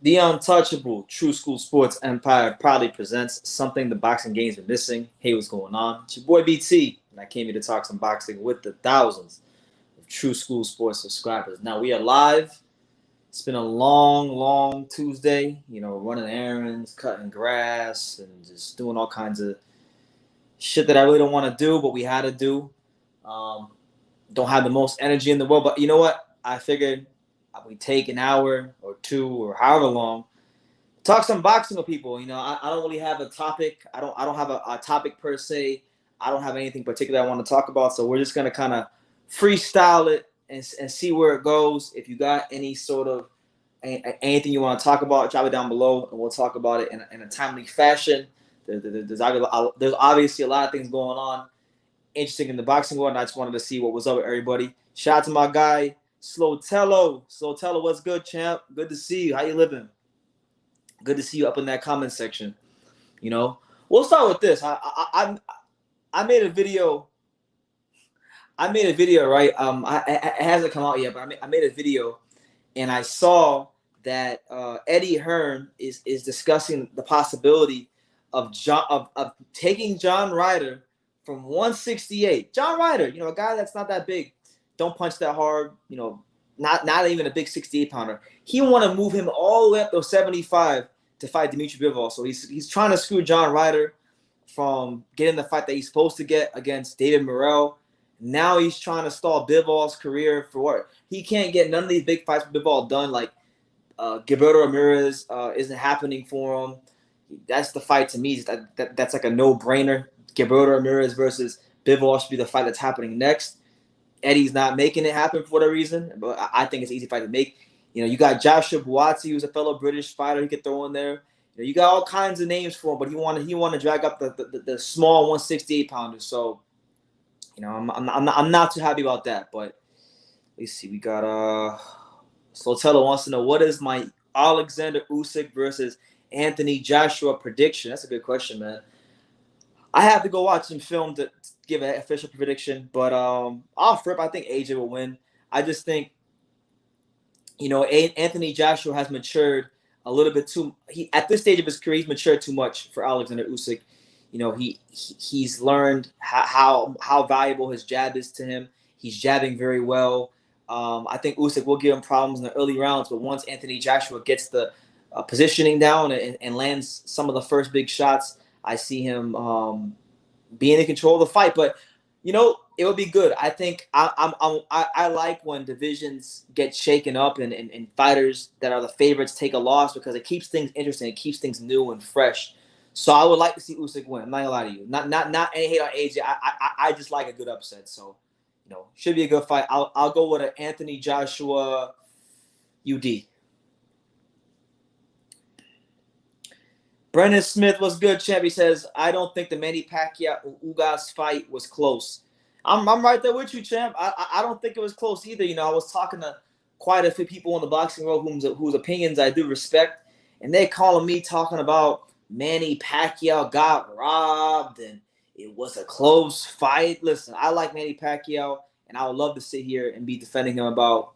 The untouchable True School Sports Empire proudly presents something the boxing games are missing. Hey, what's going on? It's your boy BT, and I came here to talk some boxing with the thousands of True School Sports subscribers. Now, we are live. It's been a long Tuesday, running errands, cutting grass, and just doing all kinds of shit that I really don't want to do, but we had to do. Don't have the most energy in the world, but you know what? I figured we take an hour or two or however long, talk some boxing with people. I don't really have a topic. I don't have a topic per se. I don't have anything particular I want to talk about. So we're just gonna kind of freestyle it and see where it goes. If you got any sort of anything you want to talk about, drop it down below and we'll talk about it in a timely fashion. There's obviously a lot of things going on interesting in the boxing world, and I just wanted to see what was up with everybody. Shout out to my guy Slotello. Slotello, what's good, champ? Good to see you. How you living? Good to see you up in that comment section. We'll start with this. I made a video. Right? It hasn't come out yet, but I made a video, and I saw that Eddie Hearn is discussing the possibility of taking John Ryder from 168. John Ryder, a guy that's not that big, don't punch that hard, not even a big 68 pounder. He want to move him all the way up to 75 to fight Demetrius Bivol. So he's trying to screw John Ryder from getting the fight that he's supposed to get against David Morrell. Now he's trying to stall Bivol's career for what? He can't get none of these big fights with Bivol done. Like Gilberto Ramirez isn't happening for him. That's the fight to me. That's like a no-brainer. Gilberto Ramirez versus Bivol should be the fight that's happening next. Eddie's not making it happen for whatever reason, but I think it's an easy fight to make. You got Joshua Buatsi, who's a fellow British fighter he could throw in there. You got all kinds of names for him, but he want to drag up the small 168 pounders. So, I'm not too happy about that. But let's see, we got Slotello wants to know, what is my Alexander Usyk versus Anthony Joshua prediction? That's a good question, man. I have to go watch some film to give an official prediction, but off rip, I think AJ will win. I just think, Anthony Joshua has matured a little bit too. At this stage of his career, he's matured too much for Alexander Usyk. He's learned how valuable his jab is to him. He's jabbing very well. I think Usyk will give him problems in the early rounds, but once Anthony Joshua gets the positioning down and lands some of the first big shots, I see him being in control of the fight. But it would be good. I think I like when divisions get shaken up and fighters that are the favorites take a loss, because it keeps things interesting. It keeps things new and fresh. So I would like to see Usyk win. I'm not gonna lie to you. Not any hate on AJ. I just like a good upset. So should be a good fight. I'll go with an Anthony Joshua UD. Brendan Smith, what's good, champ? He says, I don't think the Manny Pacquiao Ugas fight was close. I'm right there with you, champ. I don't think it was close either. I was talking to quite a few people in the boxing world whose opinions I do respect, and they're calling me talking about Manny Pacquiao got robbed and it was a close fight. Listen, I like Manny Pacquiao, and I would love to sit here and be defending him about,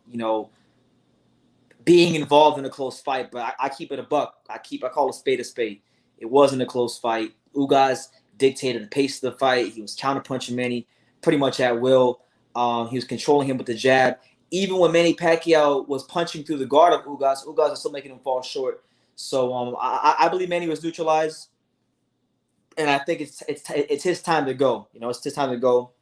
being involved in a close fight, but I keep it a buck. I call a spade a spade. It wasn't a close fight. Ugas dictated the pace of the fight. He was counterpunching Manny pretty much at will. He was controlling him with the jab. Even when Manny Pacquiao was punching through the guard of Ugas was still making him fall short. So I believe Manny was neutralized, and I think it's his time to go. It's his time to go.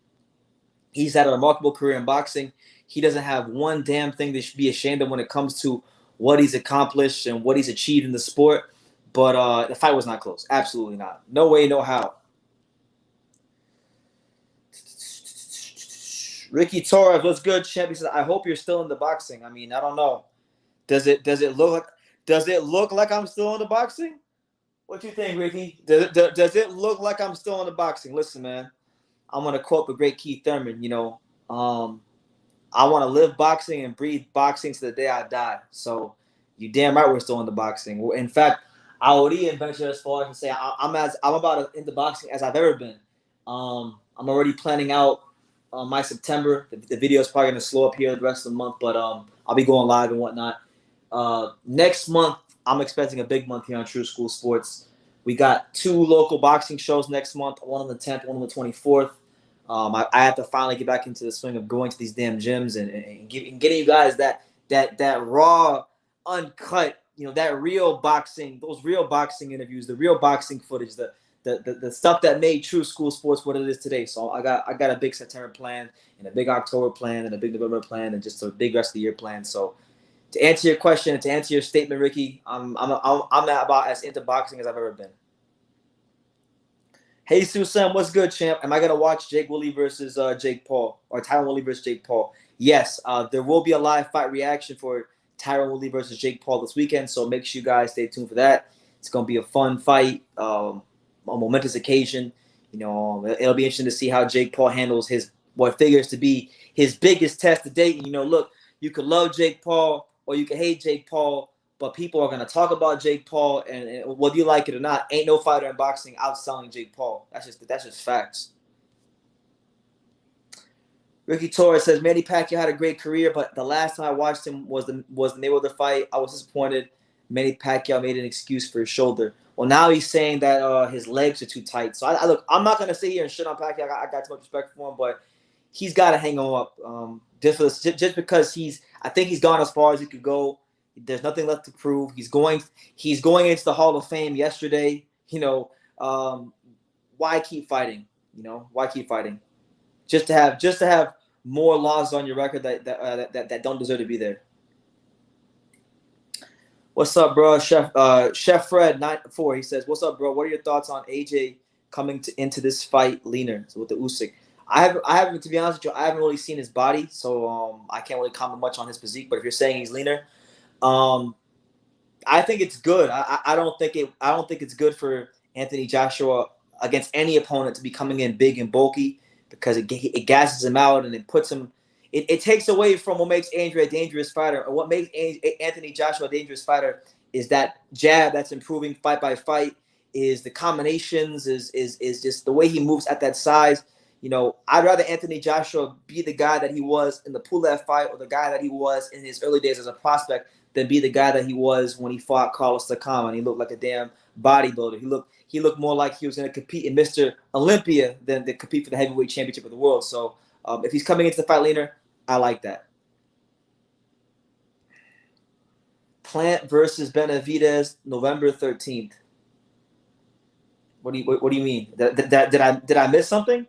He's had a remarkable career in boxing. He doesn't have one damn thing to be ashamed of when it comes to what he's accomplished and what he's achieved in the sport. But the fight was not close. Absolutely not. No way, no how. Ricky Torres, what's good, champ? He says, I hope you're still in the boxing. I mean, I don't know. Does it look like I'm still in the boxing? What do you think, Ricky? Does it look like I'm still in the boxing? Listen, man. I'm gonna quote the great Keith Thurman. I want to live boxing and breathe boxing to the day I die. So you damn right we're still in the boxing. In fact, I would even venture as far as to say I'm about into boxing as I've ever been. I'm already planning out my September. The video is probably going to slow up here the rest of the month, but I'll be going live and whatnot. Next month, I'm expecting a big month here on True School Sports. We got 2 local boxing shows next month, one on the 10th, one on the 24th. I have to finally get back into the swing of going to these damn gyms and getting you guys that raw, uncut, that real boxing, those real boxing interviews, the real boxing footage, the stuff that made True School Sports what it is today. So I got a big September plan and a big October plan and a big November plan and just a big rest of the year plan. So to answer your question, to answer your statement, Ricky, I'm about as into boxing as I've ever been. Hey, Susan, what's good, champ? Am I going to watch Jake Woodley versus Jake Paul or Tyron Woodley versus Jake Paul? Yes, there will be a live fight reaction for Tyron Woodley versus Jake Paul this weekend, so make sure you guys stay tuned for that. It's going to be a fun fight, a momentous occasion. It'll be interesting to see how Jake Paul handles what figures to be his biggest test to date. And, look, you could love Jake Paul or you can hate Jake Paul, but people are going to talk about Jake Paul, and whether you like it or not, ain't no fighter in boxing outselling Jake Paul. That's just facts. Ricky Torres says, Manny Pacquiao had a great career, but the last time I watched him was the Mayweather fight. I was disappointed. Manny Pacquiao made an excuse for his shoulder. Well, now he's saying that his legs are too tight. So, look, I'm not going to sit here and shit on Pacquiao. I got too much respect for him, but he's got to hang him up just because I think he's gone as far as he could go. There's nothing left to prove. He's going into the Hall of Fame yesterday. Why keep fighting? Why keep fighting? Just to have more losses on your record that don't deserve to be there. What's up, bro? Chef Fred 94. He says, "What's up, bro? What are your thoughts on AJ coming into this fight leaner with the Usyk?" I haven't, to be honest with you, I haven't really seen his body, so I can't really comment much on his physique. But if you're saying he's leaner, I think it's good. I don't think it's good for Anthony Joshua against any opponent to be coming in big and bulky, because it gasses him out and it puts him. It takes away from what makes Andrew a dangerous fighter, or what makes Anthony Joshua a dangerous fighter is that jab that's improving fight by fight, is the combinations, is just the way he moves at that size. I'd rather Anthony Joshua be the guy that he was in the Pulev fight, or the guy that he was in his early days as a prospect, than be the guy that he was when he fought Carlos Takam and he looked like a damn bodybuilder. He looked more like he was going to compete in Mr. Olympia than to compete for the heavyweight championship of the world. So if he's coming into the fight leaner, I like that. Plant versus Benavidez, November 13th. What do you mean? Did I miss something?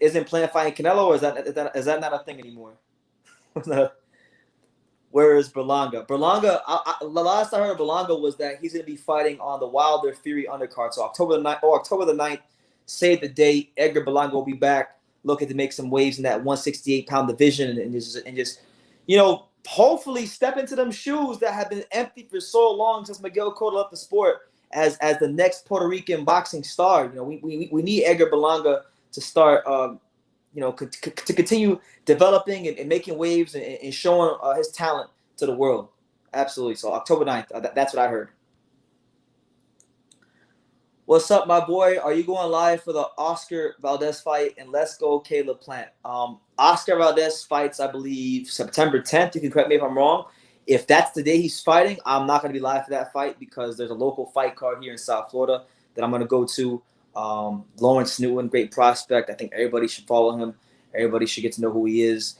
Isn't Plant fighting Canelo, or is that not a thing anymore? Where is Berlanga? Berlanga, the last I heard of Berlanga was that he's going to be fighting on the Wilder Fury undercard. So October the 9th, save the date. Edgar Berlanga will be back, looking to make some waves in that 168-pound division and just hopefully step into them shoes that have been empty for so long since Miguel Cotto left the sport as the next Puerto Rican boxing star. We need Edgar Berlanga to start to continue developing and making waves and showing his talent to the world. Absolutely. So October 9th, that's what I heard. What's up, my boy? Are you going live for the Oscar Valdez fight? And let's go, Caleb Plant. Oscar Valdez fights, I believe, September 10th. You can correct me if I'm wrong. If that's the day he's fighting, I'm not going to be live for that fight because there's a local fight card here in South Florida that I'm going to go to. Lawrence Newton, great prospect. I think everybody should follow him. Everybody should get to know who he is.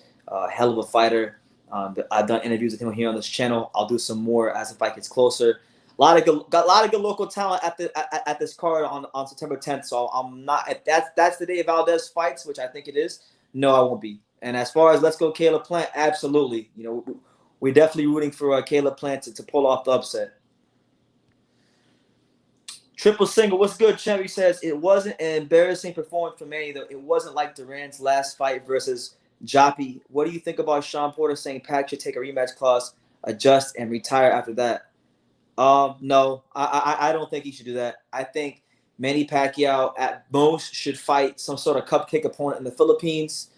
Hell of a fighter. I've done interviews with him here on this channel. I'll do some more as the fight gets closer. Got a lot of good local talent at this card on September 10th. So I'm not. If that's the day Valdez fights, which I think it is. No, I won't be. And as far as let's go, Caleb Plant, absolutely. We're definitely rooting for Caleb Plant to pull off the upset. Triple single, what's good, champ? He says it wasn't an embarrassing performance for Manny, though. It wasn't like Duran's last fight versus Joppy. What do you think about Sean Porter saying Pac should take a rematch clause, adjust, and retire after that? No, I don't think he should do that. I think Manny Pacquiao at most should fight some sort of cupcake opponent in the Philippines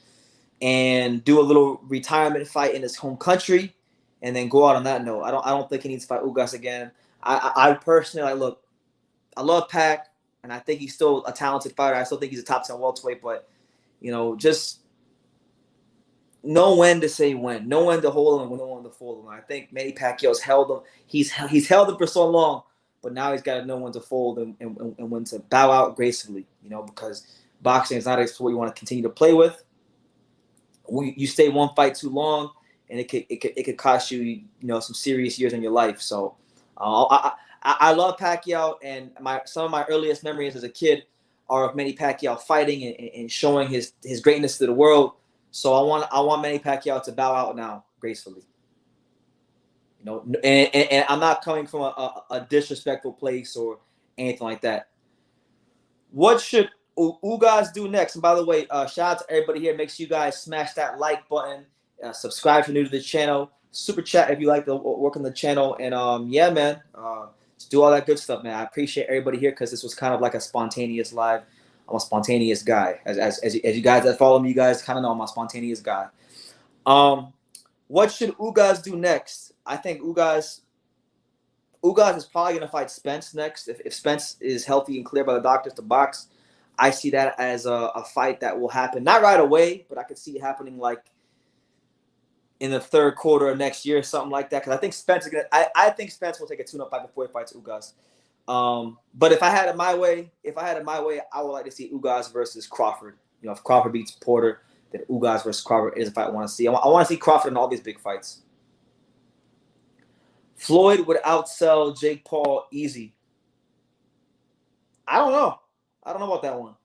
and do a little retirement fight in his home country, and then go out on that note. I don't think he needs to fight Ugas again. I personally look. I love Pac, and I think he's still a talented fighter. I still think he's a top 10 welterweight, but just know when to say when, know when to hold him and know when to fold him. I think Manny Pacquiao's held him. He's held him for so long, but now he's got to know when to fold and when to bow out gracefully. Because boxing is not a sport you want to continue to play with. You stay one fight too long, and it could cost you some serious years in your life. So I love Pacquiao, and some of my earliest memories as a kid are of Manny Pacquiao fighting and showing his greatness to the world. So I want Manny Pacquiao to bow out now gracefully. And I'm not coming from a disrespectful place or anything like that. What should Ugas do next? And by the way, shout out to everybody here. Make sure you guys smash that like button. Subscribe if you're new to the channel. Super chat if you like to work on the channel. And yeah, man, just do all that good stuff, man. I appreciate everybody here because this was kind of like a spontaneous live. I'm a spontaneous guy. As you guys that follow me, you guys kind of know I'm a spontaneous guy. What should Ugas do next? I think Ugas is probably going to fight Spence next. If Spence is healthy and clear by the doctors to box, I see that as a fight that will happen. Not right away, but I could see it happening like in the third quarter of next year, something like that. Because I think Spence is gonna. I think Spence will take a tune-up fight before he fights Ugas. But if I had it my way, I would like to see Ugas versus Crawford. If Crawford beats Porter, then Ugas versus Crawford is a fight I want to see. I want to see Crawford in all these big fights. Floyd would outsell Jake Paul easy. I don't know about that one.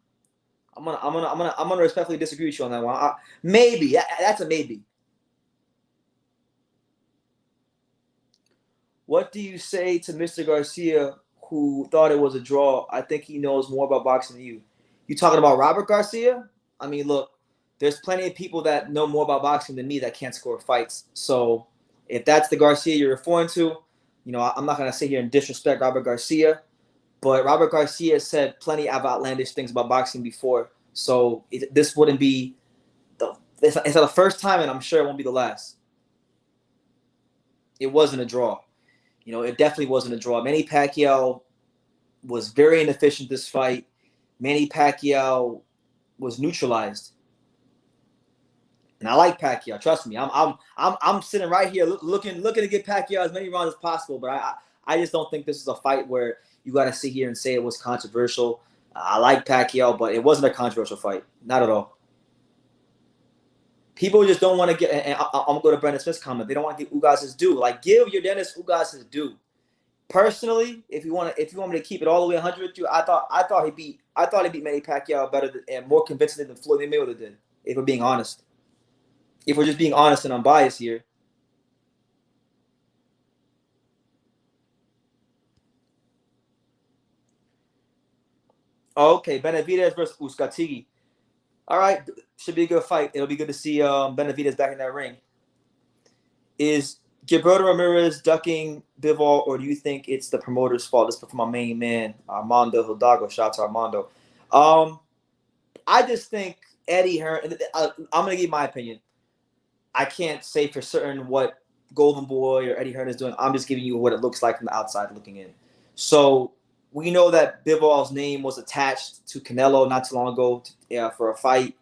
I'm gonna respectfully disagree with you on that one. Maybe that's a maybe. What do you say to Mr. Garcia, who thought it was a draw? I think he knows more about boxing than you. You talking about Robert Garcia? I mean, look, there's plenty of people that know more about boxing than me that can't score fights. So if that's the Garcia you're referring to, I'm not going to sit here and disrespect Robert Garcia, but Robert Garcia said plenty of outlandish things about boxing before. So this wouldn't be it's not the first time, and I'm sure it won't be the last. It wasn't a draw. It definitely wasn't a draw. Manny Pacquiao was very inefficient this fight. Manny Pacquiao was neutralized. And I like Pacquiao. Trust me, I'm sitting right here looking to get Pacquiao as many rounds as possible. But I just don't think this is a fight where you got to sit here and say it was controversial. I like Pacquiao, but it wasn't a controversial fight, not at all. People just don't want to get. And I'm gonna go to Brendan Smith's comment. They don't want to give Ugas his due. Like, give Yordenis Ugas his due. Personally, if you want me to keep it all the way 100 with you, I thought he beat Manny Pacquiao better and more convincingly than Floyd Mayweather did. If we're being honest. If we're just being honest and unbiased here. Okay, Benavidez versus Usyk. All right, should be a good fight. It'll be good to see Benavidez back in that ring. Is Gilberto Ramirez ducking Bivol, or do you think it's the promoter's fault? This is for my main man, Armando Hidalgo. Shout out to Armando. I just think Eddie Hearn, I'm going to give my opinion. I can't say for certain what Golden Boy or Eddie Hearn is doing. I'm just giving you what it looks like from the outside looking in. So we know that Bivol's name was attached to Canelo not too long ago for a fight.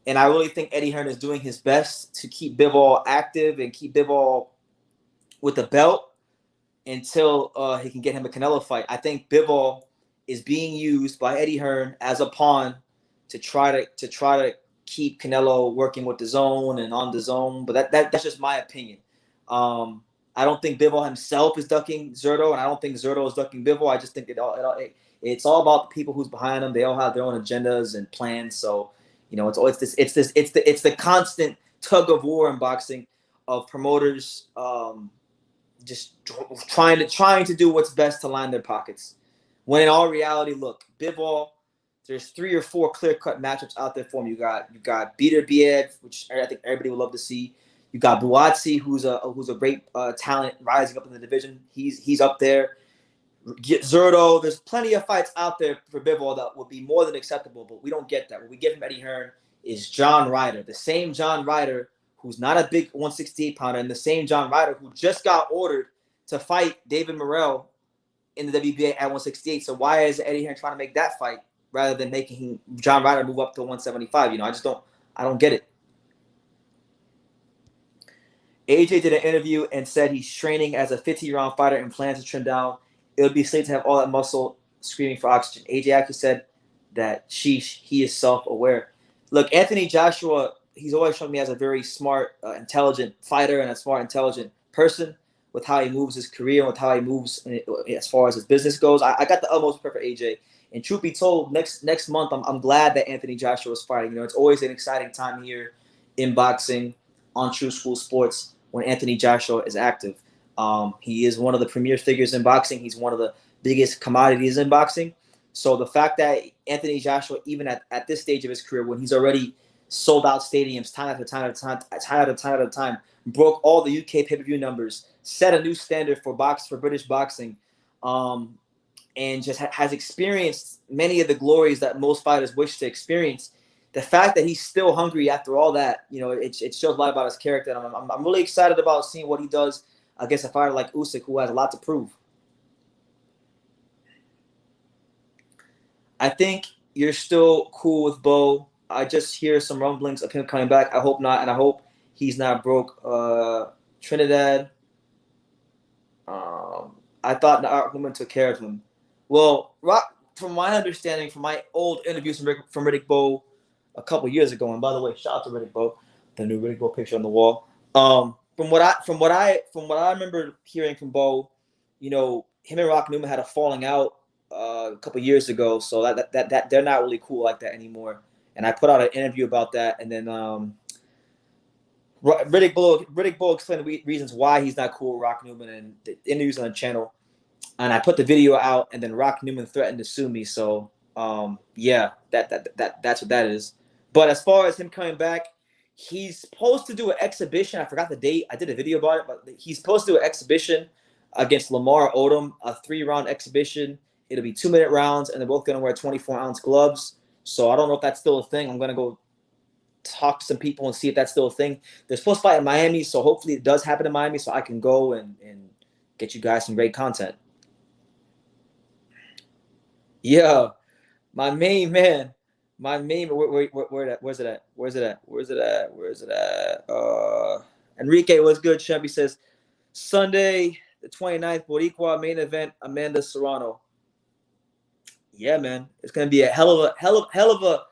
And I really think Eddie Hearn is doing his best to keep Bivol active and keep Bivol with the belt until he can get him a Canelo fight. I think Bivol is being used by Eddie Hearn as a pawn to try to keep Canelo working with the zone and on the zone. But that's just my opinion. I don't think Bivol himself is ducking Zurdo, and I don't think Zurdo is ducking Bivol. I just think it's all about the people who's behind them. They all have their own agendas and plans. So it's the constant tug of war in boxing of promoters just trying to do what's best to line their pockets. When in all reality, look, Bivol, there's 3 or 4 clear-cut matchups out there for him. You got Beterbiev, which I think everybody would love to see. You got Buatsi, who's a great talent rising up in the division. He's up there. Zurdo, there's plenty of fights out there for Bivol that would be more than acceptable, but we don't get that. What we get from Eddie Hearn is John Ryder, the same John Ryder who's not a big 168-pounder, and the same John Ryder who just got ordered to fight David Morrell in the WBA at 168. So why is Eddie Hearn trying to make that fight rather than making John Ryder move up to 175? I don't get it. AJ did an interview and said he's training as a 50-round fighter and plans to trim down. It would be silly to have all that muscle screaming for oxygen. AJ actually said that he is self-aware. Look, Anthony Joshua, he's always shown me as a very smart, intelligent fighter and a smart, intelligent person with how he moves his career and with how he moves as far as his business goes. I got the utmost respect for AJ. And truth be told, next month, I'm glad that Anthony Joshua is fighting. It's always an exciting time here in boxing on True School Sports when Anthony Joshua is active. He is one of the premier figures in boxing. He's one of the biggest commodities in boxing. So the fact that Anthony Joshua, even at this stage of his career, when he's already sold out stadiums time after time, broke all the UK pay-per-view numbers, set a new standard for British boxing, and just has experienced many of the glories that most fighters wish to experience. The fact that he's still hungry after all that, it shows a lot about his character. And I'm really excited about seeing what he does against a fighter like Usyk, who has a lot to prove. I think you're still cool with Bowe. I just hear some rumblings of him coming back. I hope not, and I hope he's not broke. Trinidad. I thought the woman took care of him. Well, from my understanding, from my old interviews from Riddick Bowe a couple years ago, and by the way, shout out to Riddick Bowe, the new Riddick Bowe picture on the wall. From what I remember hearing from Bowe, him and Rock Newman had a falling out a couple years ago, so that they're not really cool like that anymore. And I put out an interview about that, and then Riddick Bowe explained the reasons why he's not cool with Rock Newman, and the interviews on the channel. And I put the video out, and then Rock Newman threatened to sue me. So yeah, that's what that is. But as far as him coming back, he's supposed to do an exhibition. I forgot the date. I did a video about it, but he's supposed to do an exhibition against Lamar Odom, a 3-round exhibition. It'll be 2-minute rounds, and they're both going to wear 24-ounce gloves. So I don't know if that's still a thing. I'm going to go talk to some people and see if that's still a thing. They're supposed to fight in Miami, so hopefully it does happen in Miami so I can go and get you guys some great content. Yeah, my main man. Where's it at? Enrique, what's good, Chevy says, Sunday, the 29th, Boricua main event, Amanda Serrano. Yeah, man. It's going to be a hell of a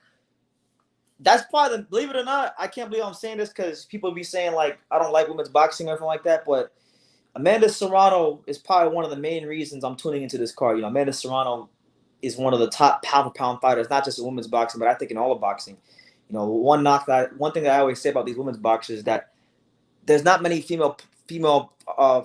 that's probably believe it or not, I can't believe I'm saying this because people be saying, like, I don't like women's boxing or anything like that, but Amanda Serrano is probably one of the main reasons I'm tuning into this card. Amanda Serrano is one of the top pound-for-pound fighters, not just in women's boxing, but I think in all of boxing. One thing that I always say about these women's boxers is that there's not many female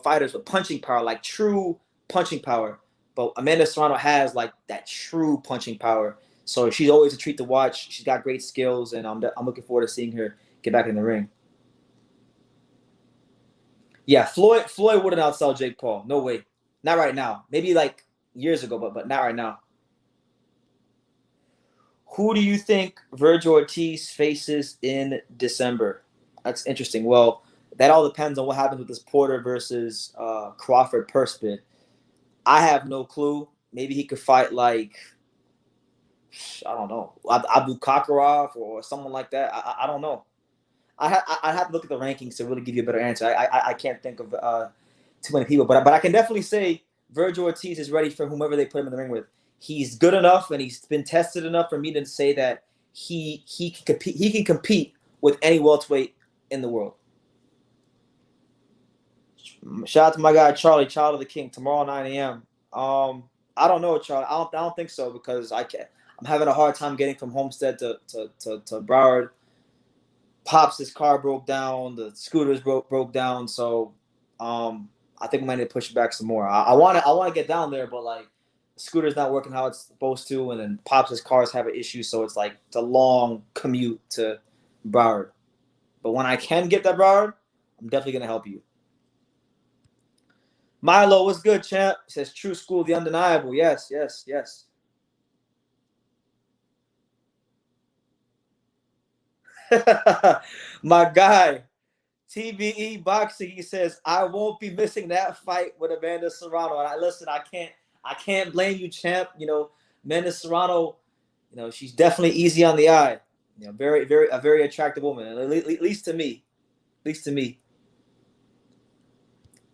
fighters with punching power, like true punching power. But Amanda Serrano has like that true punching power. So she's always a treat to watch. She's got great skills, and I'm looking forward to seeing her get back in the ring. Yeah, Floyd wouldn't outsell Jake Paul. No way. Not right now. Maybe like years ago, but not right now. Who do you think Vergil Ortiz faces in December? That's interesting. Well, that all depends on what happens with this Porter versus Crawford purse bid. I have no clue. Maybe he could fight like, I don't know, Abu Kakarov or someone like that. I don't know. I have to look at the rankings to really give you a better answer. I can't think of too many people, but I can definitely say Vergil Ortiz is ready for whomever they put him in the ring with. He's good enough and he's been tested enough for me to say that he can compete with any welterweight in the world. Shout out to my guy Charlie, Child of the King. Tomorrow 9 a.m. I don't know, Charlie. I don't think so because I'm having a hard time getting from Homestead to Broward. Pops, his car broke down. The scooters broke down. So I think we might need to push it back some more. I want to get down there, but like the scooter's not working how it's supposed to, and then Pops' cars have an issue, so it's a long commute to Broward. But when I can get that Broward, I'm definitely gonna help you. Milo, what's good, champ? He says True School, the undeniable. Yes. My guy, TBE Boxing, he says, I won't be missing that fight with Amanda Serrano. And I can't blame you, champ. Amanda Serrano, she's definitely easy on the eye. A very attractive woman, at least to me.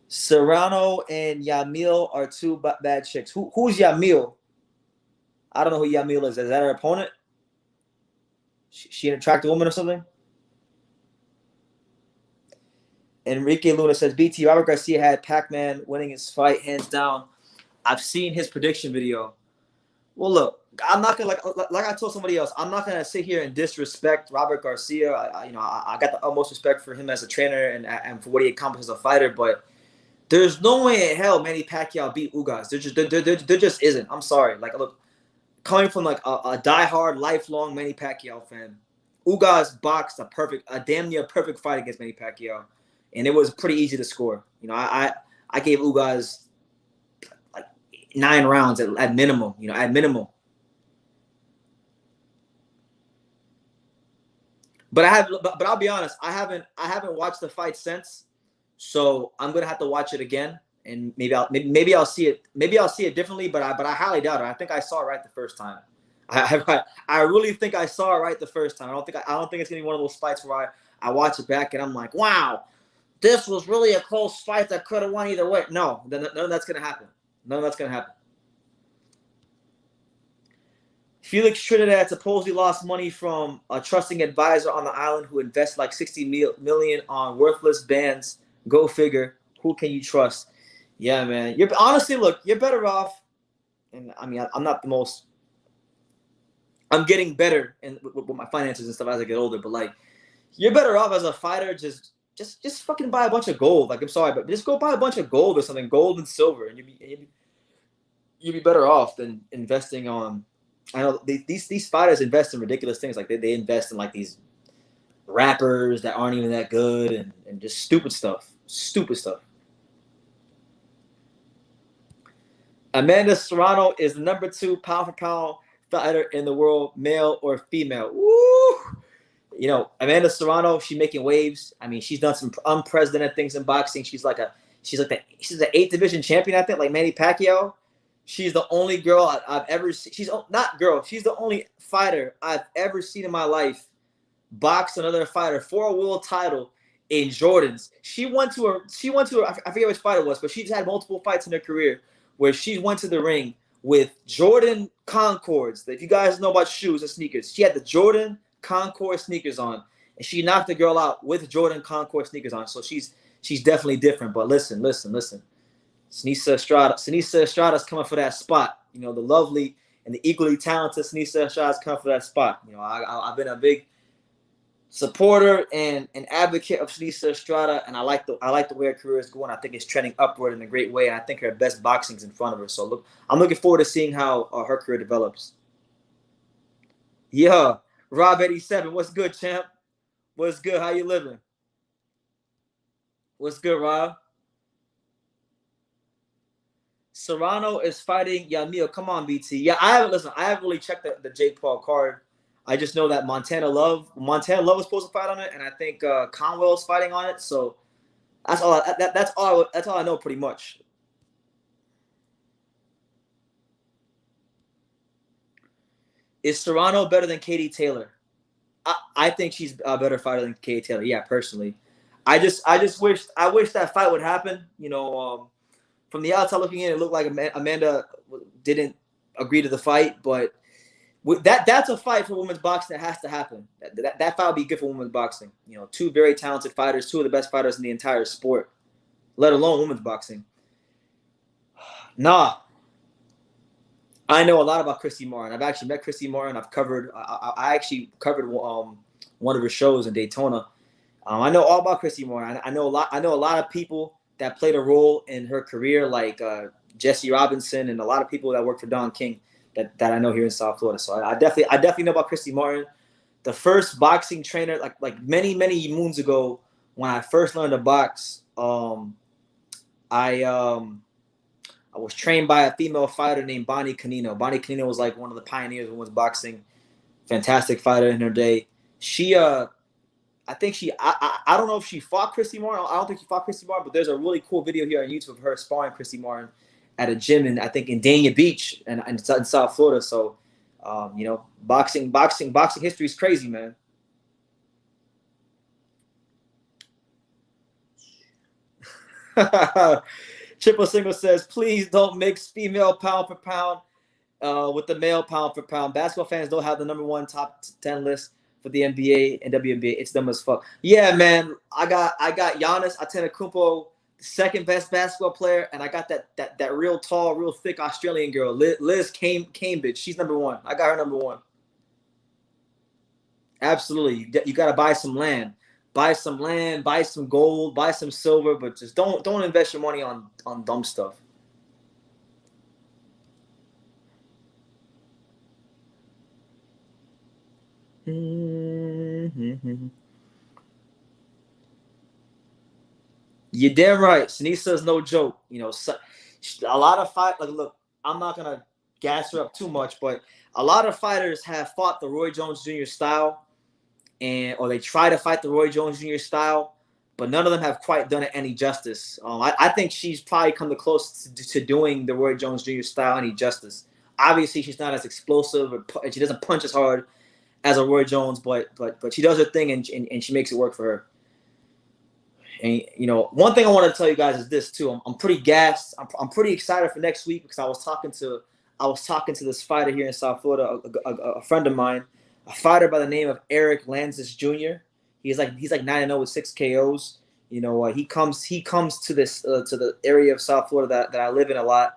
Serrano and Yamil are two bad chicks. Who's Yamil? I don't know who Yamil is. Is that her opponent? She an attractive woman or something? Enrique Luna says, BT, Robert Garcia had Pac-Man winning his fight hands down. I've seen his prediction video. Well, look, I'm not gonna like I told somebody else. I'm not gonna sit here and disrespect Robert Garcia. I got the utmost respect for him as a trainer and for what he accomplished as a fighter. But there's no way in hell Manny Pacquiao beat Ugas. There just isn't. I'm sorry. Like, look, coming from like a diehard, lifelong Manny Pacquiao fan, Ugas boxed a damn near perfect fight against Manny Pacquiao, and it was pretty easy to score. I gave Ugas 9 rounds at minimum, at minimum. But I'll be honest, I haven't watched the fight since, so I'm gonna have to watch it again, and maybe I'll see it differently. But I highly doubt it. I think I saw it right the first time. I really think I saw it right the first time. I don't think it's gonna be one of those fights where I watch it back and I'm like, wow, this was really a close fight that could have won either way. No, none of that's gonna happen. None of that's going to happen. Felix Trinidad supposedly lost money from a trusting advisor on the island who invested like $60 million on worthless bands. Go figure. Who can you trust? Yeah, man. Honestly, look, you're better off. And I mean, I'm not the most. I'm getting better with my finances and stuff as I get older. But like, you're better off as a fighter. Just fucking buy a bunch of gold. Like, I'm sorry, but just go buy a bunch of gold or something, gold and silver, and you'd be better off than investing on. I know these fighters invest in ridiculous things. Like they invest in like these rappers that aren't even that good and just stupid stuff. Stupid stuff. Amanda Serrano is the number 2 pound for pound fighter in the world, male or female. Woo! Amanda Serrano, she's making waves. I mean, she's done some unprecedented things in boxing. She's the 8th division champion, I think, like Manny Pacquiao. She's the only girl I've ever seen. She's the only fighter I've ever seen in my life box another fighter for a world title in Jordans. She went to I forget which fight it was, but she's had multiple fights in her career where she went to the ring with Jordan Concords. If you guys know about shoes and sneakers, she had the Jordan Concord sneakers on, and she knocked the girl out with Jordan Concord sneakers on. So she's definitely different. But listen. Seniesa Estrada's coming for that spot. The lovely and the equally talented Seniesa Estrada's coming for that spot. I've been a big supporter and an advocate of Seniesa Estrada, and I like the way her career is going. I think it's trending upward in a great way, and I think her best boxing's in front of her. So I'm looking forward to seeing how her career develops. Yeah, Rob 87, what's good, champ? What's good? How you living? What's good, Rob? Serrano is fighting Yamil. Come on, BT. Yeah, I haven't really checked the Jake Paul card. I just know that Montana Love was supposed to fight on it, and I think Conwell is fighting on it. So that's all I know pretty much. Is Serrano better than Katie Taylor? I think she's a better fighter than Katie Taylor. Yeah, personally. I wish that fight would happen. From the outside looking in, it looked like Amanda didn't agree to the fight, but that's a fight for women's boxing that has to happen. That fight would be good for women's boxing. 2 very talented fighters, 2 of the best fighters in the entire sport, let alone women's boxing. Nah. I know a lot about Christy Martin. I've actually met Christy Martin. I actually covered one of her shows in Daytona. I know all about Christy Martin. I know a lot of people that played a role in her career, like Jesse Robinson and a lot of people that work for Don King that I know here in South Florida. So I definitely know about Christy Martin. The first boxing trainer, like many moons ago, when I first learned to box, I was trained by a female fighter named Bonnie Canino. Bonnie Canino was like one of the pioneers of women's boxing. Fantastic fighter in her day. I don't know if she fought Christy Martin. I don't think she fought Christy Martin, but there's a really cool video here on YouTube of her sparring Christy Martin at a gym in Dania Beach and in South Florida. So, boxing history is crazy, man. Triple Single says, please don't mix female pound for pound with the male pound for pound. Basketball fans don't have the #1 top 10 list for the NBA and WNBA. It's dumb as fuck. Yeah, man. I got Giannis Antetokounmpo, the second best basketball player, and I got that real tall, real thick Australian girl, Liz Cambridge. She's #1. I got her #1. Absolutely. You got to buy some land. Buy some land, buy some gold, buy some silver, but just don't invest your money on dumb stuff. Mm-hmm. You're damn right. Sinisa is no joke. You know, a lot of fight. Like, look, I'm not gonna gas her up too much, but a lot of fighters have fought the Roy Jones Jr. style, or they try to fight the Roy Jones Jr. style, but none of them have quite done it any justice. I think she's probably come the closest to doing the Roy Jones Jr. style any justice. Obviously, she's not as explosive, and she doesn't punch as hard as a Roy Jones, but she does her thing, and she makes it work for her. And you know, one thing I want to tell you guys is this too. I'm pretty gassed. I'm pretty excited for next week because I was talking to this fighter here in South Florida, a friend of mine, a fighter by the name of Eric Lanzis Jr. He's like 9-0 with 6 KOs. You know, he comes to this to the area of South Florida that I live in a lot,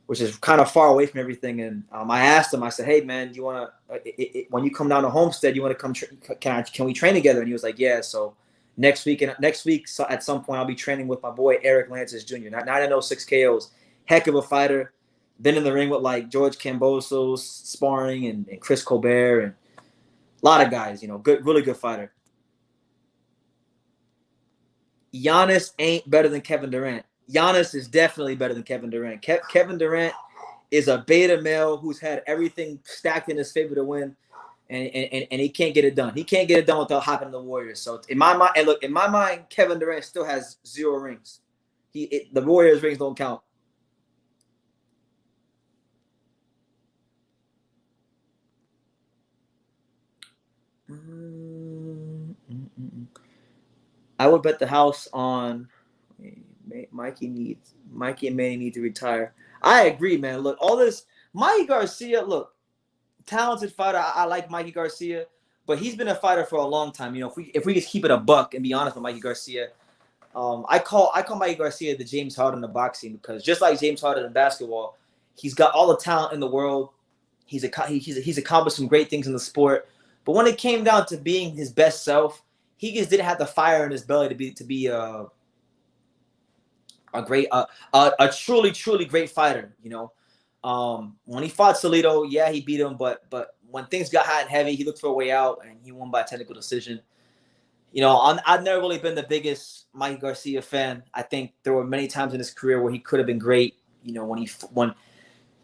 which is kind of far away from everything. And I asked him, I said, hey man, do you want to when you come down to Homestead, you want to come? Can we train together? And he was like, yeah. So next week at some point I'll be training with my boy Eric Lanzis Jr. 9-0, 6 KOs, heck of a fighter. Been in the ring with like George Kambosos sparring and Chris Colbert and a lot of guys. You know, really good fighter. Giannis ain't better than Kevin Durant. Giannis is definitely better than Kevin Durant. Kevin Durant is a beta male who's had everything stacked in his favor to win, and he can't get it done. He can't get it done without hopping the Warriors. So in my mind, and look, in my mind, Kevin Durant still has 0 rings. The Warriors rings don't count. I would bet the house on Mikey and Manny need to retire. I agree, man. Look, all this Mikey Garcia, look, talented fighter. I like Mikey Garcia, but he's been a fighter for a long time. You know, if we just keep it a buck and be honest with Mikey Garcia, I call Mikey Garcia the James Harden of boxing, because just like James Harden in basketball, he's got all the talent in the world. He's accomplished some great things in the sport, but when it came down to being his best self, he just didn't have the fire in his belly to be a truly great fighter. You know, when he fought Salido, yeah, he beat him, but when things got hot and heavy, he looked for a way out and he won by a technical decision. You know, I've never really been the biggest Mikey Garcia fan. I think there were many times in his career where he could have been great. You know, when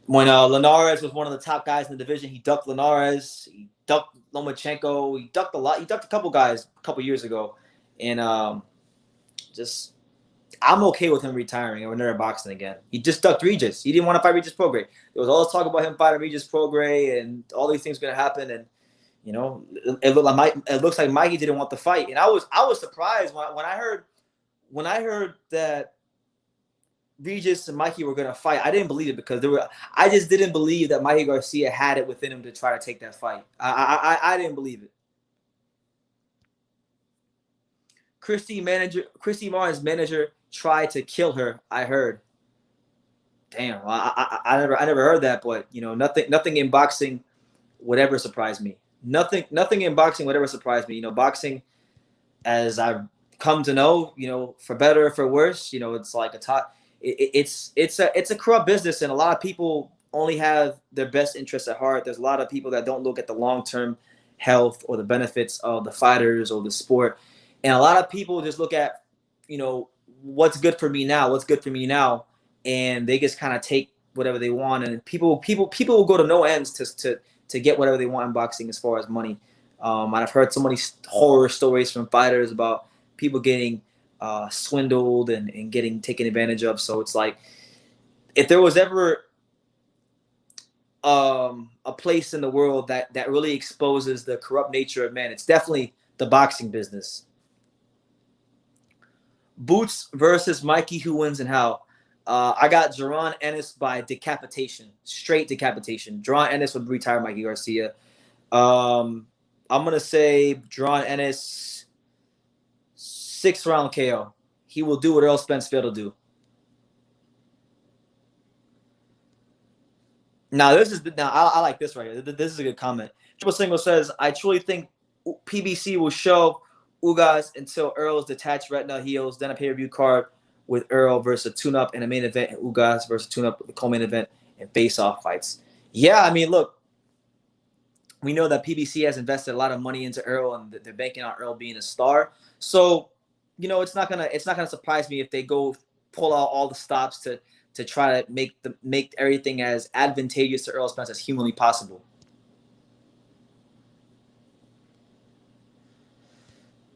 Linares was one of the top guys in the division, he ducked Linares, he ducked Lomachenko, he ducked a lot. He ducked a couple guys a couple years ago, and just I'm okay with him retiring or never boxing again. He just ducked Regis. He didn't want to fight Regis Prograis. There was all this talk about him fighting Regis Prograis and all these things going to happen, and you know, it looks like Mikey didn't want the fight, and I was surprised when I heard that Regis and Mikey were going to fight. I didn't believe it because I just didn't believe that Mikey Garcia had it within him to try to take that fight. I didn't believe it. Christy Martin's manager tried to kill her. I heard. Damn, I never heard that, but you know, nothing in boxing would ever surprise me. Nothing in boxing would ever surprise me. You know, boxing, as I've come to know, you know, for better or for worse, you know, it's like it's a corrupt business, and a lot of people only have their best interests at heart. There's a lot of people that don't look at the long-term health or the benefits of the fighters or the sport, and a lot of people just look at, you know, what's good for me now, and they just kind of take whatever they want, and people will go to no ends to get whatever they want in boxing as far as money. I've heard so many horror stories from fighters about people getting swindled and getting taken advantage of. So it's like, if there was ever a place in the world that really exposes the corrupt nature of man, it's definitely the boxing business. Boots versus Mikey, who wins and how? I got Jaron Ennis by decapitation, straight decapitation. Jaron Ennis would retire Mikey Garcia. I'm gonna say Jaron Ennis 6th-round KO. He will do what Earl Spence failed to do. Now I like this right here. This is a good comment. Triple Single says, I truly think PBC will show Ugas until Earl's detached retina heals, then a pay-per-view card with Earl versus a tune-up in a main event, and Ugas versus tune-up the co-main event and face-off fights. Yeah, I mean, look, we know that PBC has invested a lot of money into Earl, and they're banking on Earl being a star. So, you know, it's not gonna surprise me if they go pull out all the stops to try to make everything as advantageous to Earl Spence as humanly possible.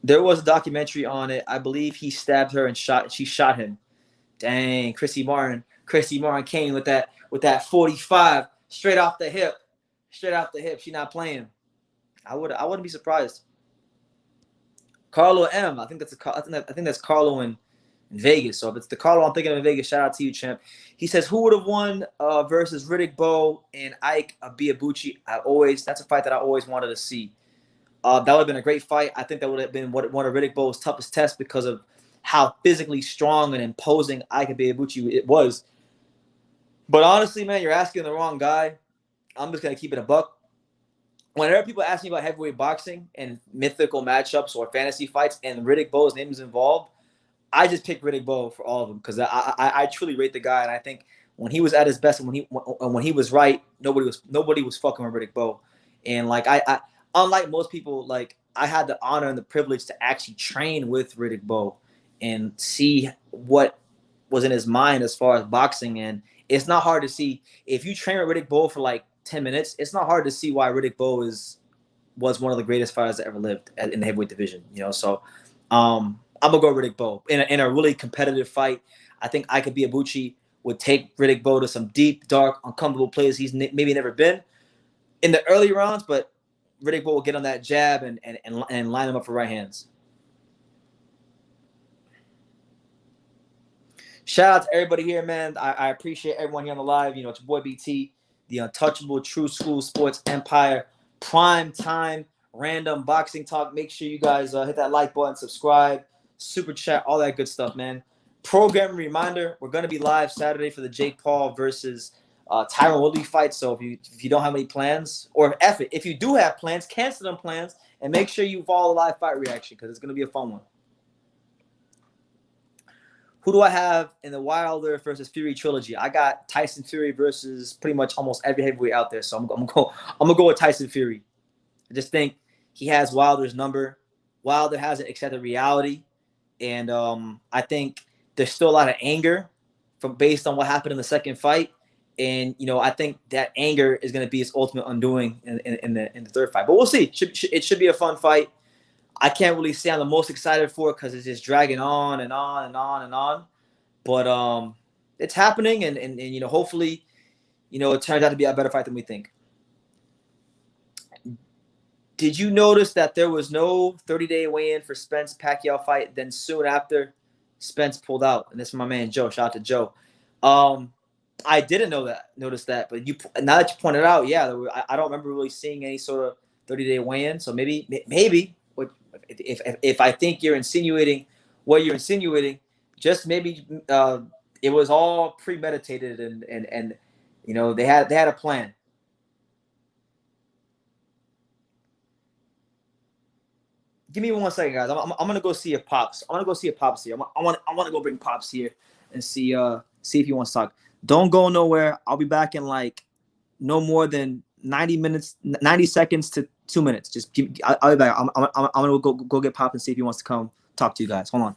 There was a documentary on it. I believe he stabbed her and she shot him. Dang, Chrissy Martin came with that 45 straight off the hip. She not playing. I wouldn't be surprised. Carlo M. I think that's Carlo in Vegas. So if it's the Carlo I'm thinking of in Vegas, shout out to you, champ. He says, who would have won versus Riddick Bowe and Ike Biabuchi? That's a fight that I always wanted to see. That would have been a great fight. I think that would have been one of Riddick Bowe's toughest tests because of how physically strong and imposing Ike Biabuchi it was. But honestly, man, you're asking the wrong guy. I'm just going to keep it a buck. Whenever people ask me about heavyweight boxing and mythical matchups or fantasy fights and Riddick Bowe's name is involved, I just pick Riddick Bowe for all of them because I truly rate the guy, and I think when he was at his best and when he was right, nobody was fucking with Riddick Bowe. And like I unlike most people, like I had the honor and the privilege to actually train with Riddick Bowe and see what was in his mind as far as boxing. And it's not hard to see if you train with Riddick Bowe for like 10 minutes. It's not hard to see why Riddick Bowe was one of the greatest fighters that ever lived in the heavyweight division. You know, so I'm gonna go Riddick Bowe in a really competitive fight. I think Ike Biabuchi would take Riddick Bowe to some deep, dark, uncomfortable places he's maybe never been in the early rounds, but Riddick Bowe will get on that jab and line him up for right hands. Shout out to everybody here, man. I appreciate everyone here on the live. You know, it's your boy BT, the untouchable True School Sports Empire, prime time, random boxing talk. Make sure you guys hit that like button, subscribe, super chat, all that good stuff, man. Program reminder, we're going to be live Saturday for the Jake Paul versus Tyron Woodley fight. So if you don't have any plans, or if you do have plans, cancel them plans and make sure you follow the live fight reaction because it's going to be a fun one. Who do I have in the Wilder versus Fury trilogy? I got Tyson Fury versus pretty much almost every heavyweight out there. So I'm gonna go with Tyson Fury. I just think he has Wilder's number. Wilder hasn't accepted reality, and I think there's still a lot of anger based on what happened in the second fight. And you know, I think that anger is going to be his ultimate undoing in the third fight. But we'll see. It should be a fun fight. I can't really say I'm the most excited for it because it's just dragging on and on and on and on. But it's happening, and you know, hopefully, you know, it turns out to be a better fight than we think. Did you notice that there was no 30-day weigh-in for Spence Pacquiao fight? Then soon after, Spence pulled out, and this is my man Joe. Shout out to Joe. I didn't notice that, but now that you pointed out, yeah, I don't remember really seeing any sort of 30-day weigh-in. So maybe. If I think you're insinuating what you're insinuating, just maybe it was all premeditated and you know they had a plan. Give me 1 second, guys. I'm gonna go see if Pops. I'm gonna go see if Pops here. I want to go bring Pops here and see if he wants to talk. Don't go nowhere. I'll be back in like no more than 90 seconds to 2 minutes. Just I'll be back. I'm gonna go get Pop and see if he wants to come talk to you guys. Hold on.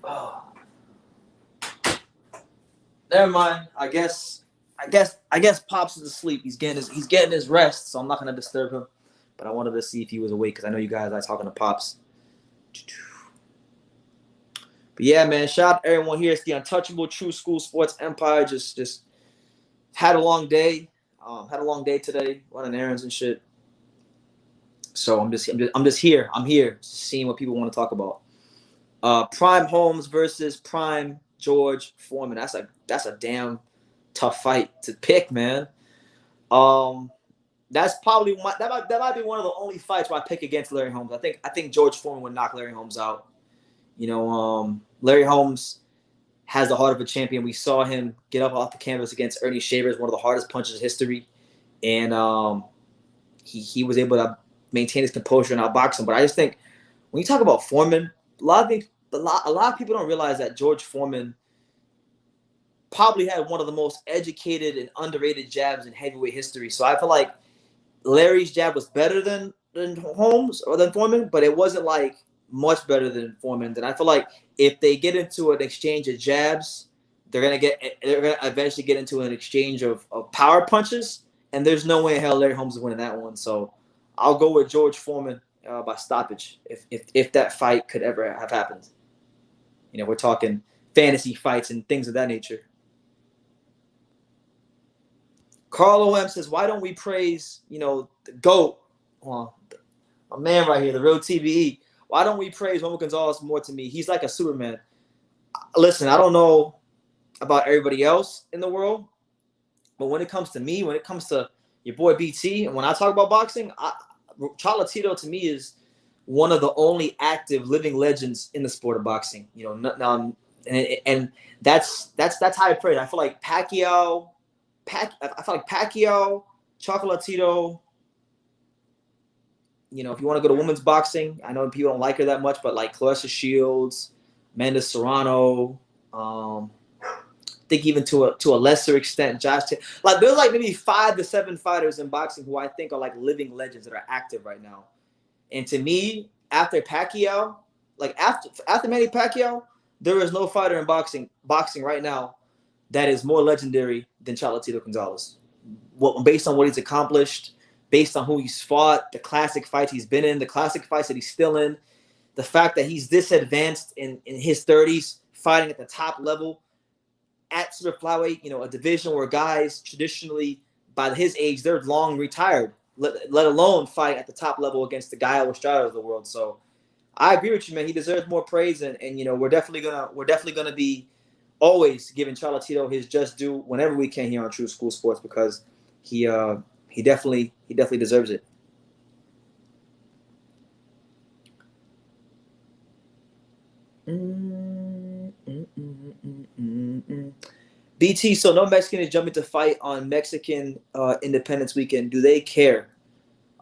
Oh. Never mind. I guess Pops is asleep. He's getting his rest, so I'm not gonna disturb him. but I wanted to see if he was awake because I know you guys like talking to Pops. But yeah, man, shout out to everyone here. It's the Untouchable True School Sports Empire. Just had a long day. Had a long day today, running errands and shit. So I'm just here. I'm here seeing what people want to talk about. Prime Holmes versus Prime George Foreman. That's a damn tough fight to pick, man. That's probably that might be one of the only fights where I pick against Larry Holmes. I think George Foreman would knock Larry Holmes out. You know, Larry Holmes has the heart of a champion. We saw him get up off the canvas against Ernie Shavers, one of the hardest punches in history, and he was able to maintain his composure and outbox him. But I just think when you talk about Foreman, a lot of people don't realize that George Foreman probably had one of the most educated and underrated jabs in heavyweight history. So I feel like Larry's jab was better than Holmes or than Foreman, but it wasn't like much better than Foreman. And I feel like if they get into an exchange of jabs, they're gonna eventually get into an exchange of power punches, and there's no way in hell Larry Holmes is winning that one. So I'll go with George Foreman by stoppage if that fight could ever have happened. You know, we're talking fantasy fights and things of that nature. Carl O.M. says, why don't we praise, you know, the GOAT? Well, my man right here, the real TBE. Why don't we praise Roman Gonzalez more to me? He's like a Superman. Listen, I don't know about everybody else in the world, but when it comes to me, when it comes to your boy BT, and when I talk about boxing, Chocolatito to me is one of the only active living legends in the sport of boxing. You know, and that's how I praise. I feel like Pacquiao, Chocolatito. You know, if you want to go to women's boxing, I know people don't like her that much, but like Clarissa Shields, Amanda Serrano, I think even to a lesser extent, Josh. Like there's like maybe 5 to 7 fighters in boxing who I think are like living legends that are active right now. And to me, after Pacquiao, like after Manny Pacquiao, there is no fighter in boxing right now that is more legendary than Chocolatito Gonzalez. Based on what he's accomplished, based on who he's fought, the classic fights he's been in, the classic fights that he's still in, the fact that he's this advanced in his 30s, fighting at the top level at super flyweight, you know, a division where guys traditionally by his age, they're long retired, let alone fight at the top level against the Gallo Estradas of the world. So I agree with you, man. He deserves more praise, and you know, we're definitely gonna be always giving Chocolatito his just due whenever we can here on True School Sports, because he definitely deserves it. BT, so no Mexican is jumping to fight on Mexican Independence Weekend. Do they care?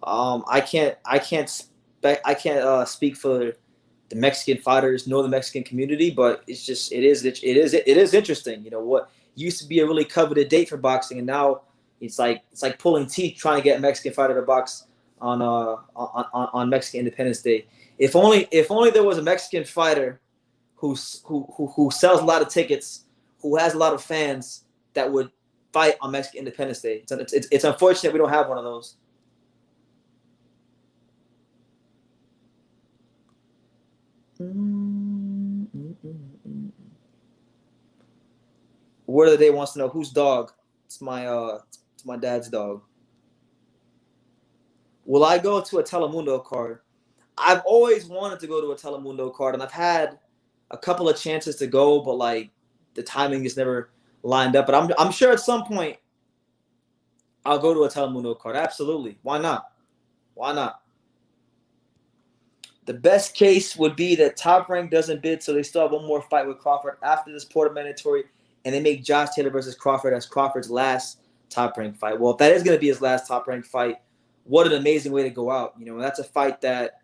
I can't speak for the Mexican fighters nor the Mexican community, but it's just it is interesting. You know, what used to be a really coveted date for boxing, and now it's like pulling teeth trying to get a Mexican fighter to box on Mexican Independence Day. If only there was a Mexican fighter who sells a lot of tickets, who has a lot of fans, that would fight on Mexican Independence Day. It's unfortunate we don't have one of those. Word of the day wants to know whose dog. It's my dad's dog. Will I go to a Telemundo card? I've always wanted to go to a Telemundo card, and I've had a couple of chances to go, but like the timing just never lined up. But I'm sure at some point I'll go to a Telemundo card. Absolutely. Why not? Why not? The best case would be that Top Rank doesn't bid, so they still have one more fight with Crawford after this Porter mandatory, and they make Josh Taylor versus Crawford as Crawford's last Top Rank fight. Well, if that is going to be his last Top Rank fight, what an amazing way to go out. You know, that's a fight that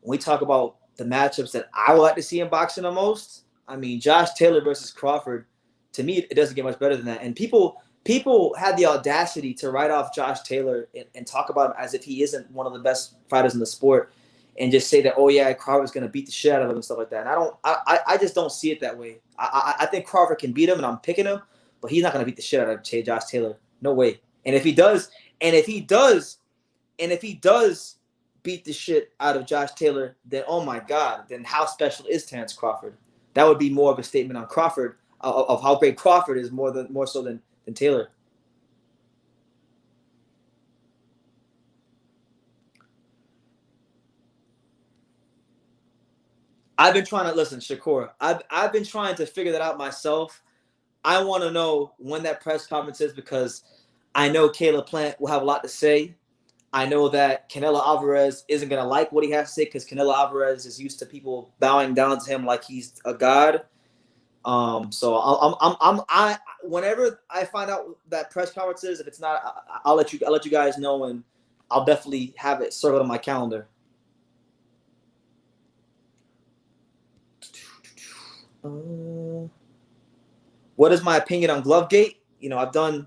when we talk about the matchups that I would like to see in boxing the most, I mean, Josh Taylor versus Crawford, to me, it doesn't get much better than that. And people had the audacity to write off Josh Taylor and talk about him as if he isn't one of the best fighters in the sport, and just say that, oh yeah, Crawford's going to beat the shit out of him and stuff like that. And I just don't see it that way. I think Crawford can beat him, and I'm picking him, but he's not going to beat the shit out of Josh Taylor. No way. And if he does, and And if he does beat the shit out of Josh Taylor, then oh my God, then how special is Terrence Crawford? That would be more of a statement on Crawford, of how great Crawford is more so than Taylor. I've been trying to listen, Shakur. I've been trying to figure that out myself. I want to know when that press conference is because I know Caleb Plant will have a lot to say. I know that Canelo Alvarez isn't gonna like what he has to say because Canelo Alvarez is used to people bowing down to him like he's a god. So I whenever I find out that press conference is, if it's not, I'll let you guys know, and I'll definitely have it circled on my calendar. What is my opinion on Glovegate? You know, I've done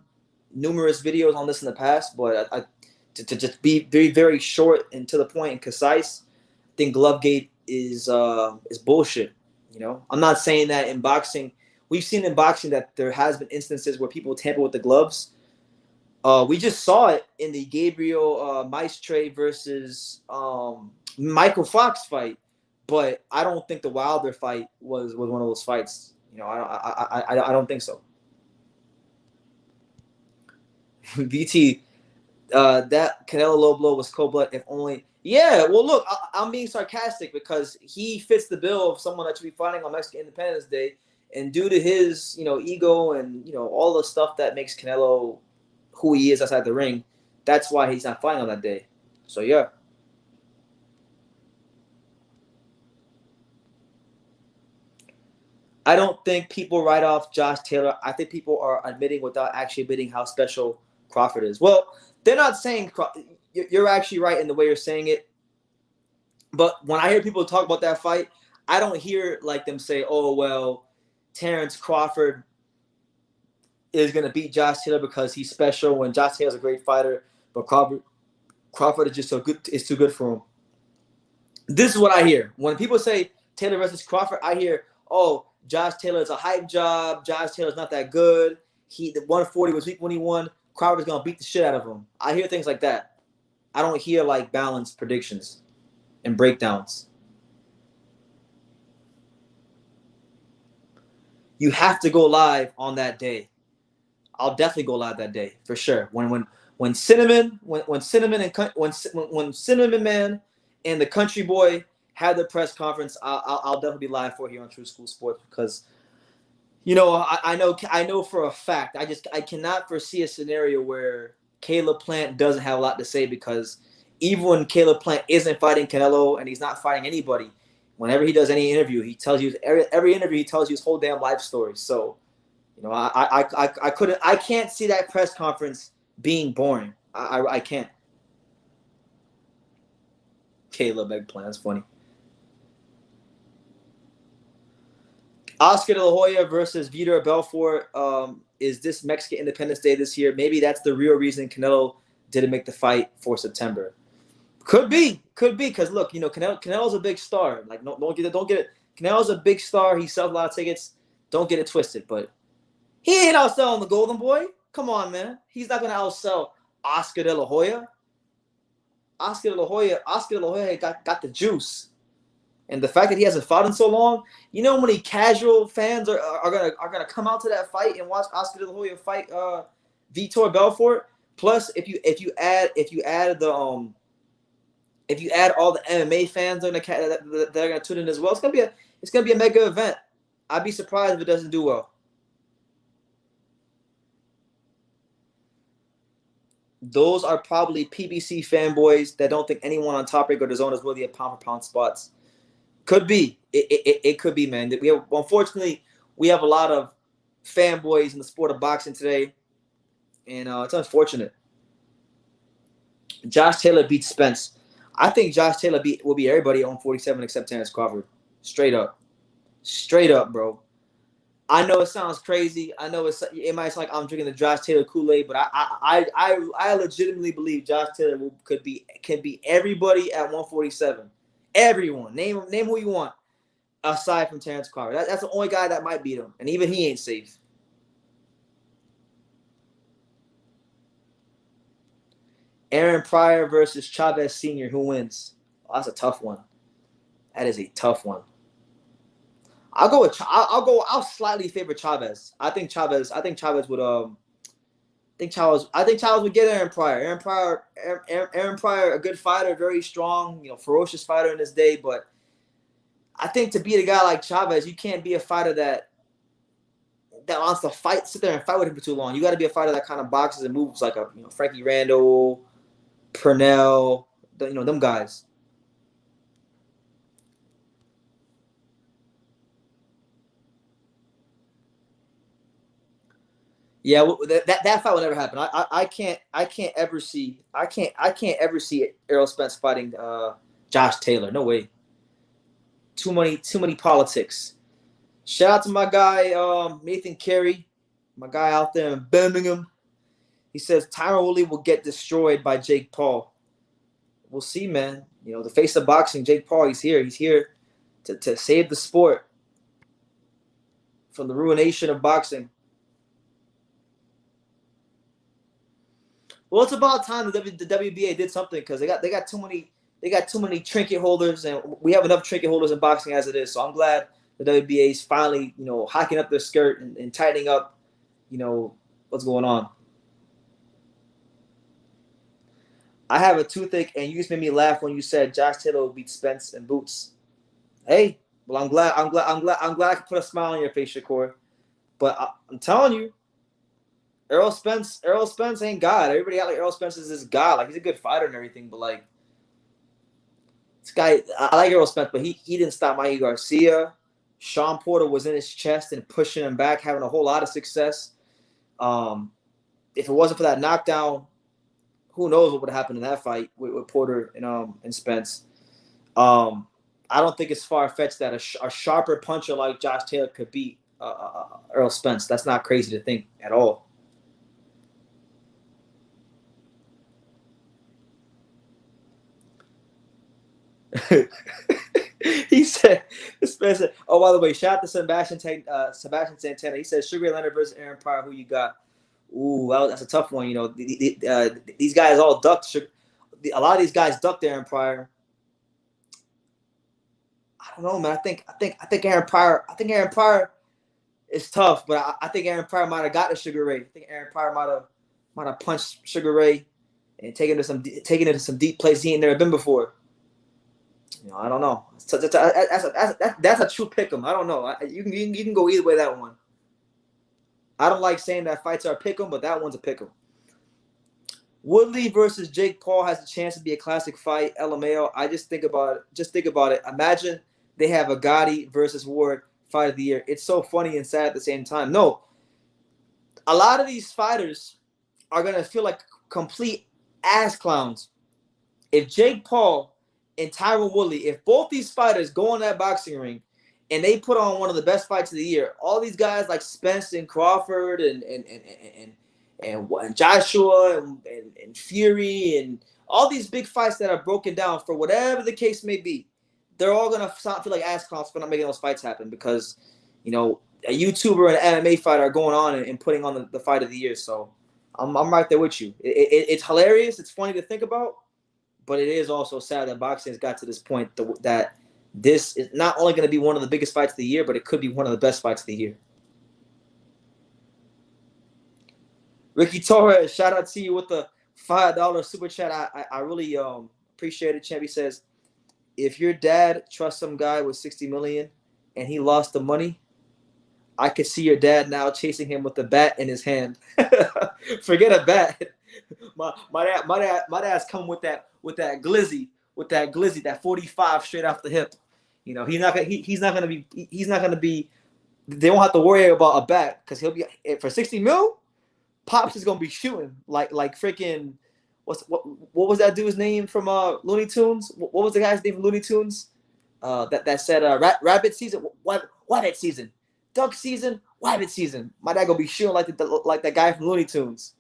numerous videos on this in the past, but to just be very, very short and to the point and concise, I think Glovegate is bullshit. You know, I'm not saying that in boxing. We've seen in boxing that there has been instances where people tamper with the gloves. We just saw it in the Gabriel Maestre versus Michael Fox fight, but I don't think the Wilder fight was one of those fights. You know, I don't think so. VT, that Canelo low blow was cold blood. If only, yeah. Well, look, I'm being sarcastic because he fits the bill of someone that should be fighting on Mexican Independence Day, and due to his, ego and all the stuff that makes Canelo who he is outside the ring, that's why he's not fighting on that day. So yeah. I don't think people write off Josh Taylor. I think people are admitting without actually admitting how special Crawford is. Well, they're not saying you're actually right in the way you're saying it. But when I hear people talk about that fight, I don't hear like them say, "Oh well, Terrence Crawford is gonna beat Josh Taylor because he's special." When Josh Taylor's a great fighter, but Crawford is just so good. It's too good for him. This is what I hear when people say Taylor versus Crawford. I hear, "Oh, Josh Taylor's a hype job. Josh Taylor's not that good. The 140 was weak when he won. Crawford's gonna beat the shit out of him." I hear things like that. I don't hear like balanced predictions and breakdowns. You have to go live on that day. I'll definitely go live that day for sure. When Cinnamon Man and the Country Boy had the press conference, I'll definitely be live for it here on True School Sports because I know for a fact I cannot foresee a scenario where Caleb Plant doesn't have a lot to say because even when Caleb Plant isn't fighting Canelo and he's not fighting anybody, whenever he does any interview, he tells you every interview he tells you his whole damn life story. So, I can't see that press conference being boring. I can't. Caleb Eggplant, that's funny. Oscar De La Hoya versus Vitor Belfort. Is this Mexican Independence Day this year? Maybe that's the real reason Canelo didn't make the fight for September. Could be, because look, Canelo's a big star. Like, don't get it. Canelo's a big star. He sells a lot of tickets. Don't get it twisted. But he ain't outselling the Golden Boy. Come on, man. He's not gonna outsell Oscar De La Hoya. Oscar De La Hoya got the juice. And the fact that he hasn't fought in so long, how many casual fans are gonna come out to that fight and watch Oscar De La Hoya fight Vitor Belfort? Plus, if you add all the MMA fans that are gonna tune in as well, it's gonna be a mega event. I'd be surprised if it doesn't do well. Those are probably PBC fanboys that don't think anyone on Top Rank or DAZN is worthy of pound-for-pound spots. Could be. It could be, man. Unfortunately, we have a lot of fanboys in the sport of boxing today, and it's unfortunate. Josh Taylor beats Spence. I think Josh Taylor will beat everybody on 47 except Terrence Crawford. Straight up, bro. I know it sounds crazy. I know it might sound like I'm drinking the Josh Taylor Kool-Aid, but I legitimately believe Josh Taylor can beat everybody at 147. Everyone. Name who you want aside from Terrence Crawford. That's the only guy that might beat him, and even he ain't safe. Aaron Pryor versus Chavez Sr. Who wins? Oh, that's a tough one. That is a tough one. I'll go with. I'll slightly favor Chavez. I think Chavez would. I think Chavez would get Aaron Pryor. Aaron Pryor, a good fighter, very strong, ferocious fighter in his day. But I think to beat a guy like Chavez, you can't be a fighter that wants to sit there and fight with him for too long. You got to be a fighter that kind of boxes and moves like a Frankie Randall, Purnell, them guys. Yeah, that fight will never happen. I can't ever see Errol Spence fighting Josh Taylor. No way. Too many politics. Shout out to my guy Nathan Carey, my guy out there in Birmingham. He says Tyron Woodley will get destroyed by Jake Paul. We'll see, man. The face of boxing, Jake Paul. He's here. He's here to save the sport from the ruination of boxing. Well, it's about time the WBA did something because they got too many trinket holders, and we have enough trinket holders in boxing as it is. So I'm glad the WBA is finally hiking up their skirt and tightening up, what's going on. I have a toothache, and you just made me laugh when you said Josh Taylor will beat Spence and Boots. Hey, well, I'm glad I could put a smile on your face, Shakur. But I'm telling you. Errol Spence ain't God. Everybody out like Errol Spence is this God. Like, he's a good fighter and everything, but like this guy, I like Errol Spence, but he didn't stop Mikey Garcia. Sean Porter was in his chest and pushing him back, having a whole lot of success. If it wasn't for that knockdown, who knows what would have happened in that fight with Porter and Spence. I don't think it's far-fetched that a sharper puncher like Josh Taylor could beat Errol Spence. That's not crazy to think at all. He said, Spencer. Oh, by the way, shout out to Sebastian Santana. He said, Sugar Leonard versus Aaron Pryor. Who you got? Ooh, that's a tough one. These guys all ducked. A lot of these guys ducked Aaron Pryor. I don't know, man. I think Aaron Pryor. I think Aaron Pryor is tough, but I think Aaron Pryor might have got to Sugar Ray. I think Aaron Pryor might have punched Sugar Ray and taken it to some deep places he ain't never been before. I don't know. That's a true pick 'em. I don't know. You can go either way that one. I don't like saying that fights are a pick 'em, but that one's a pick 'em. Woodley versus Jake Paul has a chance to be a classic fight. LMAO. I just think about it. Imagine they have a Gotti versus Ward fight of the year. It's so funny and sad at the same time. No, a lot of these fighters are gonna feel like complete ass clowns if Jake Paul and Tyron Woodley, if both these fighters go on that boxing ring and they put on one of the best fights of the year, all these guys like Spence and Crawford and Joshua and Fury and all these big fights that are broken down for whatever the case may be, they're all gonna feel like ass clowns for not making those fights happen because a YouTuber and an MMA fighter are going on and putting on the fight of the year. So I'm right there with you. It's hilarious. It's funny to think about. But it is also sad that boxing has got to this point that this is not only going to be one of the biggest fights of the year, but it could be one of the best fights of the year. Ricky Torres, shout out to you with the $5 super chat. I really appreciate it, champ. He says, if your dad trusts some guy with $60 million and he lost the money, I could see your dad now chasing him with a bat in his hand. Forget a bat. My dad's come with that glizzy, that 45 straight off the hip. He's not gonna be. They won't have to worry about a bat because he'll be for 60 mil. Pops is gonna be shooting like freaking. What was that dude's name from Looney Tunes? What was the guy's name from Looney Tunes? That said rabbit season, rabbit season, duck season, rabbit season. My dad gonna be shooting like that guy from Looney Tunes.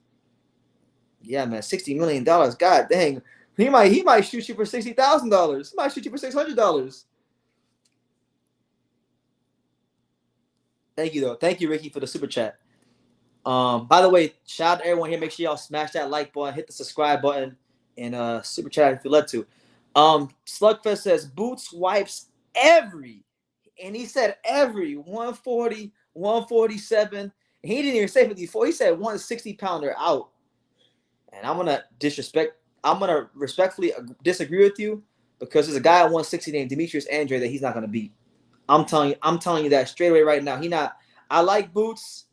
Yeah, man, $60 million. God dang, he might shoot you for $60,000. He might shoot you for $600. Thank you though. Thank you, Ricky, for the super chat. By the way, shout out to everyone here. Make sure y'all smash that like button, hit the subscribe button. in super chat if you let to. Slugfest says Boots wipes every, and he said every 140, 147. He didn't even say 54. He said 160 pounder out. And I'm gonna respectfully disagree with you because there's a guy at 160 named Demetrius Andrade that he's not gonna beat. I'm telling you that straight away right now. I like Boots.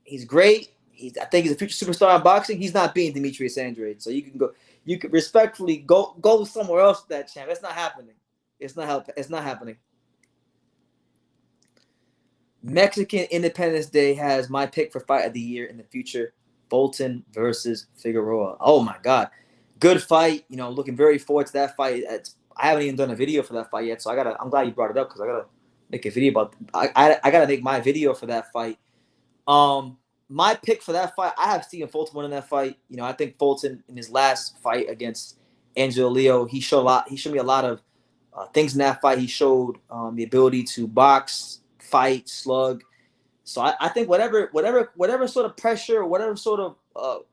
He's great. I think he's a future superstar in boxing. He's not beating Demetrius Andrade. So you can respectfully go somewhere else with that champ. It's not happening. It's not happening. Mexican Independence Day has my pick for fight of the year in the future. Fulton versus Figueroa. Oh my God. Good fight. Looking very forward to that fight. I haven't even done a video for that fight yet. So I'm glad you brought it up because I gotta make a video about I gotta make my video for that fight. My pick for that fight, I have Stephen Fulton winning that fight. I think Fulton in his last fight against Angelo Leo, he showed me a lot of things in that fight. He showed the ability to box, fight, slug. So I think whatever sort of pressure, whatever sort of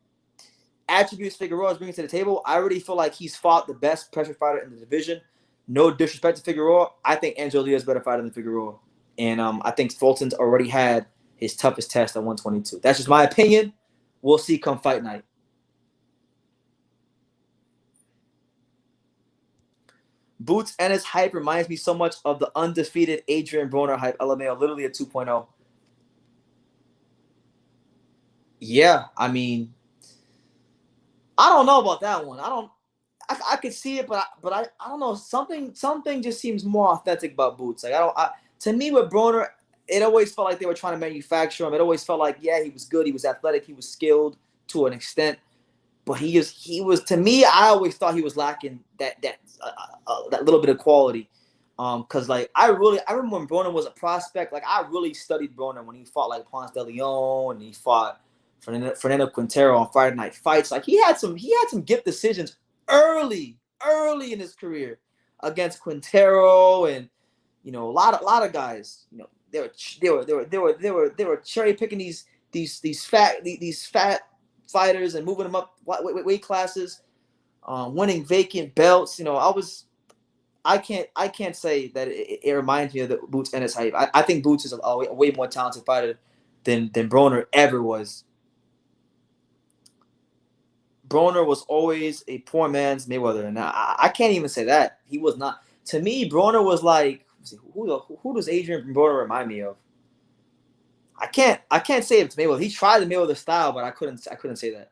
attributes Figueroa is bringing to the table, I already feel like he's fought the best pressure fighter in the division. No disrespect to Figueroa, I think Angelo Leo is a better fighter than Figueroa, and I think Fulton's already had his toughest test at 122. That's just my opinion. We'll see come fight night. Boots Ennis hype reminds me so much of the undefeated Adrian Broner hype. LMAO, literally a 2.0. Yeah, I mean, I don't know about that one. I could see it, but I don't know. Something just seems more authentic about Boots. To me with Broner, it always felt like they were trying to manufacture him. It always felt like, yeah, he was good, he was athletic, he was skilled to an extent, but he was to me. I always thought he was lacking that little bit of quality. Cause like I remember when Broner was a prospect. Like I really studied Broner when he fought like Ponce de Leon and he fought Fernando Quintero on Friday Night Fights. Like he had some gift decisions early in his career against Quintero and a lot of guys. They were cherry picking these fat fighters and moving them up weight classes, winning vacant belts. I can't say that it reminds me of the Boots Ennis hype. I think Boots is a way more talented fighter than Broner ever was. Broner was always a poor man's Mayweather, and I can't even say that. He was not. To me, Broner was like, who does Adrian Broner remind me of? I can't say it's Mayweather. He tried the Mayweather style, but I couldn't say that.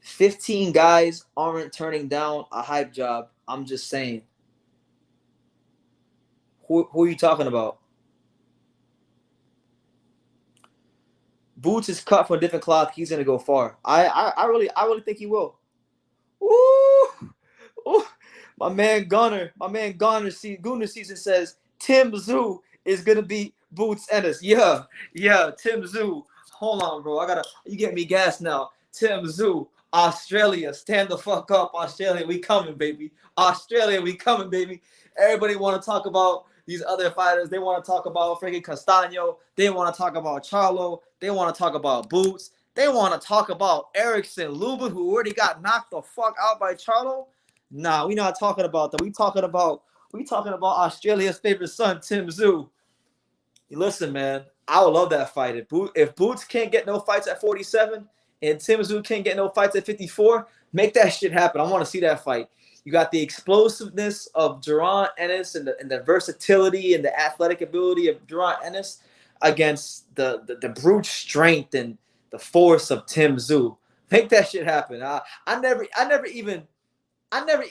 "15 guys aren't turning down a hype job." I'm just saying. Who are you talking about? Boots is cut from a different cloth. He's gonna go far. I really think he will. Ooh. My man Gunner season says Tim Tszyu is gonna be Boots Ennis. Yeah, Tim Tszyu. Hold on, bro. You get me gas now. Tim Tszyu, Australia, stand the fuck up, Australia. We coming, baby. Australia, we coming, baby. Everybody want to talk about these other fighters. They want to talk about freaking Castaño. They want to talk about Charlo. They want to talk about Boots. They want to talk about Erickson Lubin, who already got knocked the fuck out by Charlo. Nah, we not talking about that. We talking about Australia's favorite son, Tim Tszyu. Listen, man, I would love that fight. If Boots can't get no fights at 47 and Tim Tszyu can't get no fights at 54, make that shit happen. I want to see that fight. You got the explosiveness of Tszyu Ennis and the versatility and the athletic ability of Tszyu Ennis against the brute strength and the force of Tim Tszyu. Make that shit happen. I never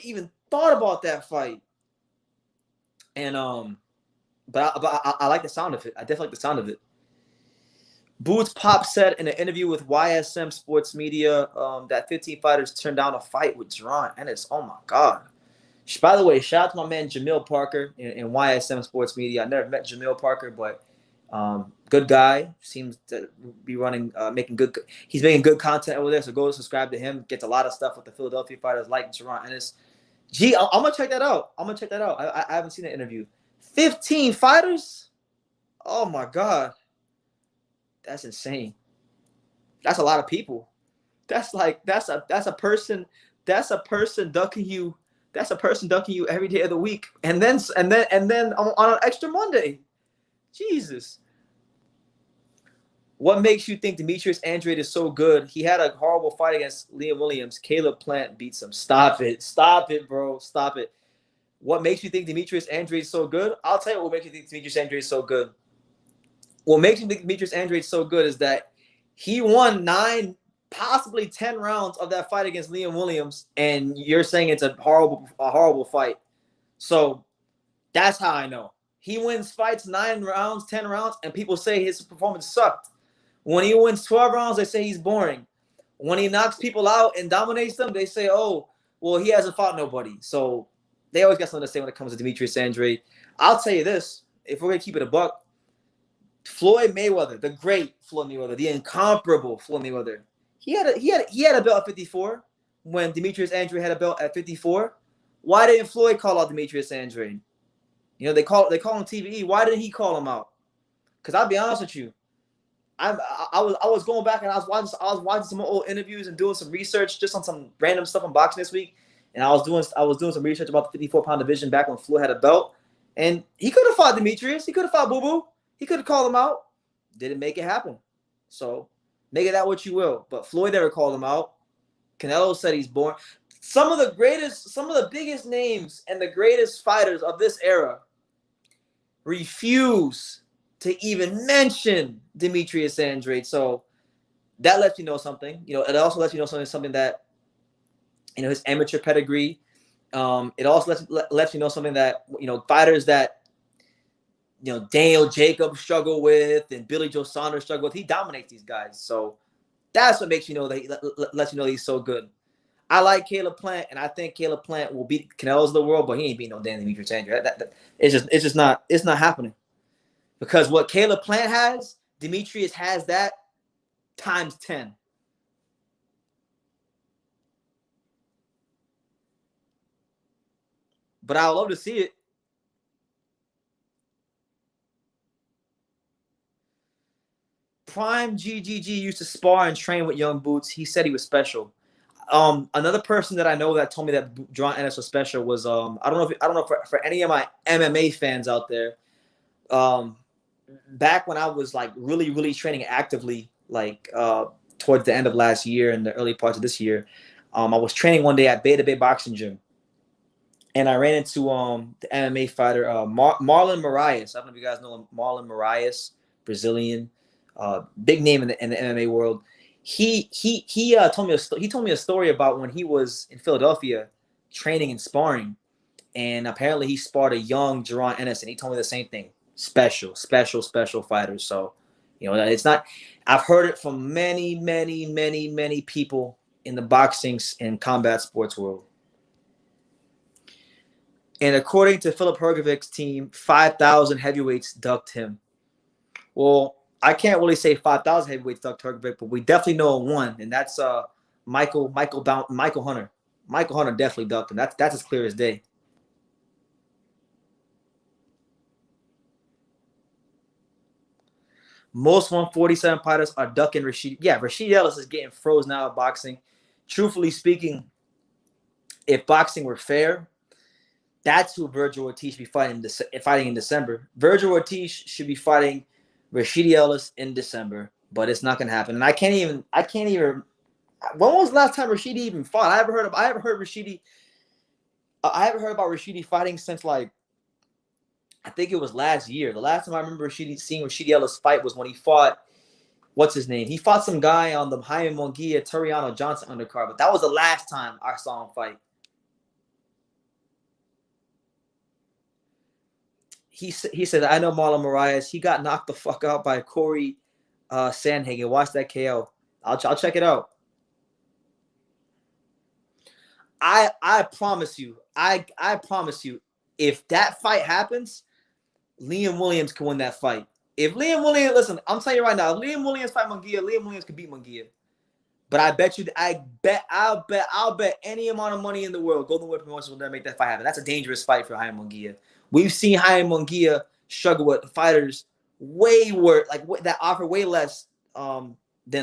even thought about that fight. And but I like the sound of it. I definitely like the sound of it. Boots Pop said in an interview with YSM Sports Media that 15 fighters turned down a fight with Tszyu Ennis. Oh my God. By the way, shout out to my man Jamil Parker in YSM Sports Media. I never met Jamil Parker, but good guy. Seems to be he's making good content over there. So go subscribe to him. Gets a lot of stuff with the Philadelphia fighters like Tszyu Ennis. Gee, I'm gonna check that out. I haven't seen that interview. 15 fighters? Oh my God. That's insane. That's a lot of people. That's a person ducking you. That's a person ducking you every day of the week. And then on an extra Monday. Jesus. What makes you think Demetrius Andrade is so good? He had a horrible fight against Liam Williams. Caleb Plant beats him. Stop it. Stop it, bro. Stop it. What makes you think Demetrius Andrade is so good? I'll tell you what makes you think Demetrius Andrade is so good. What makes you think Demetrius Andrade is so good is that he won 9, possibly 10 rounds of that fight against Liam Williams, and you're saying it's a horrible fight. So that's how I know. He wins fights 9 rounds, 10 rounds, and people say his performance sucked. When he wins 12 rounds, they say he's boring. When he knocks people out and dominates them, they say, oh, well, he hasn't fought nobody. So they always got something to say when it comes to Demetrius Andrade. I'll tell you this, if we're going to keep it a buck, Floyd Mayweather, the great Floyd Mayweather, the incomparable Floyd Mayweather, he had a belt at 54 when Demetrius Andrade had a belt at 54. Why didn't Floyd call out Demetrius Andrade? You know, they call him TVE. Why didn't he call him out? Because I'll be honest with you, I was going back and I was watching some old interviews and doing some research just on some random stuff on boxing this week, and I was doing some research about the 54-pound division back when Floyd had a belt, and he could have fought Demetrius, he could have fought Boo Boo, he could have called him out, didn't make it happen. So make it that what you will, but Floyd never called him out. Canelo said he's born. Some of the biggest names and the greatest fighters of this era refuse to even mention Demetrius Andrade. So that lets you know something. You know, it also lets you know something that, you know, his amateur pedigree. It also lets you know something that, you know, fighters that, you know, Daniel Jacobs struggle with and Billy Joe Saunders struggle with, he dominates these guys. So that's what makes you know that lets you know he's so good. I like Caleb Plant, and I think Caleb Plant will beat Canelo's of the world, but he ain't beating no damn Demetrius Andrade. It's not happening. Because what Caleb Plant has, Demetrius has that times 10. But I would love to see it. Prime GGG used to spar and train with Young Boots. He said he was special. Another person that I know that told me that Ennis was special was I don't know for any of my MMA fans out there. Back when I was like really training actively, like towards the end of last year and the early parts of this year, I was training one day at Beta Bay Boxing Gym, and I ran into the MMA fighter Marlon Moraes. I don't know if you guys know Marlon Moraes, Brazilian, big name in the MMA world. He told me a story about when he was in Philadelphia training and sparring, and apparently he sparred a young Ennis, and he told me the same thing. Special fighters. So, you know, it's not. I've heard it from many people in the boxing and combat sports world. And according to Philip Hergovich's team, 5,000 heavyweights ducked him. Well, I can't really say 5,000 heavyweights ducked Hergovich, but we definitely know one, and that's Michael Hunter. Michael Hunter definitely ducked him. That's as clear as day. Most 147 fighters are ducking Rashid. Yeah, Rashid Ellis is getting frozen out of boxing. Truthfully speaking, if boxing were fair, that's who Vergil Ortiz should be fighting in December. Vergil Ortiz should be fighting Rashid Ellis in December, but it's not going to happen. And I can't even. When was the last time Rashidi even fought? I haven't heard about Rashidi fighting since, like, I think it was last year. The last time I remember seeing Rashidi Ellis fight was when he fought, what's his name? He fought some guy on the Jaime Munguia, Toriano Johnson undercard, but that was the last time I saw him fight. He said, I know Marlon Moraes. He got knocked the fuck out by Corey Sandhagen. Watch that KO. I'll check it out. I promise you, I promise you, if that fight happens, Liam Williams can win that fight. If Liam Williams, listen, I'm telling you right now, if Liam Williams fight Munguia, Liam Williams could beat Munguia. But I'll bet any amount of money in the world, Golden Whip Promotions will never make that fight happen. That's a dangerous fight for Jaime Munguia. We've seen Jaime Munguia struggle with fighters way worse, like that offer way less than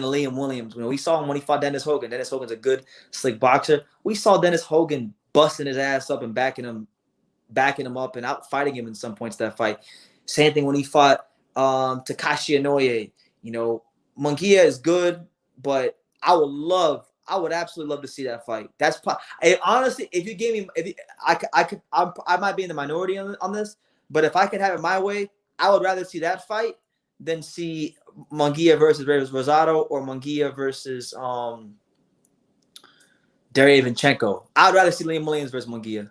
Liam Williams. You know, we saw him when he fought Dennis Hogan. Dennis Hogan's a good, slick boxer. We saw Dennis Hogan busting his ass up and backing him up and out fighting him in some points of that fight. Same thing when he fought Takashi Inoue. You know, Munguia is good, but I would absolutely love to see that fight. Honestly, if you gave me, I might be in the minority on this, but if I could have it my way, I would rather see that fight than see Munguia versus Rosado or Munguia versus Derevyanchenko. I would rather see Liam Williams versus Munguia.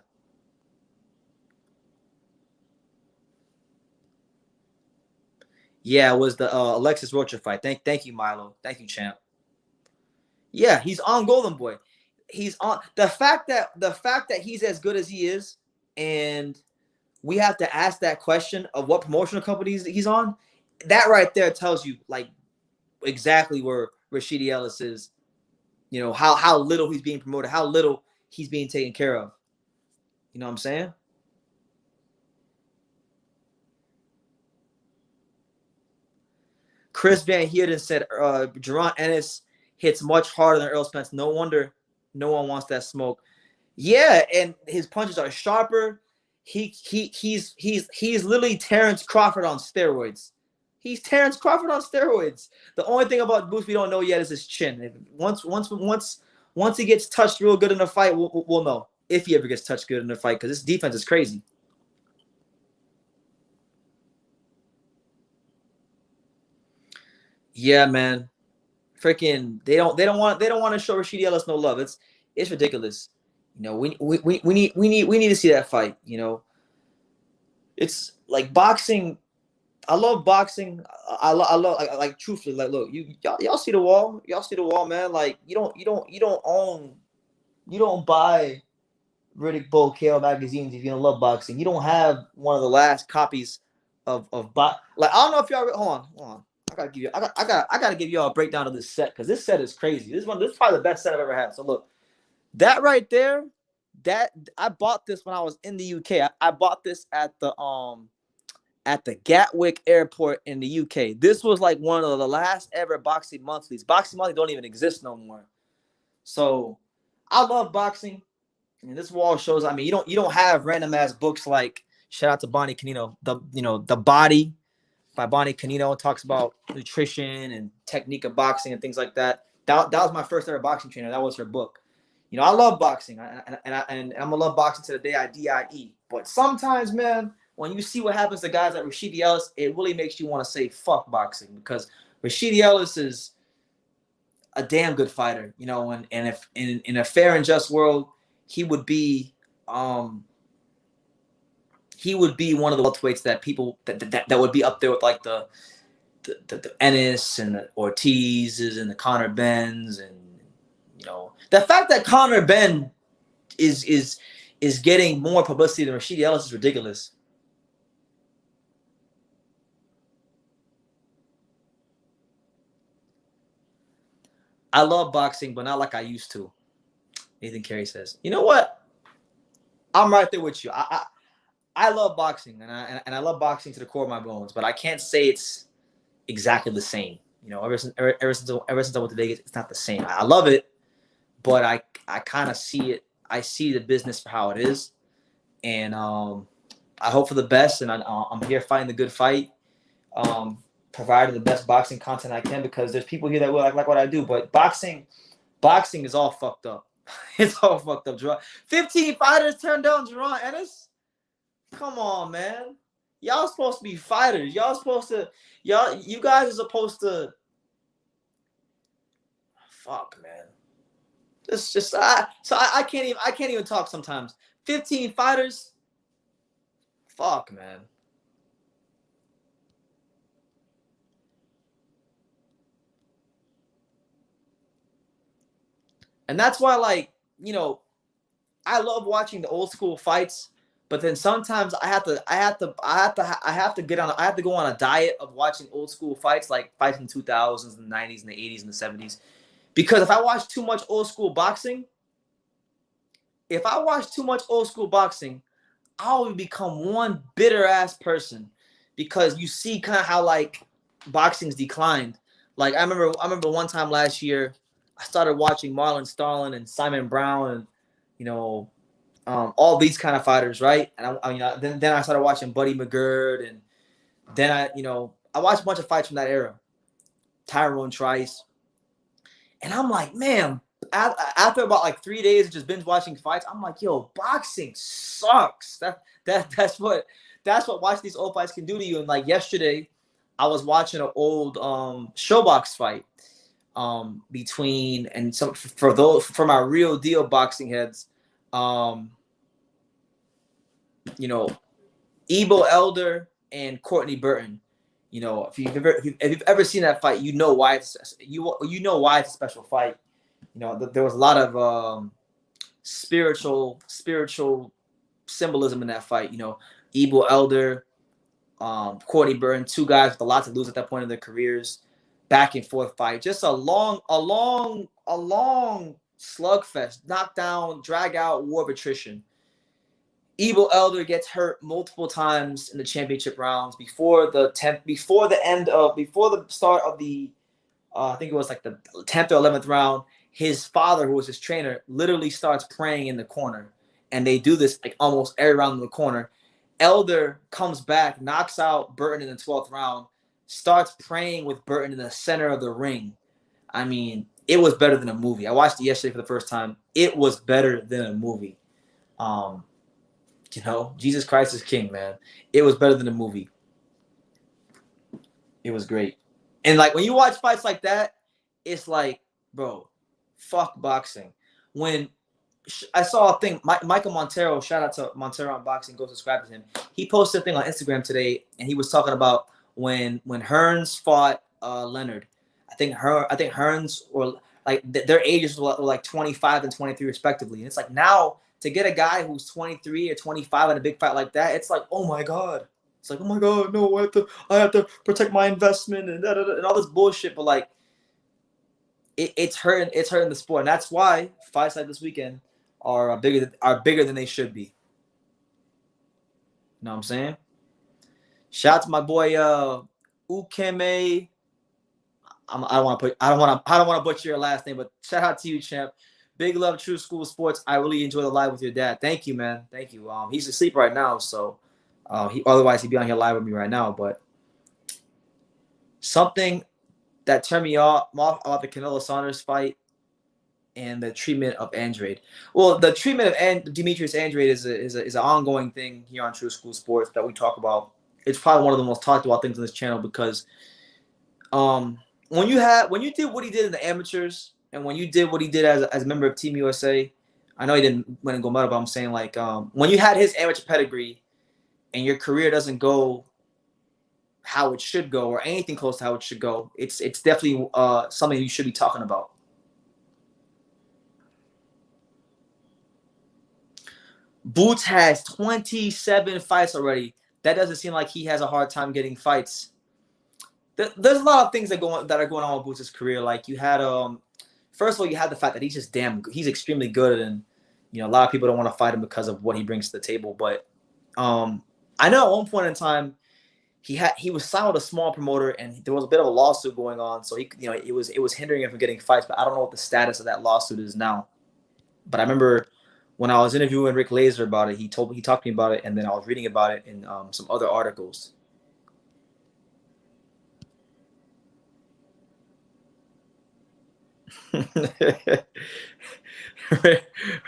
Yeah, it was the Alexis Rocha fight. Thank you, Milo. Thank you, champ. Yeah, he's on Golden Boy. He's on the fact that he's as good as he is, and we have to ask that question of what promotional companies he's on. That right there tells you like exactly where Rashidi Ellis is. You know, how little he's being promoted, how little he's being taken care of. You know what I'm saying? Chris Van Heerden said Jerron Ennis hits much harder than Earl Spence. No wonder no one wants that smoke. Yeah, and his punches are sharper. He's literally Terrence Crawford on steroids. He's Terrence Crawford on steroids. The only thing about Boots we don't know yet is his chin. Once he gets touched real good in a fight, we'll know if he ever gets touched good in a fight because his defense is crazy. Yeah, man. Freaking they don't want to show Rashidi Ellis no love. It's ridiculous. You know, we need to see that fight, you know. It's like boxing. I love boxing. I love like truthfully, like look, y'all see the wall. Y'all see the wall, man. Like you don't buy Riddick Bowe KO magazines if you don't love boxing. You don't have one of the last copies of like I don't know if y'all hold on. I gotta give y'all a breakdown of this set because this set is crazy. This is probably the best set I've ever had. So look, that right there, that I bought this when I was in the UK. I bought this at the Gatwick Airport in the UK. This was like one of the last ever boxing monthlies. Boxing monthlies don't even exist no more. So I love boxing, and this wall shows. I mean, you don't have random ass books like shout out to Bonnie Canino. The Body by Bonnie Canino talks about nutrition and technique of boxing and things like that. That was my first ever boxing trainer. That was her book. You know, I love boxing, and I'm gonna love boxing to the day I die. But sometimes, man, when you see what happens to guys like Rashidi Ellis, it really makes you want to say fuck boxing because Rashidi Ellis is a damn good fighter, you know, and if in a fair and just world, he would be one of the welterweights that people that would be up there with like the Ennis and the Ortizes and the Conor Benns, and you know the fact that Conor Benn is getting more publicity than Rashidi Ellis is ridiculous. I love boxing, but not like I used to. Nathan Carey says, "You know what? I'm right there with you. I love boxing, and I love boxing to the core of my bones, but I can't say it's exactly the same. You know, ever since I went to Vegas, it's not the same. I love it, but I kind of see it. I see the business for how it is, and I hope for the best. And I'm here fighting the good fight, providing the best boxing content I can because there's people here that will like what I do, but boxing is all fucked up. It's all fucked up. 15 fighters turned down Jerron Ennis. Come on, man. Y'all supposed to be fighters. You guys are supposed to. Fuck, man. It's just I can't even talk sometimes. 15 fighters. Fuck, man. And that's why, like, you know, I love watching the old school fights, but then sometimes I have to go on a diet of watching old school fights, like fights in the 2000s, and the 90s, and the 80s, and the 70s. Because if I watch too much old school boxing, I will become one bitter ass person because you see kind of how like boxing's declined. Like I remember one time last year, I started watching Marlon Starlin and Simon Brown and all these kind of fighters, right? And then I started watching Buddy McGirt, and then I watched a bunch of fights from that era, Tyron Trice, and I'm like, man, after about like 3 days of just binge watching fights, I'm like, yo, boxing sucks. That's what watching these old fights can do to you. And like yesterday, I was watching an old Showbox fight between, and some for my real deal boxing heads, Ebo Elder and Courtney Burton. If you've ever seen that fight, you know why it's a special fight. There was a lot of spiritual symbolism in that fight. Ebo Elder, Courtney Burton, two guys with a lot to lose at that point in their careers. Back and forth fight, just a long slugfest, knockdown, drag out, war of attrition. Ebo Elder gets hurt multiple times in the championship rounds before the start of the I think it was like the 10th or 11th round. His father, who was his trainer, literally starts praying in the corner, and they do this like almost every round in the corner. Elder comes back, knocks out Burton in the 12th round, starts praying with Burton in the center of the ring. I mean, it was better than a movie. I watched it yesterday for the first time. It was better than a movie. Jesus Christ is king, man. It was better than a movie. It was great. And like when you watch fights like that, it's like, bro, fuck boxing. When I saw a thing, Michael Montero, shout out to Montero on Boxing, go subscribe to him. He posted a thing on Instagram today, and he was talking about when Hearns fought Leonard. I think Hearns were like their ages were like 25 and 23 respectively. And it's like now to get a guy who's 23 or 25 in a big fight like that, it's like, oh my God. It's like, oh my God, no, I have to protect my investment and all this bullshit. But like, it's hurting the sport, and that's why fights like this weekend are bigger than they should be. You know what I'm saying? Shout out to my boy Ukeme. I don't want to butcher your last name, but shout out to you, champ. Big love, True School Sports. I really enjoy the live with your dad. Thank you, man. Thank you. He's asleep right now, so otherwise he'd be on here live with me right now. But something that turned me off about the Canelo Saunders fight and the treatment of Andrade. Well, the treatment of Demetrius Andrade is an ongoing thing here on True School Sports that we talk about. It's probably one of the most talked about things on this channel because when you did what he did in the amateurs and when you did what he did as a member of Team USA, I know he didn't win a gold medal, but I'm saying like when you had his amateur pedigree and your career doesn't go how it should go or anything close to how it should go, it's definitely something you should be talking about. Boots has 27 fights already. That doesn't seem like he has a hard time getting fights. There's a lot of things that are going on with Boots' career. Like you had first of all, you had the fact that he's just he's extremely good, and a lot of people don't want to fight him because of what he brings to the table. But I know at one point in time he was signed with a small promoter, and there was a bit of a lawsuit going on. So it was hindering him from getting fights. But I don't know what the status of that lawsuit is now. But I remember when I was interviewing Rick Laser about it, he talked to me about it, and then I was reading about it in some other articles.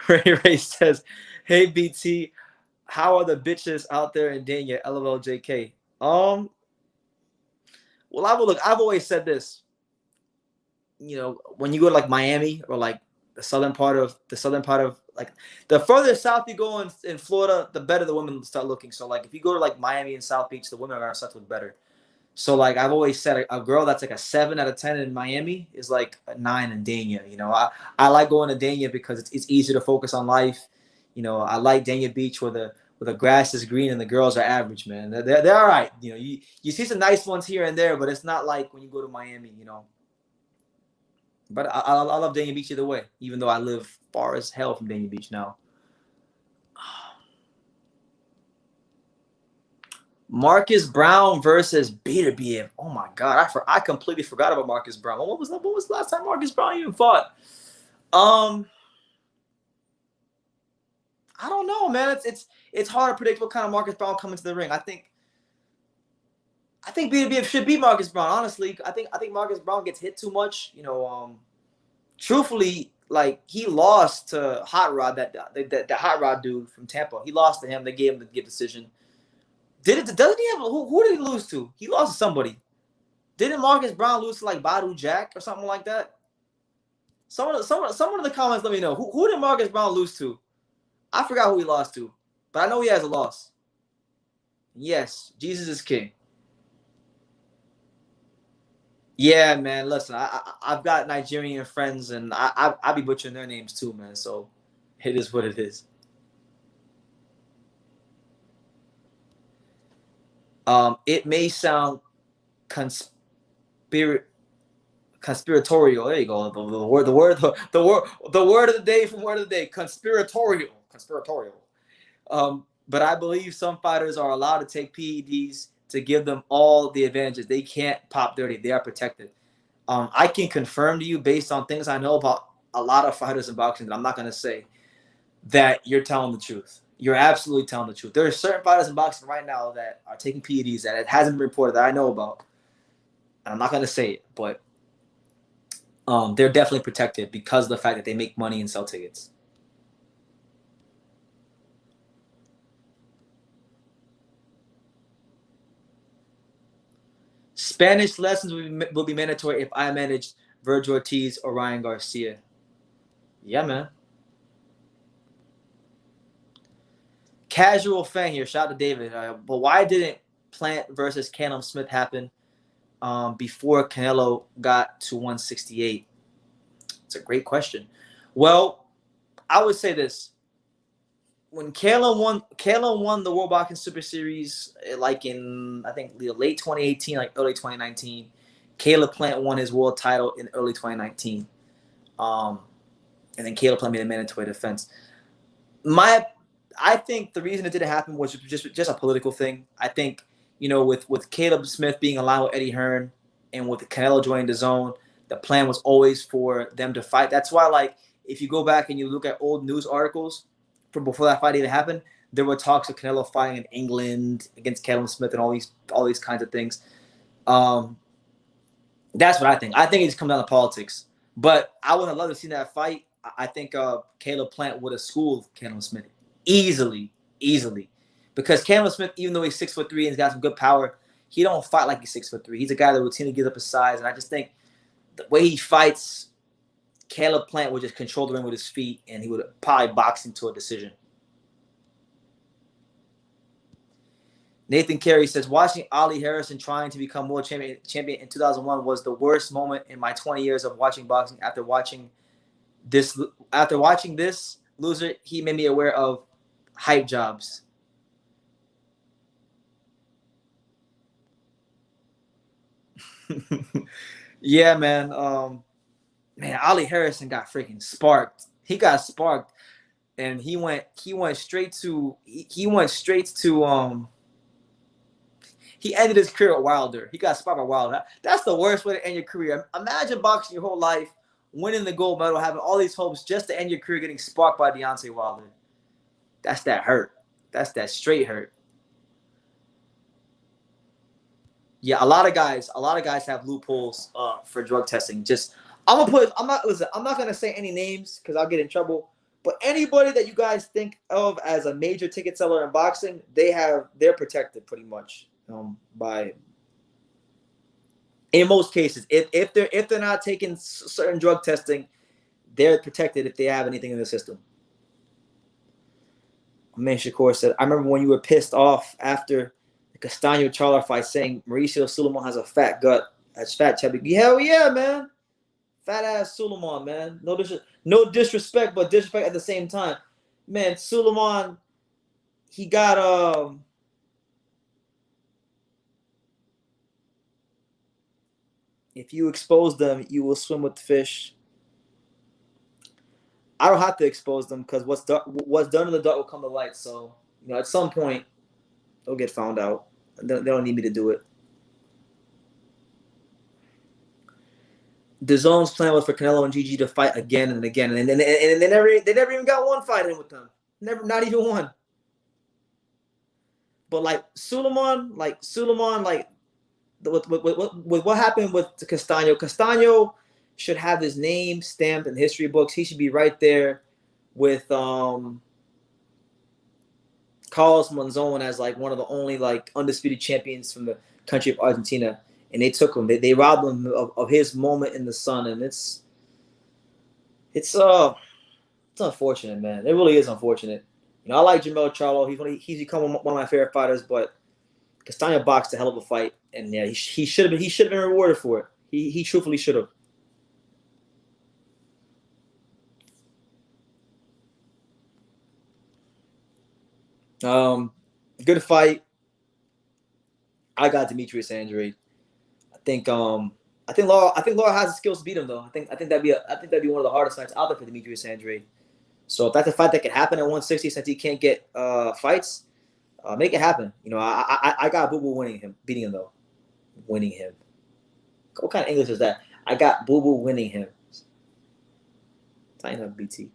Ray says, "Hey BT, how are the bitches out there in Dania? LOL JK." Well, I've always said this. When you go to like Miami or like the southern part of like the further south you go in Florida, the better the women start looking. So like if you go to like Miami and South Beach, the women are gonna start to look better. So like I've always said, a girl that's like a 7 out of 10 in Miami is like a 9 in Dania. I like going to Dania because it's easier to focus on life. I like Dania Beach where the grass is green and the girls are average, man. They're all right. You see some nice ones here and there, but it's not like when you go to Miami, But I love Dania Beach either way, even though I live far as hell from Dania Beach now. Marcus Brown versus Beterbiev. Oh my God, I completely forgot about Marcus Brown. What was the last time Marcus Brown even fought? I don't know, man. It's hard to predict what kind of Marcus Brown coming to the ring. I think Beterbiev should beat Marcus Brown. Honestly, I think Marcus Brown gets hit too much. Truthfully, like he lost to Hot Rod, that Hot Rod dude from Tampa. He lost to him. They gave him the decision. Doesn't he have who did he lose to? He lost to somebody. Didn't Marcus Brown lose to like Badu Jack or something like that? Someone in the comments let me know who did Marcus Brown lose to? I forgot who he lost to, but I know he has a loss. Yes, Jesus is king. Yeah, man. Listen, I've got Nigerian friends, and I be butchering their names too, man. So it is what it is. It may sound conspiratorial. There you go. The word of the day from word of the day. Conspiratorial. But I believe some fighters are allowed to take PEDs to give them all the advantages. They can't pop dirty. They are protected. I can confirm to you based on things I know about a lot of fighters in boxing that I'm not going to say that you're telling the truth. You're absolutely telling the truth. There are certain fighters in boxing right now that are taking PEDs that it hasn't been reported that I know about. And I'm not going to say it, but they're definitely protected because of the fact that they make money and sell tickets. Spanish lessons will be mandatory if I managed Vergil Ortiz or Ryan Garcia. Yeah, man. Casual fan here. Shout out to David. But why didn't Plant versus Callum Smith happen before Canelo got to 168? It's a great question. Well, I would say this. When Callum won the World Boxing Super Series, like in, I think, late 2018, like early 2019, Caleb Plant won his world title in early 2019. And then Caleb Plant made a mandatory defense. I think the reason it didn't happen was just a political thing. I think, with Caleb Smith being aligned with Eddie Hearn and with Canelo joining the zone, the plan was always for them to fight. That's why, like, if you go back and you look at old news articles from before that fight even happened, there were talks of Canelo fighting in England against Caleb Smith and all these kinds of things. That's what I think. I think it just comes down to politics. But I would have loved to see that fight. I think Caleb Plant would have schooled Caleb Smith easily. Because Caleb Smith, even though he's 6'3" and he's got some good power, he don't fight like he's 6'3". He's a guy that routinely gives up his size, and I just think the way he fights, Caleb Plant would just control the ring with his feet, and he would probably box him to a decision. Nathan Carey says, watching Ali Harrison trying to become world champion in 2001 was the worst moment in my 20 years of watching boxing. After watching this loser, he made me aware of hype jobs. Yeah, man. Ali Harrison got freaking sparked. He got sparked, and he went straight to he ended his career at Wilder. He got sparked by Wilder. That's the worst way to end your career. Imagine boxing your whole life, winning the gold medal, having all these hopes just to end your career getting sparked by Deontay Wilder. That's that hurt. That's that straight hurt. Yeah, a lot of guys have loopholes for drug testing. I'm not gonna say any names because I'll get in trouble. But anybody that you guys think of as a major ticket seller in boxing, they're protected pretty much by. In most cases, if they're not taking certain drug testing, they're protected if they have anything in the system. Man, Shakur said, I remember when you were pissed off after the Castaño Charlo fight, saying Mauricio Sulaiman has a fat gut. That's fat, chubby. Hell yeah, man. Fat ass Sulaiman, man. No disrespect, but disrespect at the same time. Man, Sulaiman, he got if you expose them, you will swim with the fish. I don't have to expose them because what's done in the dark will come to light. So, at some point, they'll get found out. They don't need me to do it. The Zone's plan was for Canelo and Gigi to fight again and again, and they never even got one fight in with them. Never, not even one. But like Suleiman, with what happened with Castaño should have his name stamped in history books. He should be right there with Carlos Monzon as like one of the only like undisputed champions from the country of Argentina. And they took him. They robbed him of his moment in the sun, and it's unfortunate, man. It really is unfortunate. You know, I like Jermell Charlo. He's become one of my favorite fighters, but Castaño boxed a hell of a fight, and yeah, he should have been rewarded for it. He truthfully should have. Good fight. I got Demetrius Andrade. I think Laura has the skills to beat him though. I think that'd be one of the hardest fights out there for Demetrius Andrade. So if that's a fight that could happen at 160, since he can't get fights, make it happen. You know, I got Bivol beating him though, winning him. What kind of English is that? I got Bivol winning him. Tighten up, BT.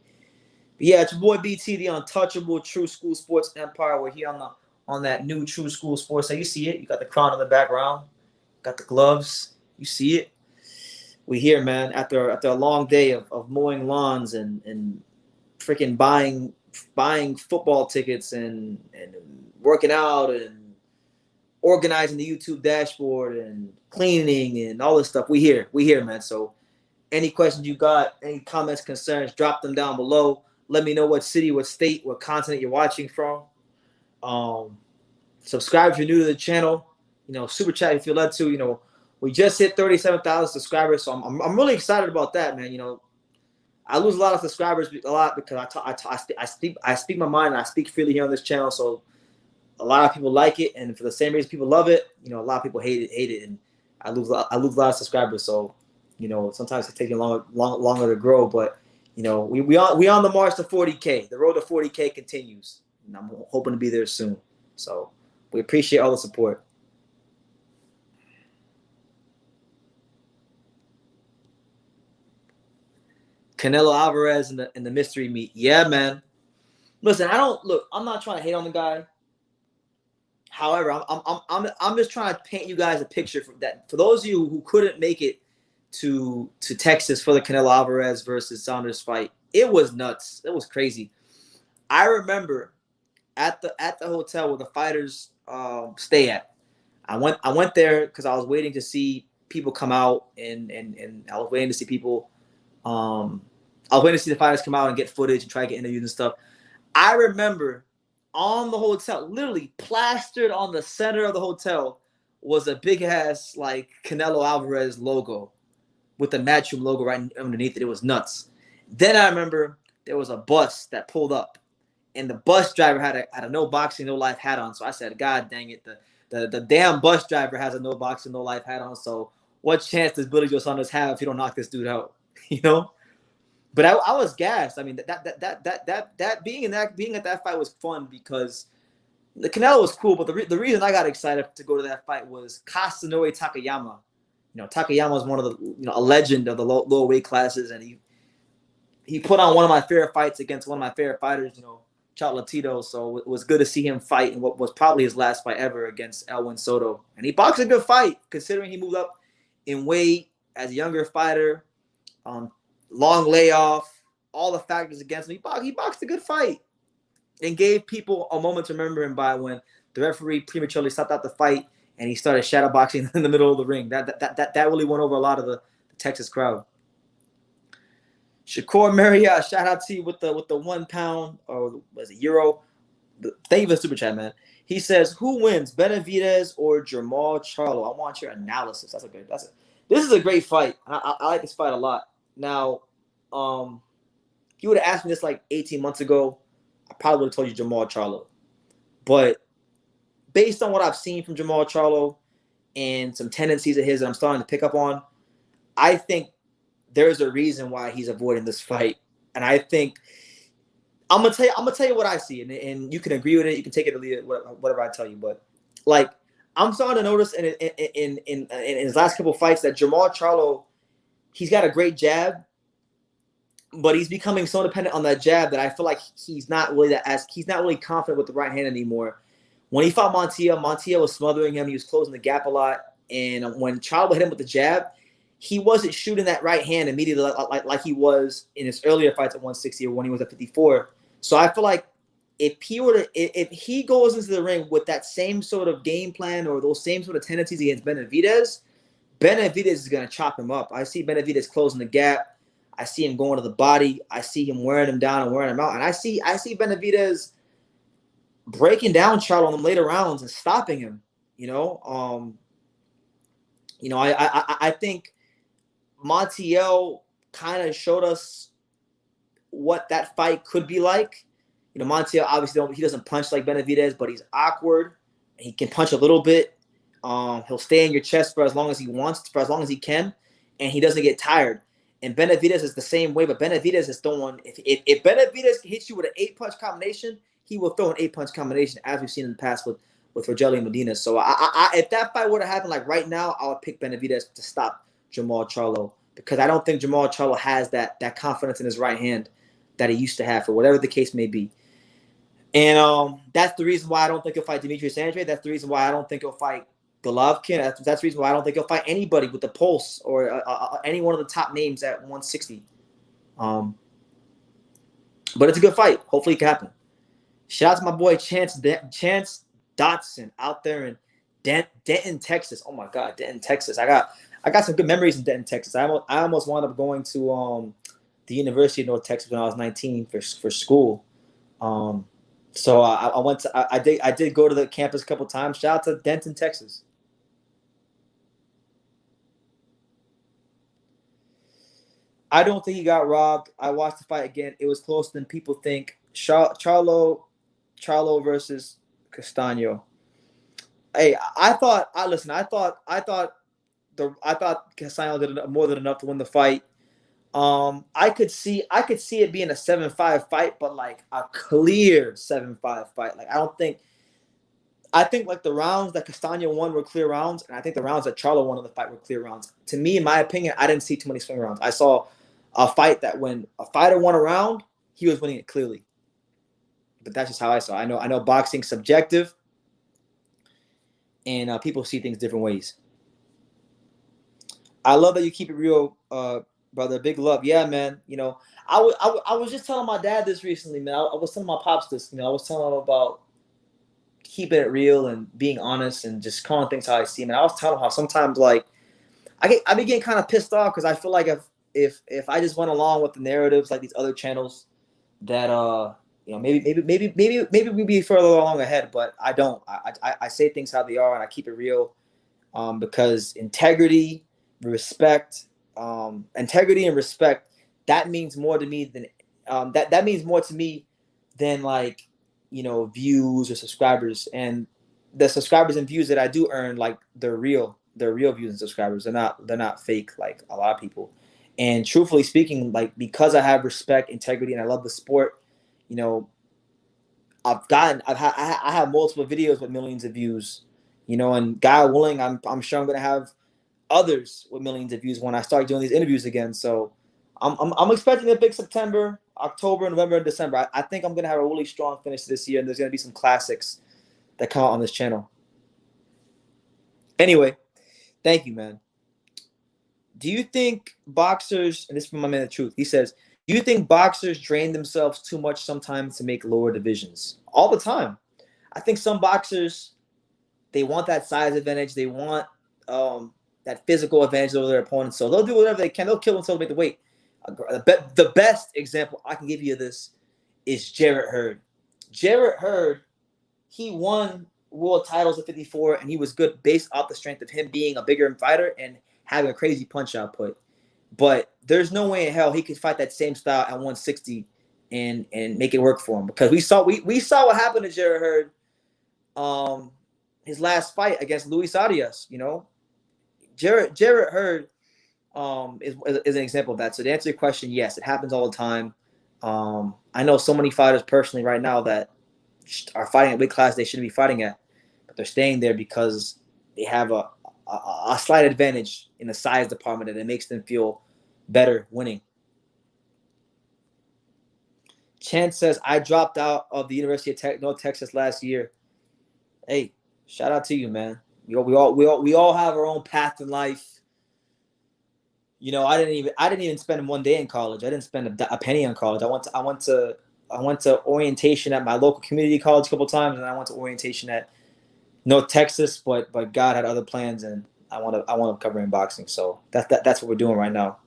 But yeah, it's your boy BT, the untouchable True School Sports Empire. We're here on that new True School Sports. So you see it. You got the crown in the background. Got the gloves. You see it. We here, man, after a long day of mowing lawns and freaking buying football tickets and working out and organizing the YouTube dashboard and cleaning and all this stuff. We here, man. So any questions you got, any comments, concerns, drop them down below. Let me know what city, what state, what continent you're watching from. Subscribe if you're new to the channel. You know, super chat if you're led to. You know, we just hit 37,000 subscribers, so I'm really excited about that, man. You know, I lose a lot of subscribers because I speak my mind and I speak freely here on this channel. So a lot of people like it, and for the same reason people love it, you know, a lot of people hate it, and I lose a lot of subscribers. So, you know, sometimes it takes me longer to grow, but you know, we on the march to 40K. The road to 40K continues, and I'm hoping to be there soon. So we appreciate all the support. Canelo Alvarez in the mystery meet. Yeah, man. Listen, I'm not trying to hate on the guy. However, I'm just trying to paint you guys a picture for those of you who couldn't make it to Texas for the Canelo Alvarez versus Saunders fight. It was nuts. It was crazy. I remember at the hotel where the fighters stay at. I went there because I was waiting to see people come out and I was waiting to see people. I was waiting to see the fighters come out and get footage and try to get interviews and stuff. I remember on the hotel, literally plastered on the center of the hotel, was a big ass like Canelo Alvarez logo with the Matchroom logo right underneath it. It was nuts. Then I remember there was a bus that pulled up, and the bus driver had a no boxing, no life hat on. So I said, God dang it, the damn bus driver has a no boxing, no life hat on. So what chance does Billy Joe Saunders have if he don't knock this dude out? You know? But I was gassed. I mean, that being at that fight was fun because the Canelo was cool. But the reason I got excited to go to that fight was Kasanori Takayama. You know, Takayama is one of the a legend of the lower weight classes, and he put on one of my favorite fights against one of my favorite fighters, you know, Chocolatito. So it was good to see him fight in what was probably his last fight ever against Elwin Soto, and he boxed a good fight considering he moved up in weight as a younger fighter. Long layoff, all the factors against him. He boxed a good fight and gave people a moment to remember him by when the referee prematurely stopped out the fight and he started shadow boxing in the middle of the ring. That really went over a lot of the Texas crowd. Shakur Marriott, shout out to you with the 1 pound or was it euro? Thank you for the super chat, man. He says, "Who wins, Benavidez or Jermall Charlo?" I want your analysis. This is a great fight. I like this fight a lot. Now, if you would have asked me this like 18 months ago, I probably would have told you Jermall Charlo. But based on what I've seen from Jermall Charlo and some tendencies of his that I'm starting to pick up on, I think there's a reason why he's avoiding this fight. And I think I'm gonna tell you what I see, and you can agree with it, you can take it or leave it, whatever I tell you. But like, I'm starting to notice in his last couple of fights that Jermall Charlo, he's got a great jab, but he's becoming so dependent on that jab that I feel like he's not really confident with the right hand anymore. When he fought Montiel was smothering him. He was closing the gap a lot, and when Charlo hit him with the jab, he wasn't shooting that right hand immediately like he was in his earlier fights at 160 or when he was at 54. So I feel like if he goes into the ring with that same sort of game plan or those same sort of tendencies against Benavidez is going to chop him up. I see Benavidez closing the gap. I see him going to the body. I see him wearing him down and wearing him out. And I see Benavidez breaking down Charlo in the later rounds and stopping him. I think Montiel kind of showed us what that fight could be like. Montiel obviously he doesn't punch like Benavidez, but he's awkward. He can punch a little bit. He'll stay in your chest for as long as he wants, for as long as he can, and he doesn't get tired. And Benavidez is the same way, but Benavidez is throwing. If Benavidez hits you with an 8-punch combination, he will throw an 8-punch combination, as we've seen in the past with Rogelio Medina. So if that fight would have happened like right now, I would pick Benavidez to stop Jermall Charlo, because I don't think Jermall Charlo has that confidence in his right hand that he used to have, for whatever the case may be. And that's the reason why I don't think he'll fight Demetrius Andrade. That's the reason why I don't think he'll fight Golovkin. That's the reason why I don't think he'll fight anybody with the pulse or any one of the top names at 160. But it's a good fight. Hopefully it can happen. Shout out to my boy Chance Dotson out there in Denton, Texas. Oh my God, Denton, Texas. I got some good memories in Denton, Texas. I almost wound up going to the University of North Texas when I was 19 for school. So I went to I did go to the campus a couple times. Shout out to Denton, Texas. I don't think he got robbed. I watched the fight again. It was closer than people think. Charlo versus Castaño. Hey, I thought Castaño did more than enough to win the fight. I could see it being a 7-5 fight, but like a clear 7-5 fight. Like I think like the rounds that Castaño won were clear rounds, and I think the rounds that Charlo won in the fight were clear rounds. To me, in my opinion, I didn't see too many swing rounds. I saw a fight that when a fighter won a round, he was winning it clearly. But that's just how I saw it. I know boxing's subjective, and people see things different ways. I love that you keep it real, brother. Big love. Yeah, man. I was just telling my dad this recently, man. I was telling my pops this. I was telling him about keeping it real and being honest and just calling things how I see them. And I was telling him how sometimes like I be getting kind of pissed off because I feel like if I just went along with the narratives like these other channels that maybe we'd be further along ahead, but I don't. I say things how they are and I keep it real, because integrity and respect, that means more to me than that means more to me than like views or subscribers. And the subscribers and views that I do earn, like they're real views and subscribers. They're not fake like a lot of people. And truthfully speaking, like because I have respect, integrity, and I love the sport, I have multiple videos with millions of views, and God willing, I'm sure I'm gonna have others with millions of views when I start doing these interviews again. So I'm expecting a big September, October, November, and December. I think I'm gonna have a really strong finish this year, and there's gonna be some classics that come out on this channel. Anyway, thank you, man. Do you think boxers, and this is from my man The Truth, he says, do you think boxers drain themselves too much sometimes to make lower divisions? All the time. I think some boxers, they want that size advantage. They want that physical advantage over their opponents. So they'll do whatever they can. They'll kill themselves to make the weight. The best example I can give you of this is Jarrett Hurd. Jarrett Hurd, he won world titles at 54, and he was good based off the strength of him being a bigger fighter and having a crazy punch output. But there's no way in hell he could fight that same style at 160 and make it work for him, because we saw what happened to Jarrett Hurd his last fight against Luis Arias. Jarrett Hurd is an example of that. So to answer your question, yes, it happens all the time. I know so many fighters personally right now that are fighting at weight class they shouldn't be fighting at, but they're staying there because they have a slight advantage in the size department, and it makes them feel better winning. Chance says, I dropped out of the University of North Texas last year. Hey, shout out to you, man. We all have our own path in life. You know, I didn't even spend 1 day in college. I didn't spend a penny on college. I went to orientation at my local community college a couple times, and I went to orientation at North Texas, but God had other plans, and I want to cover in boxing. So that's what we're doing right now.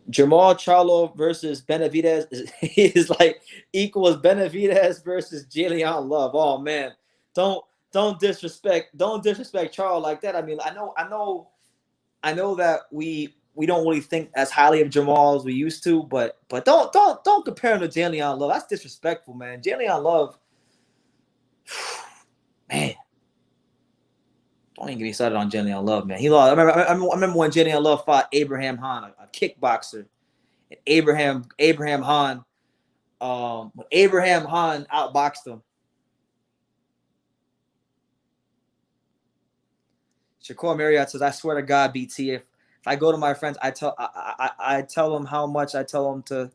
Jamal Charlo versus Benavidez is like equals Benavidez versus Jalen Love. Oh man, don't disrespect Charlo like that. I mean, I know that we don't really think as highly of Jamal as we used to, but don't compare him to Jalen Love. That's disrespectful, man. Jalen Love, man. Don't even get me started on Jalen Love, man. He lost. I remember when Jalen Love fought Abraham Hahn, a kickboxer. And Abraham Hahn, when Abraham Hahn outboxed him. Shakur Marriott says, I swear to God, BT, if I go to my friends, I tell them how much I tell them to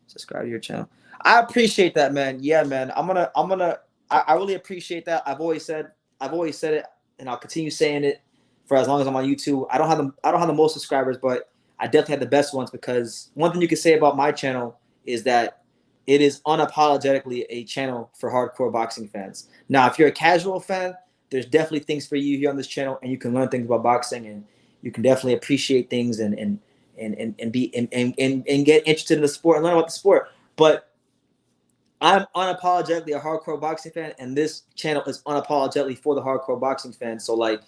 subscribe to your channel. I appreciate that, man. Yeah, man. I really appreciate that. I've always said it, and I'll continue saying it for as long as I'm on YouTube. I don't have the most subscribers, but I definitely have the best ones, because one thing you can say about my channel is that it is unapologetically a channel for hardcore boxing fans. Now, if you're a casual fan, there's definitely things for you here on this channel, and you can learn things about boxing, and you can definitely appreciate things and get interested in the sport and learn about the sport. But I'm unapologetically a hardcore boxing fan, and this channel is unapologetically for the hardcore boxing fan. So like,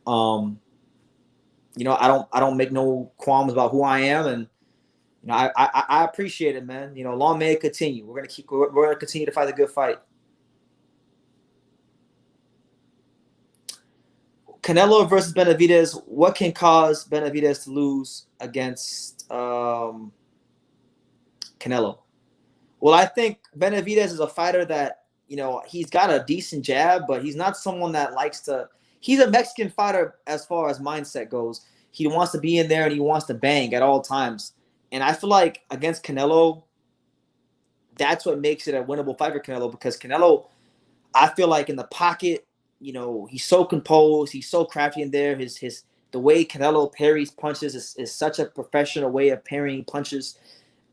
you know, I don't make no qualms about who I am, and you know, I appreciate it, man. You know, long may it continue. We're gonna continue to fight a good fight. Canelo versus Benavidez. What can cause Benavidez to lose against Canelo? Well, I think Benavidez is a fighter that, you know, he's got a decent jab, but he's not someone that likes to. He's a Mexican fighter as far as mindset goes. He wants to be in there and he wants to bang at all times. And I feel like against Canelo, that's what makes it a winnable fight for Canelo, because Canelo, I feel like in the pocket, you know, he's so composed, he's so crafty in there. The way Canelo parries punches is such a professional way of parrying punches.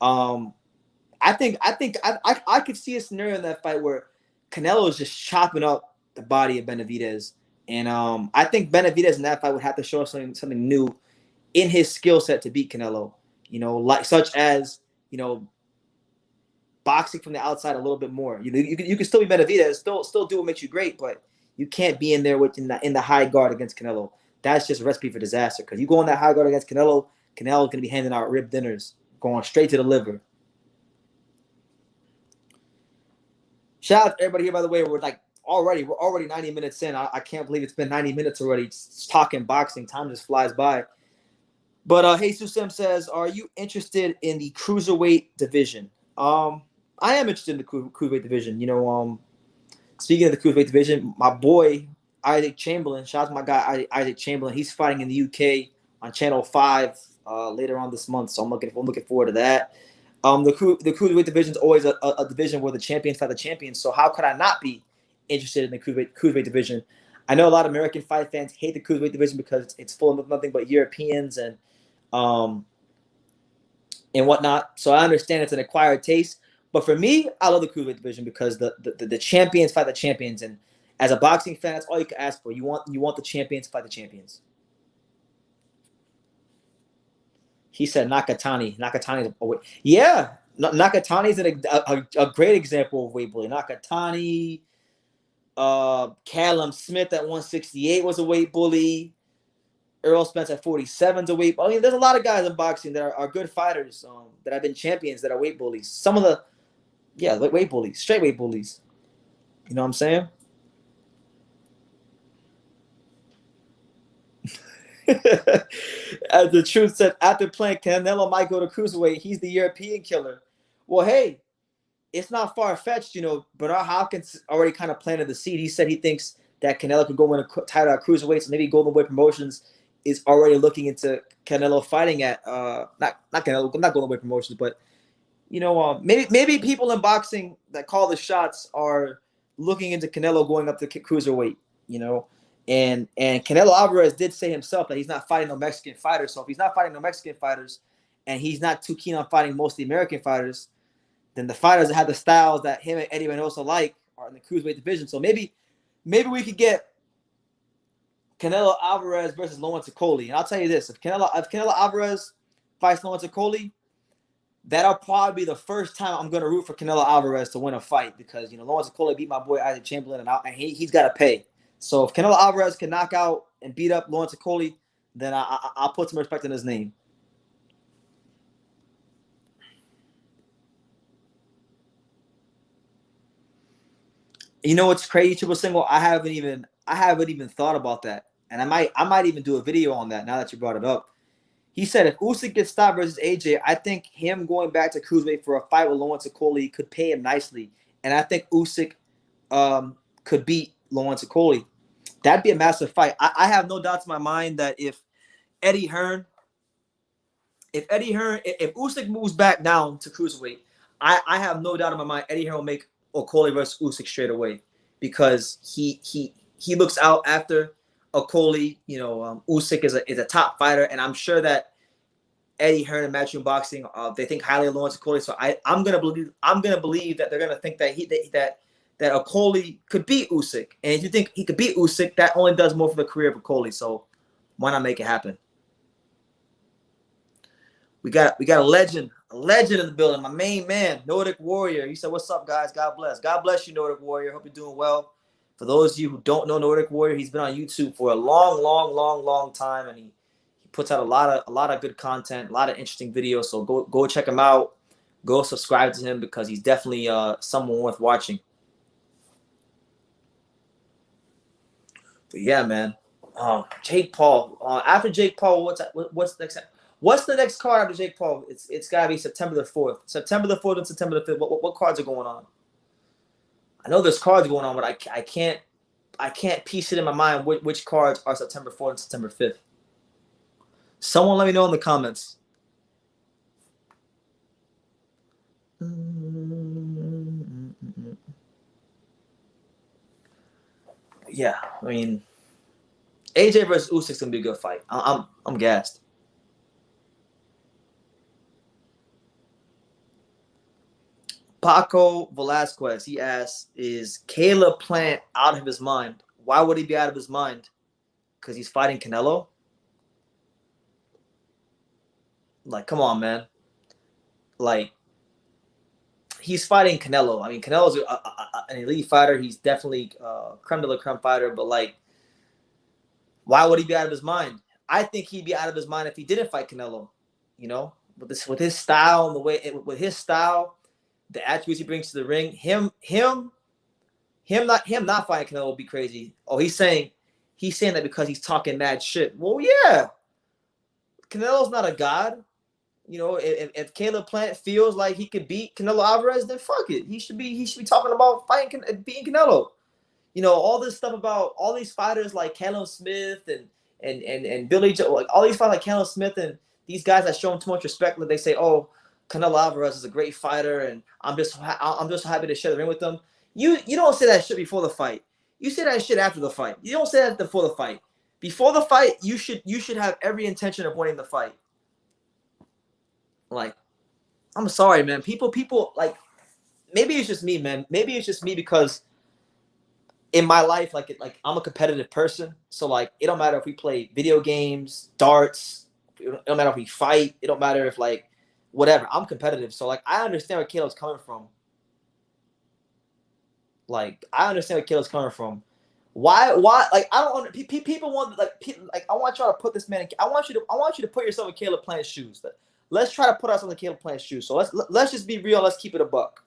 I think I could see a scenario in that fight where Canelo is just chopping up the body of Benavidez, and I think Benavidez in that fight would have to show something new in his skill set to beat Canelo. You know, like such as, you know, boxing from the outside a little bit more. You can still be Benavidez, still do what makes you great, but you can't be in there in the high guard against Canelo. That's just a recipe for disaster, because you go in that high guard against Canelo, Canelo's gonna be handing out rib dinners, going straight to the liver. Shout out to everybody here, by the way. We're already 90 minutes in. I can't believe it's been 90 minutes already just talking boxing. Time just flies by. But Jesus Sim says, are you interested in the cruiserweight division? I am interested in the cruiserweight division. You know, speaking of the cruiserweight division, my boy Isaac Chamberlain, shout out to my guy Isaac Chamberlain. He's fighting in the UK on Channel 5 later on this month, so I'm looking forward to that. The cruiserweight division is always a division where the champions fight the champions. So how could I not be interested in the cruiserweight division? I know a lot of American fight fans hate the cruiserweight division because it's full of nothing but Europeans and whatnot. So I understand it's an acquired taste. But for me, I love the cruiserweight division because the champions fight the champions. And as a boxing fan, that's all you can ask for. You want the champions to fight the champions. He said Nakatani. Nakatani. Yeah, Nakatani is a great example of weight bullying. Nakatani, Callum Smith at 168 was a weight bully. Earl Spence at 47 is a weight. I mean, there's a lot of guys in boxing that are good fighters that have been champions that are weight bullies. Some of the, weight bullies, straight weight bullies. You know what I'm saying? As the truth said, after playing Canelo might go to cruiserweight. He's the European killer. Well, hey, it's not far-fetched, Bernard Hopkins already kind of planted the seed. He said he thinks that Canelo could go win a title at cruiserweight, so maybe Golden Boy Promotions is already looking into Canelo fighting at not Canelo, not Golden Boy Promotions, but maybe people in boxing that call the shots are looking into Canelo going up to cruiserweight, and Canelo Alvarez did say himself that he's not fighting no Mexican fighters. So if he's not fighting no Mexican fighters, and he's not too keen on fighting mostly American fighters, then the fighters that have the styles that him and Eddie Reynoso like are in the cruiserweight division. So maybe we could get Canelo Alvarez versus Lawrence Okoli. And I'll tell you this: if Canelo Alvarez fights Lawrence Okoli, that'll probably be the first time I'm going to root for Canelo Alvarez to win a fight, because Lawrence Okoli beat my boy Isaac Chamberlain, and he's got to pay. So if Canelo Alvarez can knock out and beat up Lawrence Okoli, then I'll put some respect in his name. You know what's crazy, Triple Single? I haven't even thought about that, and I might even do a video on that now that you brought it up. He said if Usyk gets stopped versus AJ, I think him going back to cruiserweight for a fight with Lawrence Okoli could pay him nicely, and I think Usyk could beat Lawrence Okoli. That'd be a massive fight. I have no doubts in my mind that if Usyk moves back down to cruiserweight, I have no doubt in my mind Eddie Hearn will make Okoli versus Usyk straight away, because he looks out after Okoli. Usyk is a top fighter, and I'm sure that Eddie Hearn and Matchroom Boxing they think highly of Lawrence Okoli. So I'm gonna believe that they're gonna think that Okoli could beat Usyk, and if you think he could beat Usyk, that only does more for the career of Okoli. So why not make it happen? We got a legend in the building. My main man, Nordic Warrior. He said, "What's up, guys? God bless. God bless you, Nordic Warrior. Hope you're doing well." For those of you who don't know Nordic Warrior, he's been on YouTube for a long time, and he puts out a lot of good content, a lot of interesting videos. So go check him out. Go subscribe to him, because he's definitely someone worth watching. But yeah, man. Jake Paul. After Jake Paul, what's next? What's the next card after Jake Paul? It's gotta be September the 4th. September the 4th and September the 5th. What cards are going on? I know there's cards going on, but I can't piece it in my mind which cards are September 4th and September 5th. Someone let me know in the comments. Yeah, I mean, AJ versus Usyk's gonna be a good fight. I'm gassed. Paco Velasquez, he asks, is Caleb Plant out of his mind? Why would he be out of his mind? Because he's fighting Canelo? Like, come on, man. Like, he's fighting Canelo. I mean, Canelo's an elite fighter. He's definitely creme de la creme fighter. But, like, why would he be out of his mind? I think he'd be out of his mind if he didn't fight Canelo. With his style and the attributes he brings to the ring, him not fighting Canelo would be crazy. Oh, he's saying that because he's talking mad shit. Well, yeah, Canelo's not a god. If Caleb Plant feels like he could beat Canelo Alvarez, then fuck it. He should be talking about beating Canelo. All this stuff about all these fighters like Callum Smith and Billy Joe, like all these fighters like Callum Smith and these guys that show him too much respect. That they say, oh, Canelo Alvarez is a great fighter, and I'm just happy to share the ring with them. You don't say that shit before the fight. You say that shit after the fight. You don't say that before the fight. Before the fight, you should have every intention of winning the fight. Like, I'm sorry, man. People like, maybe it's just me, man. Maybe it's just me because in my life, like I'm a competitive person. So like, it don't matter if we play video games, darts. It don't matter if we fight. It don't matter if like. Whatever, I'm competitive, so like I understand where Caleb's coming from. Like I understand where Caleb's coming from. Why? Like I don't. People want like I want y'all to put this man. I want you to put yourself in Caleb Plant's shoes. Let's try to put ourselves in Caleb Plant's shoes. So let's just be real. Let's keep it a buck.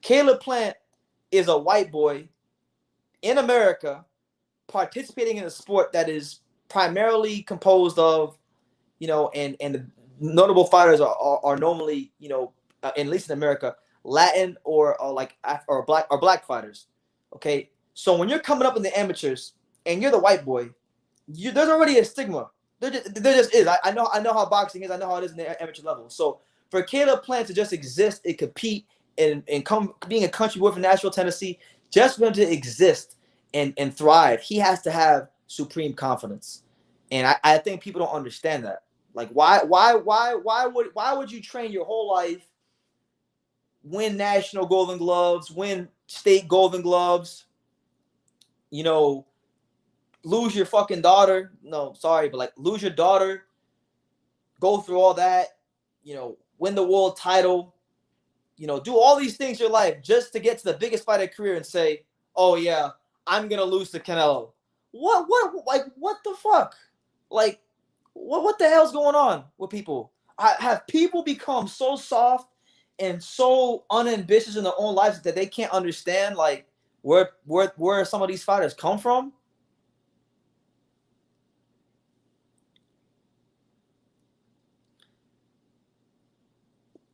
Caleb Plant is a white boy in America participating in a sport that is primarily composed of, and the notable fighters are normally, at least in America, Latin or black fighters. Okay, so when you're coming up in the amateurs and you're the white boy, there's already a stigma. There just is. I know how boxing is. I know how it is in the amateur level. So for Caleb Plant to just exist and compete and come being a country boy from Nashville, Tennessee, just for him to exist and thrive, he has to have supreme confidence. And I think people don't understand that. Like why would you train your whole life, win national Golden Gloves, win state Golden Gloves, you know, lose your fucking daughter. No, sorry, but like lose your daughter, go through all that, you know, win the world title, you know, do all these things in your life just to get to the biggest fight of your career and say, oh yeah, I'm gonna lose to Canelo. What the fuck? Like, what the hell's going on with people? Have people become so soft and so unambitious in their own lives that they can't understand like where some of these fighters come from?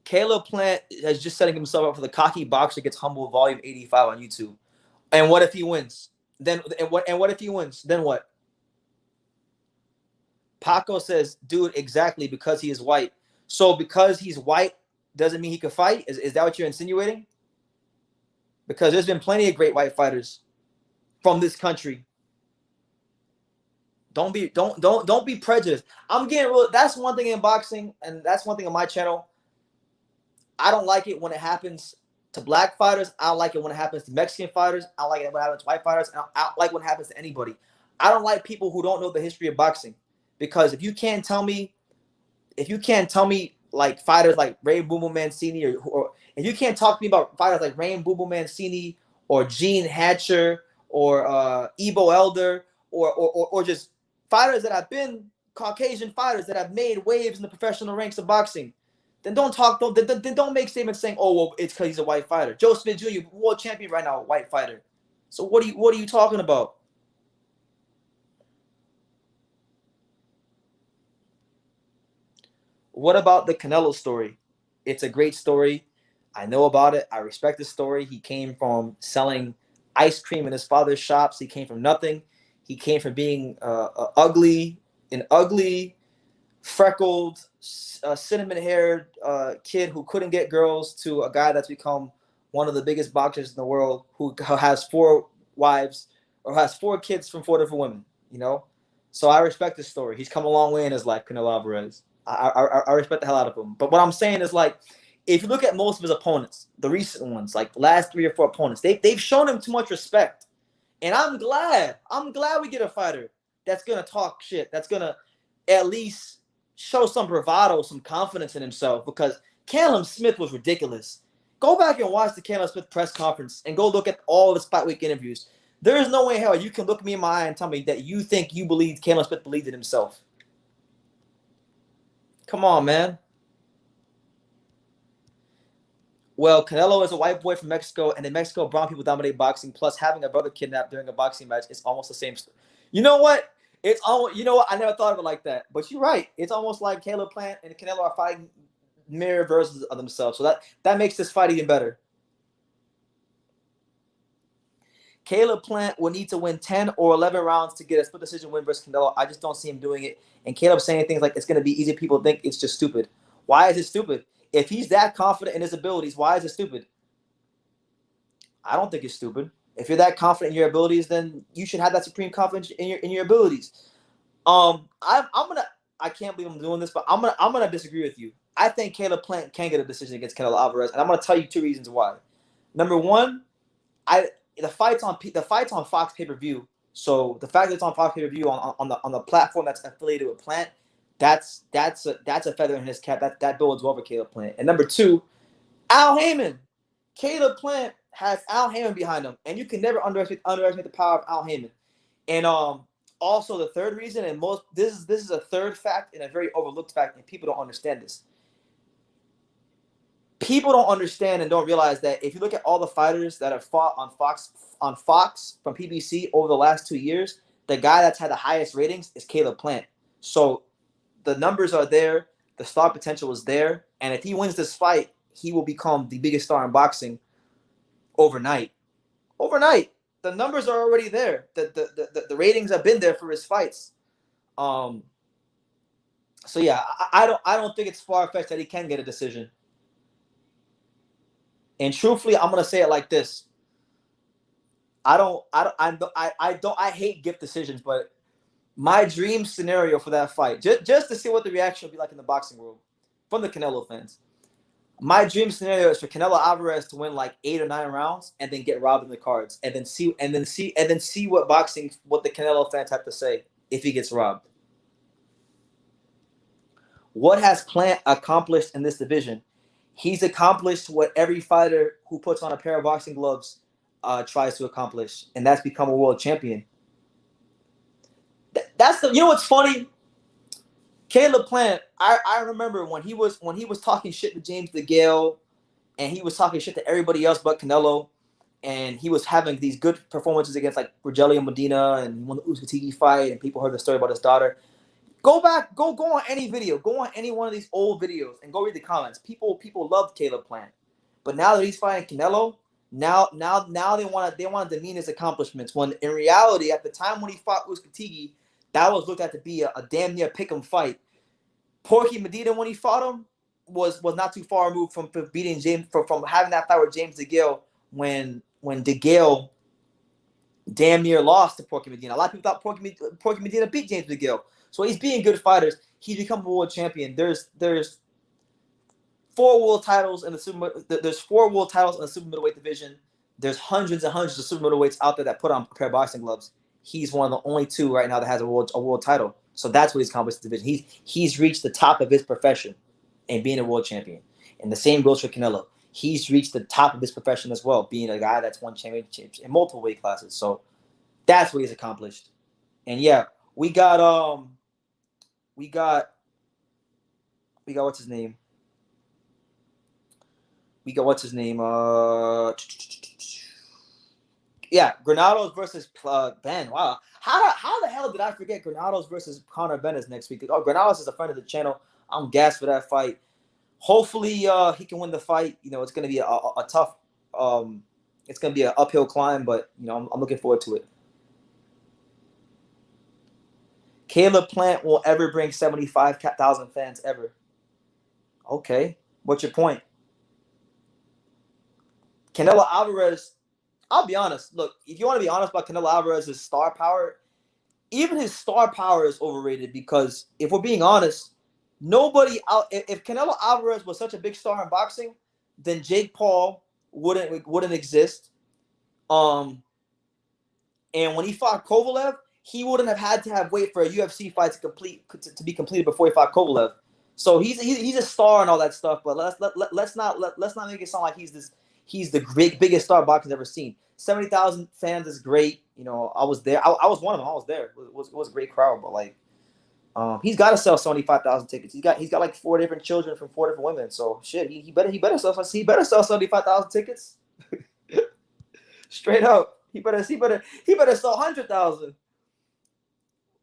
Caleb Plant is just setting himself up for the cocky boxer gets humble volume 85 on YouTube. And what if he wins? Then what if he wins? Then what? Paco says, dude, exactly, because he is white. So because he's white doesn't mean he can fight? Is that what you're insinuating? Because there's been plenty of great white fighters from this country. Don't be prejudiced. I'm getting real. That's one thing in boxing, and that's one thing on my channel. I don't like it when it happens to black fighters. I don't like it when it happens to Mexican fighters. I don't like it when it happens to white fighters. I don't like when it happens to anybody. I don't like people who don't know the history of boxing. Because if you can't tell me like fighters like Ray Boom Boom Mancini or if you can't talk to me about fighters like Ray Boom Boom Mancini or Gene Hatcher or Ebo Elder or just fighters that have been Caucasian fighters that have made waves in the professional ranks of boxing, then don't make statements saying, oh well, it's because he's a white fighter. Joe Smith Jr., world champion right now, a white fighter. So what are you talking about? What about the Canelo story? It's a great story. I know about it. I respect the story. He came from selling ice cream in his father's shops. He came from nothing. He came from being an ugly, freckled, cinnamon-haired kid who couldn't get girls to a guy that's become one of the biggest boxers in the world who has 4 wives or has 4 kids from 4 different women, you know? So I respect this story. He's come a long way in his life, Canelo Alvarez. I respect the hell out of him. But what I'm saying is, like, if you look at most of his opponents, the recent ones, like the last 3 or 4 opponents, they've shown him too much respect. And I'm glad we get a fighter that's going to talk shit, that's going to at least show some bravado, some confidence in himself, because Callum Smith was ridiculous. Go back and watch the Callum Smith press conference and go look at all of his fight week interviews. There is no way in hell you can look me in my eye and tell me that you think you believe Callum Smith believed in himself. Come on, man. Well, Canelo is a white boy from Mexico, and in Mexico, brown people dominate boxing. Plus, having a brother kidnapped during a boxing match is almost the same. You know what? It's almost. You know what? I never thought of it like that. But you're right. It's almost like Caleb Plant and Canelo are fighting mirror versions of themselves. So that makes this fight even better. Caleb Plant will need to win 10 or 11 rounds to get a split decision win versus Canelo. I just don't see him doing it. And Caleb saying things like it's going to be easy. People think it's just stupid. Why is it stupid? If he's that confident in his abilities, why is it stupid? I don't think it's stupid. If you're that confident in your abilities, then you should have that supreme confidence in your abilities. I can't believe I'm doing this, but I'm gonna disagree with you. I think Caleb Plant can get a decision against Canelo Alvarez, and I'm gonna tell you 2 reasons why. Number one, the fight's on Fox pay-per-view. So the fact that it's on Fox pay-per-view on the platform that's affiliated with Plant, that's a feather in his cap. That builds over Caleb Plant. And number 2, Al Heyman. Caleb Plant has Al Heyman behind him, and you can never underestimate the power of Al Heyman. And also the third reason, and this is a third fact and a very overlooked fact, and people don't understand this. People don't understand and don't realize that if you look at all the fighters that have fought on Fox from PBC over the last 2 years, the guy that's had the highest ratings is Caleb Plant. So the numbers are there, the star potential is there, and if he wins this fight, he will become the biggest star in boxing overnight. Overnight, the numbers are already there. The ratings have been there for his fights. So yeah, I don't think it's far fetched that he can get a decision. And truthfully, I'm gonna say it like this: I hate gift decisions, but my dream scenario for that fight, just to see what the reaction will be like in the boxing world from the Canelo fans. My dream scenario is for Canelo Alvarez to win like 8 or 9 rounds and then get robbed in the cards, and then see what the Canelo fans have to say if he gets robbed. What has Plant accomplished in this division? He's accomplished what every fighter who puts on a pair of boxing gloves tries to accomplish, and that's become a world champion. That's you know what's funny? Caleb Plant, I remember when he was talking shit to James DeGale, and he was talking shit to everybody else but Canelo, and he was having these good performances against like Rogelio Medina and won the Usyk fight, and people heard the story about his daughter. Go back, go on any video, go on any one of these old videos, and go read the comments. People loved Caleb Plant, but now that he's fighting Canelo, now they want to demean his accomplishments. When in reality, at the time when he fought Usyk, that was looked at to be a damn near pick'em fight. Porky Medina, when he fought him, was not too far removed from beating James from having that fight with James DeGale when DeGale damn near lost to Porky Medina. A lot of people thought Porky Medina beat James DeGale. So he's beating good fighters. He's become a world champion. There's 4 world titles in the super. There's 4 world titles in the super middleweight division. There's hundreds and hundreds of super middleweights out there that put on a pair of boxing gloves. He's one of the only 2 right now that has a world title. So that's what he's accomplished in the division. He's reached the top of his profession and being a world champion. And the same goes for Canelo. He's reached the top of his profession as well, being a guy that's won championships in multiple weight classes. So that's what he's accomplished. And yeah, we got what's his name? Yeah, Granados versus Ben. Wow. How the hell did I forget Granados versus Conor Ben is next week? Oh, Granados is a friend of the channel. I'm gassed for that fight. Hopefully he can win the fight. You know, it's going to be a tough it's going to be an uphill climb, but you know, I'm looking forward to it. Caleb Plant will ever bring 75,000 fans ever. Okay. What's your point? Canelo Alvarez, I'll be honest. Look, if you want to be honest about Canelo Alvarez's star power, even his star power is overrated because if we're being honest, nobody out. If Canelo Alvarez was such a big star in boxing, then Jake Paul wouldn't exist. And when he fought Kovalev, he wouldn't have had to wait for a UFC fight to be completed before he fought Kovalev. So he's a star and all that stuff, but let's not make it sound like he's the biggest star boxing's ever seen. 70,000 fans is great. You know, I was there. I was one of them. I was there. It was a great crowd, but like, he's got to sell 75,000 tickets. He's got like 4 different children from 4 different women. So shit, he better sell 75,000 tickets. Straight up, he better sell 100,000.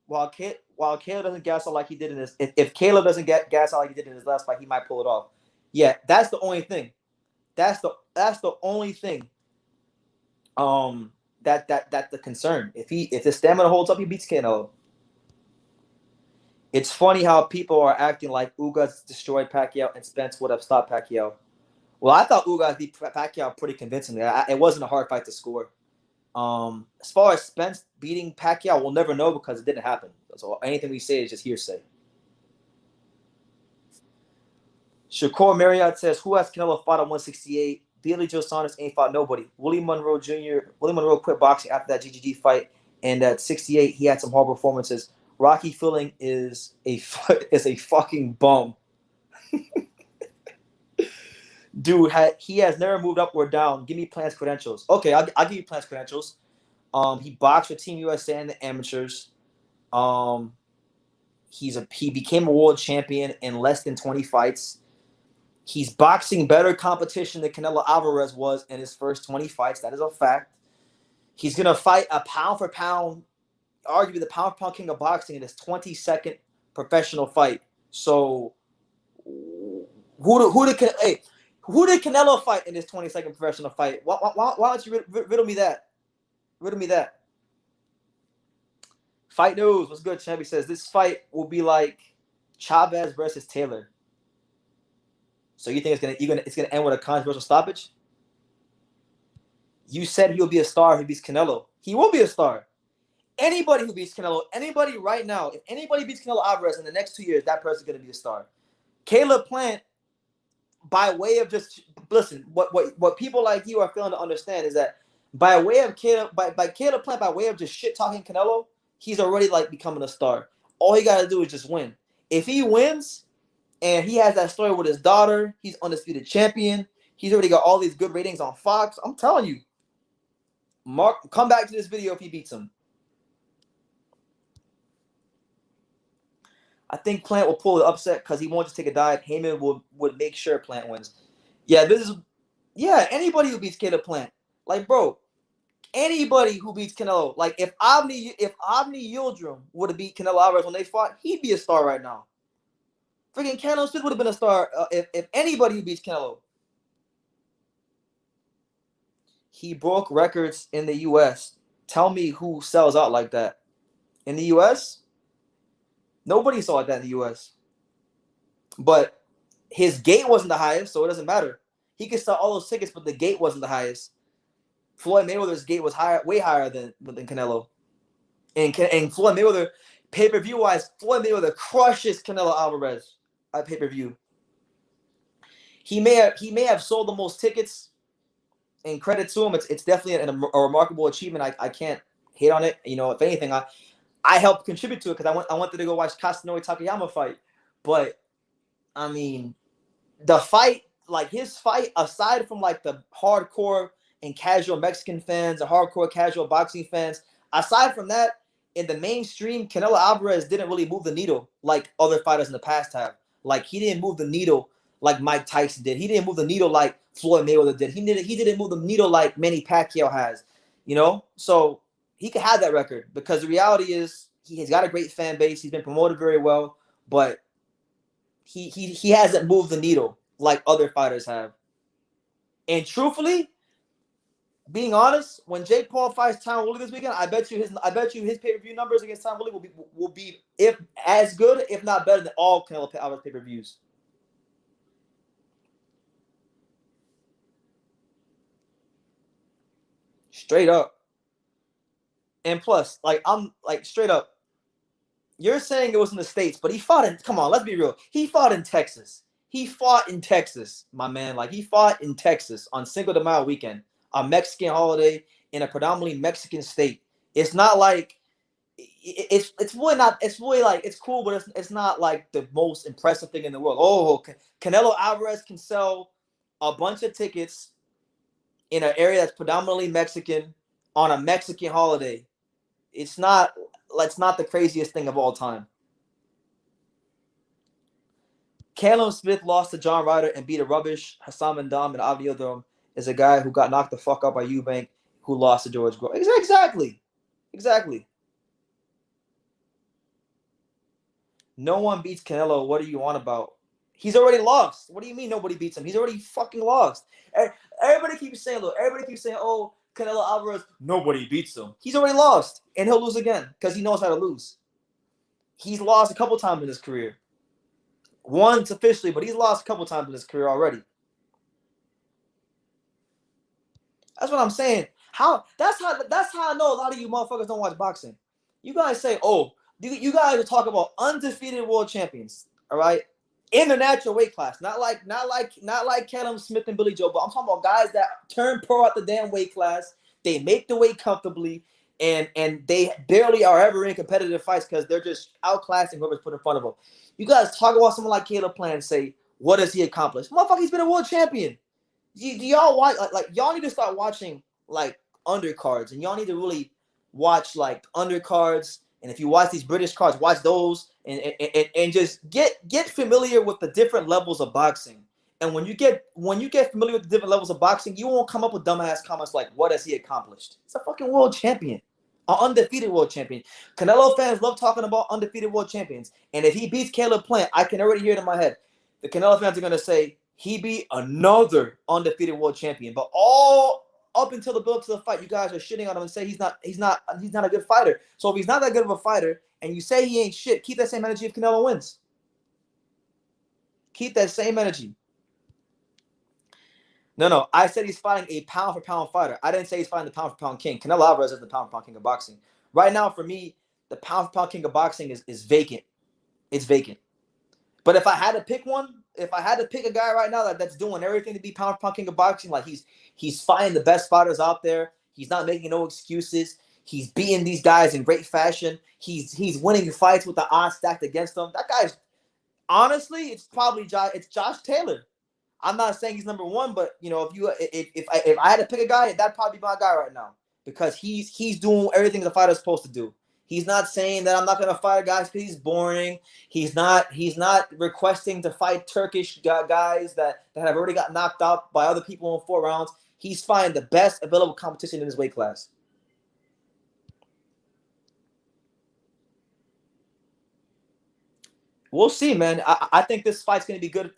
While Caleb doesn't gas out like he did in this, if Caleb doesn't gas out like he did in his last fight, he might pull it off. Yeah, that's the only thing. That's the only thing. That's the concern. If the stamina holds up, he beats Canelo. It's funny how people are acting like Ugas destroyed Pacquiao and Spence would have stopped Pacquiao. Well, I thought Ugas beat Pacquiao pretty convincingly. It wasn't a hard fight to score. As far as Spence beating Pacquiao, we'll never know because it didn't happen. So anything we say is just hearsay. Shakur Marriott says, who has Canelo fought at 168? Billy Joe Saunders ain't fought nobody. Willie Monroe quit boxing after that GGG fight, and at 68, he had some horrible performances. Rocky Filling is a fucking bum. Dude, he has never moved up or down. Give me Plant's credentials. Okay, I'll give you Plant's credentials. He boxed for Team USA in the amateurs. He became a world champion in less than 20 fights. He's boxing better competition than Canelo Alvarez was in his first 20 fights. That is a fact. He's gonna fight a pound for pound, arguably the pound for pound king of boxing in his 22nd professional fight. So, Who did Canelo fight in this 22nd professional fight? Why don't you riddle me that? Riddle me that. Fight news. What's good? Chevy says this fight will be like Chavez versus Taylor. So you think it's gonna end with a controversial stoppage? You said he'll be a star if he beats Canelo. He will be a star. Anybody who beats Canelo, anybody right now, if anybody beats Canelo Alvarez in the next 2 years, that person's gonna be a star. Caleb Plant, by way of just listen, what people like you are failing to understand is that by way of Caleb, by Caleb Plant, by way of just shit talking Canelo, he's already like becoming a star. All he got to do is just win. If he wins and he has that story with his daughter, he's undisputed champion. He's already got all these good ratings on Fox. I'm telling you, Mark, come back to this video if he beats him. I think Plant will pull the upset because he won't just take a dive. Heyman would make sure Plant wins. Anybody who beats Caleb Plant, like bro. Anybody who beats Canelo, like if Avni Yildirim would have beat Canelo Alvarez when they fought, he'd be a star right now. Freaking Canelo Smith would have been a star if anybody who beats Canelo. He broke records in the U.S. Tell me who sells out like that. In the U.S., nobody saw that in the U.S. But his gate wasn't the highest, so it doesn't matter. He could sell all those tickets, but the gate wasn't the highest. Floyd Mayweather's gate was way higher than Canelo. And Floyd Mayweather, pay-per-view wise, Floyd Mayweather crushes Canelo Alvarez at pay-per-view. He may have sold the most tickets, and credit to him. It's definitely a remarkable achievement. I can't hate on it. You know, if anything, I helped contribute to it because I wanted to go watch Kasanori Takayama fight. But I mean, the fight, like his fight, aside from like the hardcore and casual Mexican fans, the hardcore casual boxing fans, aside from that, in the mainstream, Canelo Alvarez didn't really move the needle like other fighters in the past have. Like he didn't move the needle like Mike Tyson did. He didn't move the needle like Floyd Mayweather did. He didn't move the needle like Manny Pacquiao has. You know, so he could have that record because the reality is he's got a great fan base. He's been promoted very well, but he hasn't moved the needle like other fighters have. And truthfully, being honest, when Jake Paul fights Tyron Woodley this weekend, I bet you his pay-per-view numbers against Tyron Woodley will be if as good, if not better than all Canelo Alvarez pay-per-views. Straight up. And plus, like I'm like straight up. You're saying it was in the States, but he fought in, come on, let's be real. He fought in Texas. He fought in Texas, my man. Like he fought in Texas on Cinco de Mayo weekend, a Mexican holiday in a predominantly Mexican state. It's not like it's really not. It's really like it's cool, but it's not like the most impressive thing in the world. Oh, Canelo Alvarez can sell a bunch of tickets in an area that's predominantly Mexican on a Mexican holiday. It's not the craziest thing of all time. Callum Smith lost to John Ryder and beat a rubbish Hassan Mandam and Avni Yildirim is a guy who got knocked the fuck up by Eubank who lost to George Groves. Exactly. No one beats Canelo. What are you on about? He's already lost. What do you mean nobody beats him? He's already fucking lost. Everybody keeps saying, oh, Canelo Alvarez, nobody beats him. He's already lost, and he'll lose again because he knows how to lose. He's lost a couple times in his career. Once officially, but he's lost a couple times in his career already. That's what I'm saying. That's how I know a lot of you motherfuckers don't watch boxing. You guys say, oh, you guys are talking about undefeated world champions, all right? In the natural weight class, not like Callum Smith and Billy Joe, but I'm talking about guys that turn pro at the damn weight class. They make the weight comfortably, and they barely are ever in competitive fights because they're just outclassing whoever's put in front of them. You guys talk about someone like Caleb Plant and say, what has he accomplished? Motherfucker, he's been a world champion. Do y'all watch like y'all need to start watching like undercards, and y'all need to really watch like undercards. And if you watch these British cards, watch those and just get familiar with the different levels of boxing. And when you get familiar with the different levels of boxing, you won't come up with dumbass comments like, what has he accomplished? He's a fucking world champion, an undefeated world champion. Canelo fans love talking about undefeated world champions. And if he beats Caleb Plant, I can already hear it in my head. The Canelo fans are going to say, he beat another undefeated world champion. But all up until the build up to the fight, you guys are shitting on him and say he's not a good fighter. So if he's not that good of a fighter and you say he ain't shit, keep that same energy if Canelo wins. Keep that same energy. No. I said he's fighting a pound-for-pound fighter. I didn't say he's fighting the pound-for-pound king. Canelo Alvarez is the pound-for-pound king of boxing. Right now, for me, the pound-for-pound king of boxing is vacant. It's vacant. But if I had to pick one, if I had to pick a guy right now that's doing everything to be pound-for-pound king of boxing, like he's fighting the best fighters out there. He's not making no excuses. He's beating these guys in great fashion. He's winning fights with the odds stacked against him. That guy's, honestly, it's probably Josh Taylor. I'm not saying he's number one, but if I had to pick a guy, that'd probably be my guy right now because he's doing everything the fighter's supposed to do. He's not saying that I'm not gonna fight a guy because he's boring. He's not requesting to fight Turkish guys that have already got knocked out by other people in 4 rounds. He's fighting the best available competition in his weight class. We'll see, man. I think this fight's going to be good.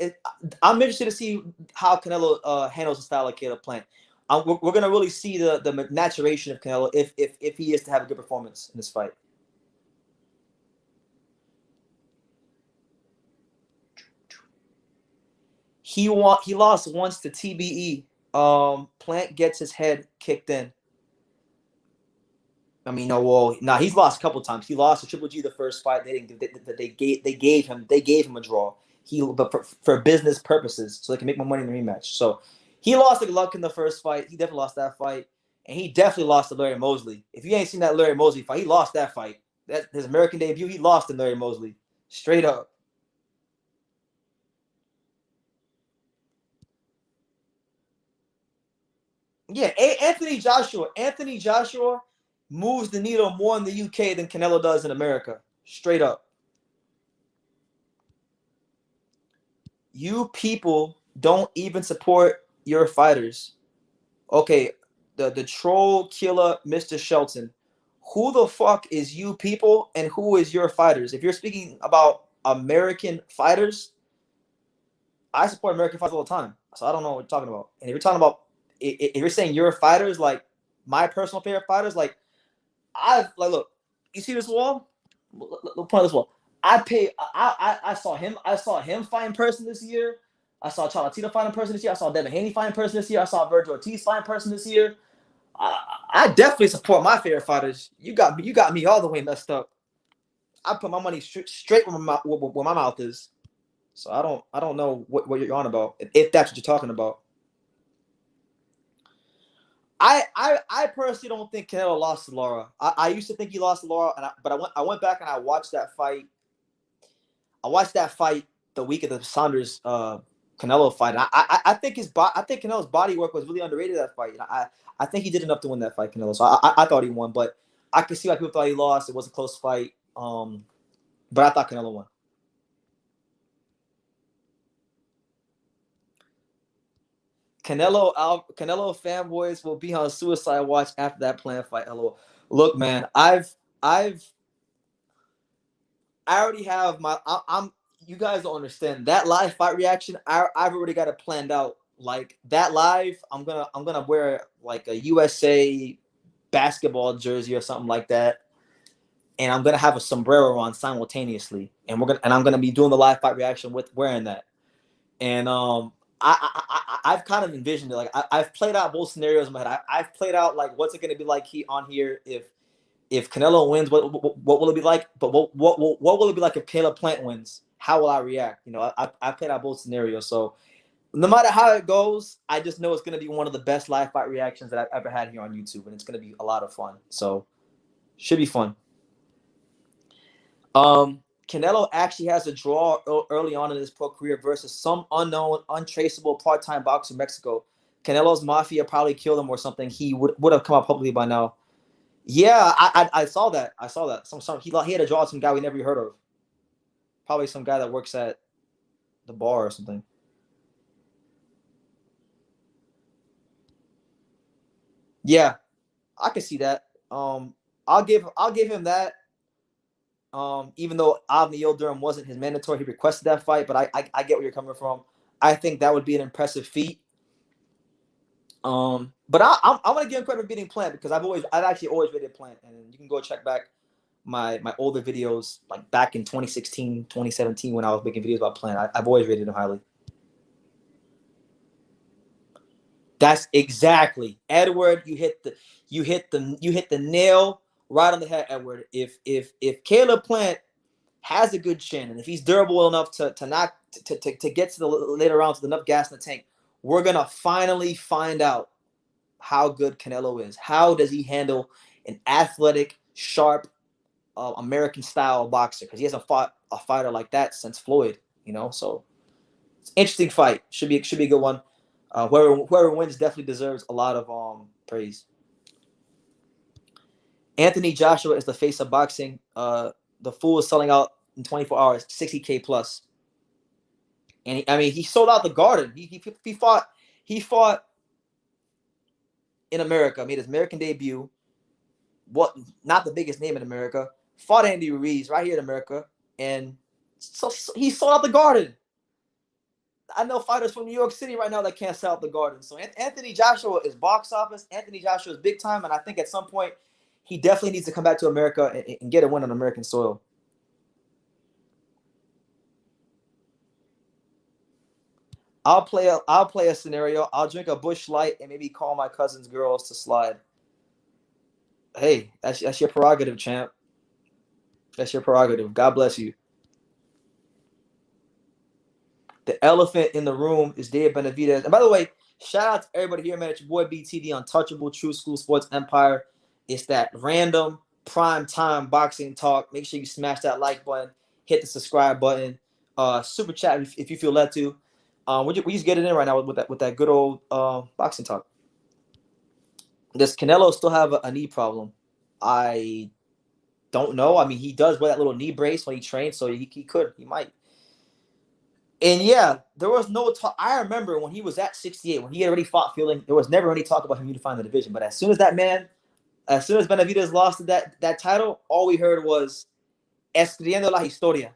I'm interested to see how Canelo handles the style of Caleb Plant. We're going to really see the maturation of Canelo if he is to have a good performance in this fight. He lost once to TBE. Plant gets his head kicked in. I mean, he's lost a couple times. He lost to Triple G the first fight. They gave him a draw. But for business purposes, so they can make more money in the rematch. So he lost to Luck in the first fight. He definitely lost that fight, and he definitely lost to Larry Mosley. If you ain't seen that Larry Mosley fight, he lost that fight. That his American debut, he lost to Larry Mosley, straight up. Yeah, Anthony Joshua moves the needle more in the UK than Canelo does in America. Straight up. You people don't even support your fighters. Okay, the troll killer, Mr. Shelton. Who the fuck is you people and who is your fighters? If you're speaking about American fighters, I support American fighters all the time. So I don't know what you're talking about. And if you're talking about, if you're saying your fighters, like my personal favorite fighters, like look, you see this wall? Look, point this wall. I saw him fight in person this year. I saw Chocolatito fight in person this year. I saw Devin Haney fight in person this year. I saw Vergil Ortiz fight in person this year. I definitely support my favorite fighters. You got me all the way messed up. I put my money straight where my mouth is. So I don't know what you're on about, if that's what you're talking about. I personally don't think Canelo lost to Lara. I used to think he lost to Lara, but I went back and I watched that fight. I watched that fight the week of the Saunders Canelo fight. And I think Canelo's body work was really underrated that fight. I think he did enough to win that fight, Canelo. So I thought he won, but I could see why people thought he lost. It was a close fight, but I thought Canelo won. Canelo fanboys will be on suicide watch after that Plant fight. Hello, look, man, I already have I'm. You guys don't understand that live fight reaction. I've already got it planned out. Like that live, I'm gonna wear like a USA basketball jersey or something like that, and I'm gonna have a sombrero on simultaneously, and I'm gonna be doing the live fight reaction with wearing that, and I've kind of envisioned it. Like I've played out both scenarios in my head. I've played out like what's it going to be like on here if Canelo wins. What will it be like? But what will it be like if Caleb Plant wins? How will I react? I played out both scenarios. So no matter how it goes, I just know it's going to be one of the best live fight reactions that I've ever had here on YouTube, and it's going to be a lot of fun. So should be fun. Canelo actually has a draw early on in his pro career versus some unknown, untraceable part-time boxer in Mexico. Canelo's mafia probably killed him or something. He would have come out publicly by now. Yeah, I saw that. He had a draw with some guy we never heard of. Probably some guy that works at the bar or something. Yeah, I can see that. I'll give him that. Even though Avni Yildirim wasn't his mandatory, he requested that fight, but I get where you're coming from. I think that would be an impressive feat. But I'm gonna give him credit for beating Plant because I've actually always rated Plant, and you can go check back my older videos, like back in 2016, 2017 when I was making videos about Plant. I've always rated him highly. That's exactly, Edward. You hit the nail right on the head, Edward. If Caleb Plant has a good chin, and if he's durable enough to get to the later rounds with enough gas in the tank, we're gonna finally find out how good Canelo is. How does he handle an athletic, sharp, American style boxer? Because he hasn't fought a fighter like that since Floyd. So it's an interesting fight. Should be a good one. Whoever wins definitely deserves a lot of praise. Anthony Joshua is the face of boxing. The fool is selling out in 24 hours, 60K plus. And he sold out the Garden. He fought in America, made his American debut. Not the biggest name in America. Fought Andy Ruiz right here in America, and so he sold out the Garden. I know fighters from New York City right now that can't sell out the Garden. So Anthony Joshua is box office. Anthony Joshua is big time, and I think at some point he definitely needs to come back to America and get a win on American soil. I'll play a scenario. I'll drink a Busch Light and maybe call my cousin's girls to slide. Hey, that's your prerogative, champ. That's your prerogative. God bless you. The elephant in the room is Dave Benavidez. And by the way, shout out to everybody here, man. It's your boy BTD, Untouchable, True School Sports Empire. It's that random prime time boxing talk. Make sure you smash that like button, hit the subscribe button, super chat if you feel led to. We just get it in right now with that good old boxing talk. Does Canelo still have a knee problem? I don't know. I mean, he does wear that little knee brace when he trains, so he might. And yeah, there was no talk. I remember when he was at 68, when he had already fought Fielding, there was never any talk about him unifying the division. But as soon as Benavidez lost that title, all we heard was escribiendo la historia.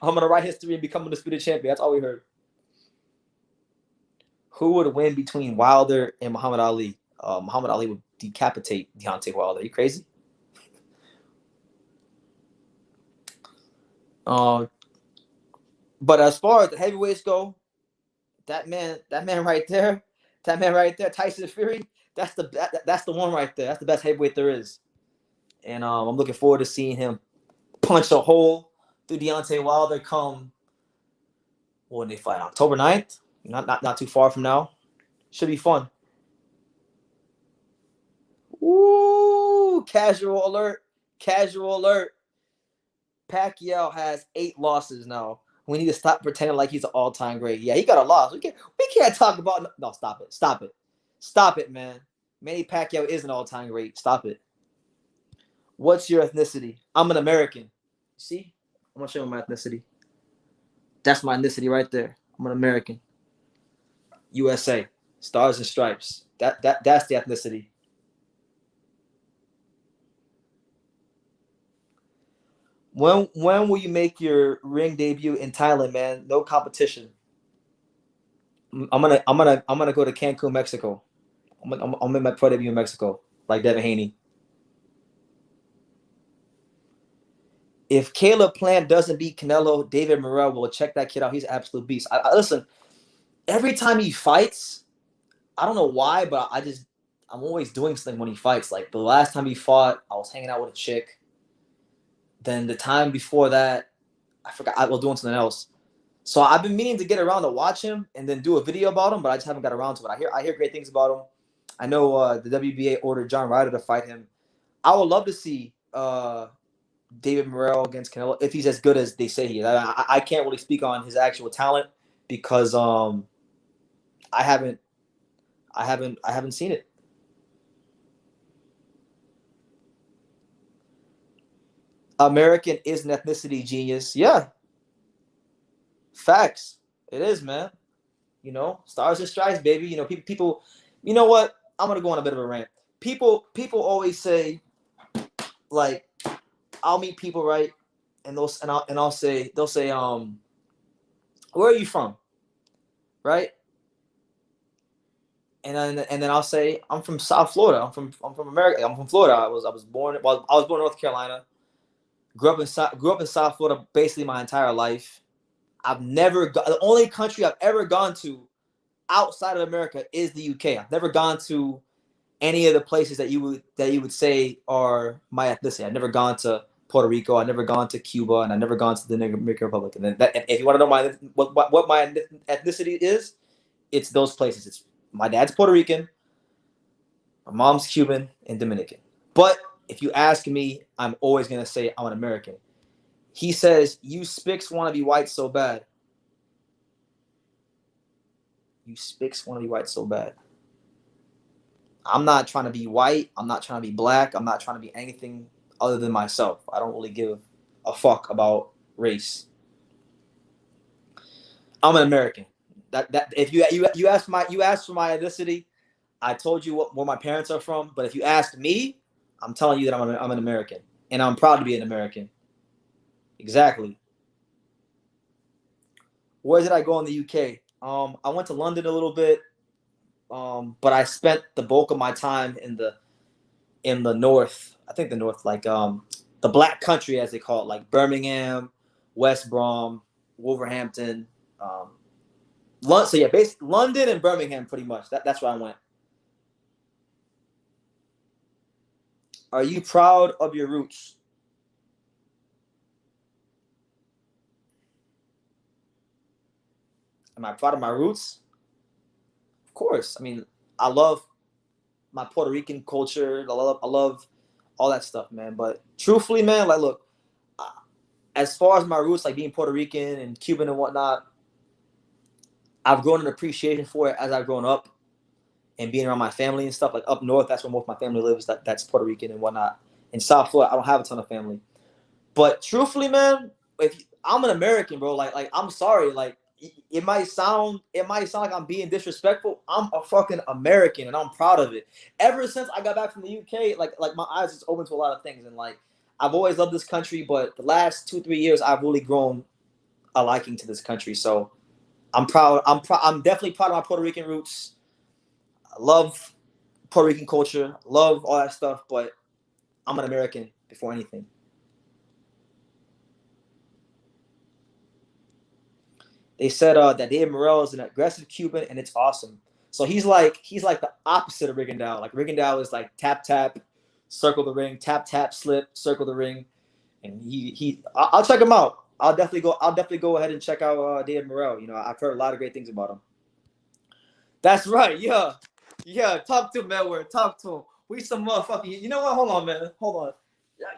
I'm gonna write history and become a undisputed champion. That's all we heard. Who would win between Wilder and Muhammad Ali? Muhammad Ali would decapitate Deontay Wilder. Are you crazy? But as far as the heavyweights go, that man right there, Tyson Fury, that's the one right there. That's the best heavyweight there is. And I'm looking forward to seeing him punch a hole through Deontay Wilder come when they fight October 9th. Not too far from now. Should be fun. Ooh, casual alert. Pacquiao has 8 losses now. We need to stop pretending like he's an all-time great. Yeah, he got a loss. We can't talk about no. Stop it, man. Manny Pacquiao is an all-time great. Stop it. What's your ethnicity? I'm an American. See, I'm gonna show you my ethnicity. That's my ethnicity right there. I'm an American. USA, Stars and Stripes. That's the ethnicity. When will you make your ring debut in Thailand, man? No competition. I'm gonna go to Cancun, Mexico. I'm gonna make my pro debut in Mexico, like Devin Haney. If Caleb Plant doesn't beat Canelo, David Morrell will check that kid out. He's an absolute beast. Listen, every time he fights, I don't know why, but I'm always doing something when he fights. Like the last time he fought, I was hanging out with a chick. Then the time before that, I forgot I was doing something else. So I've been meaning to get around to watch him and then do a video about him, but I just haven't got around to it. I hear great things about him. I know the WBA ordered John Ryder to fight him. I would love to see David Morrell against Canelo if he's as good as they say he is. I can't really speak on his actual talent because I haven't seen it. American is an ethnicity, genius. Yeah. Facts. It is, man. Stars and stripes, baby. People. You know what? I'm gonna go on a bit of a rant. People always say, like, I'll meet people, right, and they'll say, where are you from? Right? And then I'll say I'm from South Florida. I'm from America. I'm from Florida. I was born in North Carolina. Grew up in South Florida basically my entire life. The only country I've ever gone to outside of America is the UK. I've never gone to any of the places that you would say are my ethnicity. I've never gone to Puerto Rico. I've never gone to Cuba, and I've never gone to the Dominican Republic. And then if you want to know what my ethnicity is, it's those places. It's my dad's Puerto Rican, my mom's Cuban, and Dominican. But if you ask me, I'm always gonna say I'm an American. He says, "You Spics want to be white so bad. You Spics want to be white so bad." I'm not trying to be white. I'm not trying to be black. I'm not trying to be anything other than myself. I don't really give a fuck about race. I'm an American. That if you ask for my ethnicity, I told you where my parents are from. But if you ask me, I'm telling you that I'm an American, and I'm proud to be an American. Exactly. Where did I go in the UK? I went to London a little bit, but I spent the bulk of my time in the north. I think the north, like the Black Country, as they call it, like Birmingham, West Brom, Wolverhampton. So yeah, basically London and Birmingham, pretty much. That's where I went. Are you proud of your roots? Am I proud of my roots? Of course. I mean, I love my Puerto Rican culture. I love all that stuff, man. But truthfully, man, like, look, as far as my roots, like being Puerto Rican and Cuban and whatnot, I've grown an appreciation for it as I've grown up and being around my family and stuff. Like up north, that's where most of my family lives. That's Puerto Rican and whatnot. In South Florida, I don't have a ton of family. But truthfully, man, I'm an American, bro. Like I'm sorry. Like it might sound like I'm being disrespectful. I'm a fucking American, and I'm proud of it. Ever since I got back from the UK, like my eyes is open to a lot of things, and like I've always loved this country. But the last 2-3 years, I've really grown a liking to this country. So I'm proud. I'm definitely proud of my Puerto Rican roots. I love Puerto Rican culture. Love all that stuff. But I'm an American before anything. They said that David Morrell is an aggressive Cuban, and it's awesome. So he's like the opposite of Rigondeaux. Like Rigondeaux is like tap tap, circle the ring, tap tap, slip, circle the ring, and I'll check him out. I'll definitely go ahead and check out David Morrell. You know, I've heard a lot of great things about him. That's right. Yeah. Talk to him, Edward. Talk to him. We some motherfucking. You know what? Hold on, man. Hold on.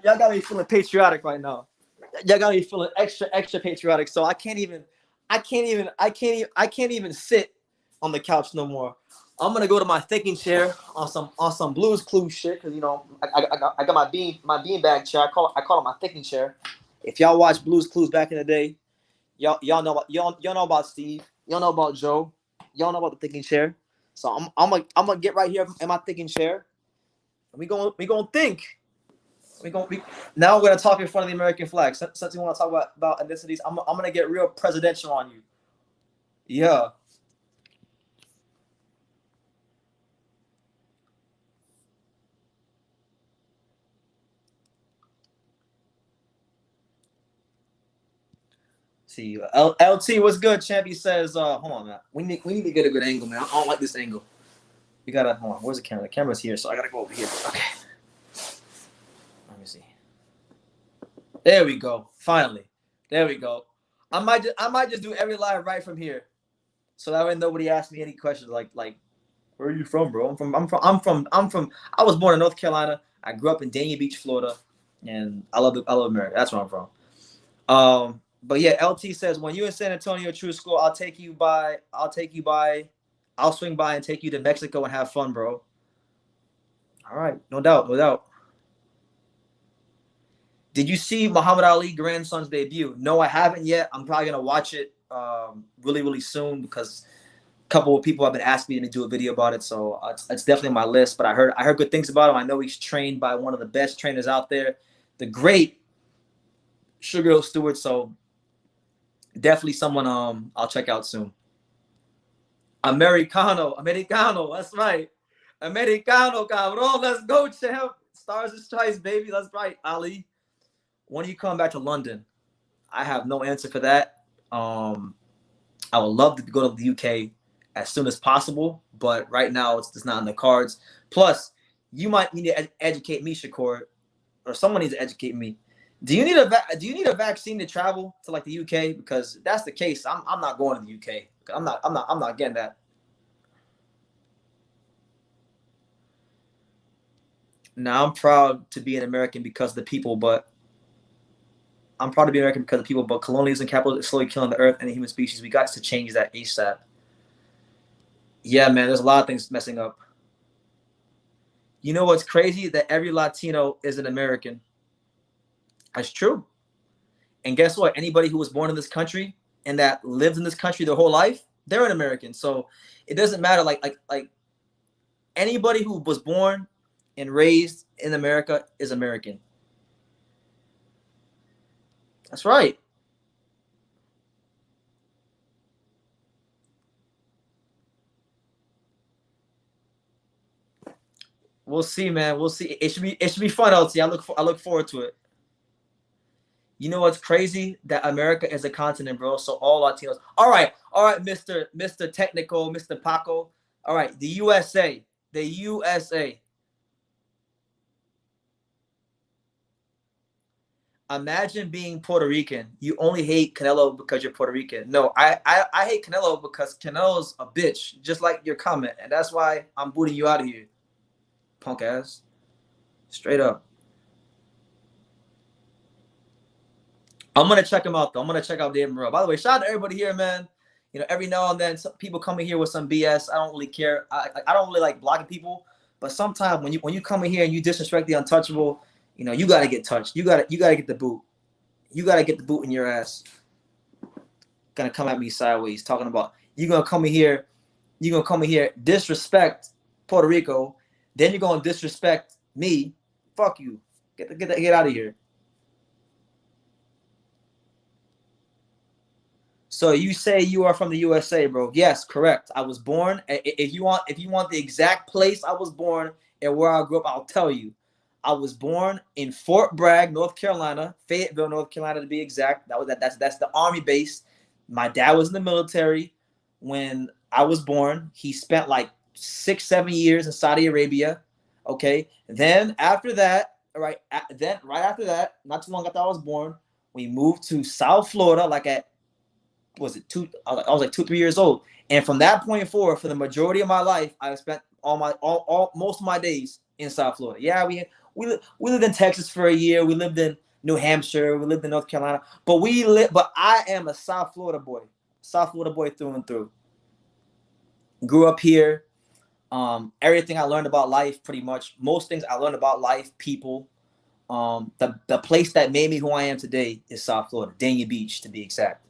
Y'all got me feeling patriotic right now. Y'all got me feeling extra patriotic. So I can't even sit on the couch no more. I'm gonna go to my thinking chair on some Blues Clues shit, because you know I got my beanbag chair. I call it my thinking chair. If y'all watch Blues Clues back in the day, y'all know about Steve. Y'all know about Joe. Y'all know about the thinking chair. So I'm gonna get right here in my thinking chair. And we gonna think. Now we're gonna talk in front of the American flag. Since you want to talk about ethnicities, I'm gonna get real presidential on you. Yeah. See, LT, what's good? Champy says, hold on, man. We need to get a good angle, man. I don't like this angle. We gotta hold on. Where's the camera? The camera's here, so I gotta go over here. Okay. Let me see. There we go. Finally. There we go. I might just do every live right from here, so that way nobody asks me any questions like where are you from, bro? I was born in North Carolina. I grew up in Dania Beach, Florida, and I love America. That's where I'm from. But yeah, LT says, when you're in San Antonio True School, I'll swing by and take you to Mexico and have fun, bro. All right, no doubt. Did you see Muhammad Ali grandson's debut? No, I haven't yet. I'm probably gonna watch it really, really soon, because a couple of people have been asking me to do a video about it. So it's definitely on my list. But I heard good things about him. I know he's trained by one of the best trainers out there, the great Sugar Hill Stewart. So Definitely someone I'll check out soon. Americano, that's right. Americano, cabrón, let's go, champ. Stars and stripes, baby, that's right. Ali, when are you coming back to London? I have no answer for that. I would love to go to the UK as soon as possible, but right now it's not in the cards. Plus, you might need to educate me, Shakur, or someone needs to educate me. Do you need a vaccine to travel to like the UK? Because if that's the case, I'm not going to the UK. I'm not getting that. Now I'm proud to be an American because of the people, but I'm proud to be American because of people. But colonialism and capitalism is slowly killing the earth and the human species. We got to change that ASAP. Yeah, man, there's a lot of things messing up. You know what's crazy? That every Latino is an American. That's true. And guess what? Anybody who was born in this country and that lived in this country their whole life, they're an American. So it doesn't matter. Like anybody who was born and raised in America is American. That's right. We'll see, man. We'll see. It should be fun, LT. I look forward to it. You know what's crazy? That America is a continent, bro. So all Latinos. All right, Mr. Technical, Mr. Paco. All right, the USA. The USA. Imagine being Puerto Rican. You only hate Canelo because you're Puerto Rican. No, I hate Canelo because Canelo's a bitch, just like your comment. And that's why I'm booting you out of here. Punk ass. Straight up. I'm gonna check him out though. I'm gonna check out David Morrell. By the way, shout out to everybody here, man. You know, every now and then people come in here with some BS. I don't really care. I don't really like blocking people, but sometimes when you come in here and you disrespect the untouchable, you know, you gotta get touched. You gotta get the boot. You gotta get the boot in your ass. Gonna come at me sideways, talking about you're gonna come in here, disrespect Puerto Rico, then you're gonna disrespect me. Fuck you. Get out of here. So you say you are from the USA, bro? Yes, correct. I was born. If you want the exact place I was born and where I grew up, I'll tell you. I was born in Fort Bragg, North Carolina, Fayetteville, North Carolina to be exact. That's the Army base. My dad was in the military when I was born. He spent like 6-7 years in Saudi Arabia. Okay. Then after that, right after that, not too long after I was born, we moved to South Florida, like at was it two? I was like 2-3 years old, and from that point forward, for the majority of my life, I spent most of my days in South Florida. Yeah, we lived in Texas for a year. We lived in New Hampshire. We lived in North Carolina. But I am a South Florida boy through and through. Grew up here. Everything I learned about life, pretty much most things I learned about life, people. The place that made me who I am today is South Florida, Dania Beach to be exact.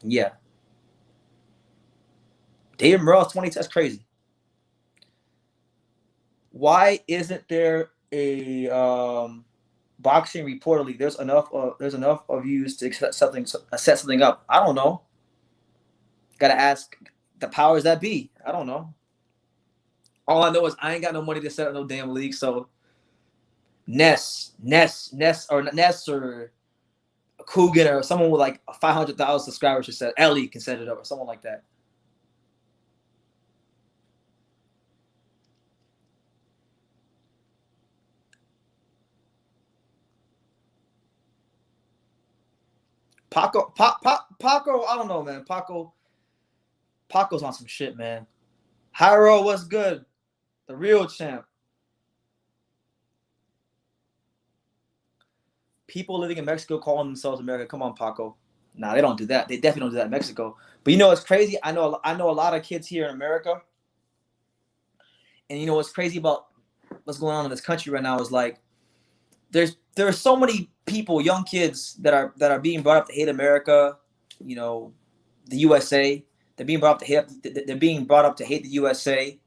Yeah. David Morrell's 20. That's crazy. Why isn't there a boxing reportedly? There's enough of views to set something up. I don't know. Gotta ask the powers that be. I don't know. All I know is I ain't got no money to set up no damn league. So Ness or Coogan or someone with like 500,000 subscribers should set. Ellie can set it up or someone like that. Paco, I don't know, man. Paco's on some shit, man. Hyro, what's good? The real champ. People living in Mexico calling themselves America. Come on, Paco. Nah, they don't do that. They definitely don't do that in Mexico. But you know what's crazy? I know a lot of kids here in America. And you know what's crazy about what's going on in this country right now is like there are so many people, young kids that are being brought up to hate America, you know, the USA. They're being brought up to hate the USA.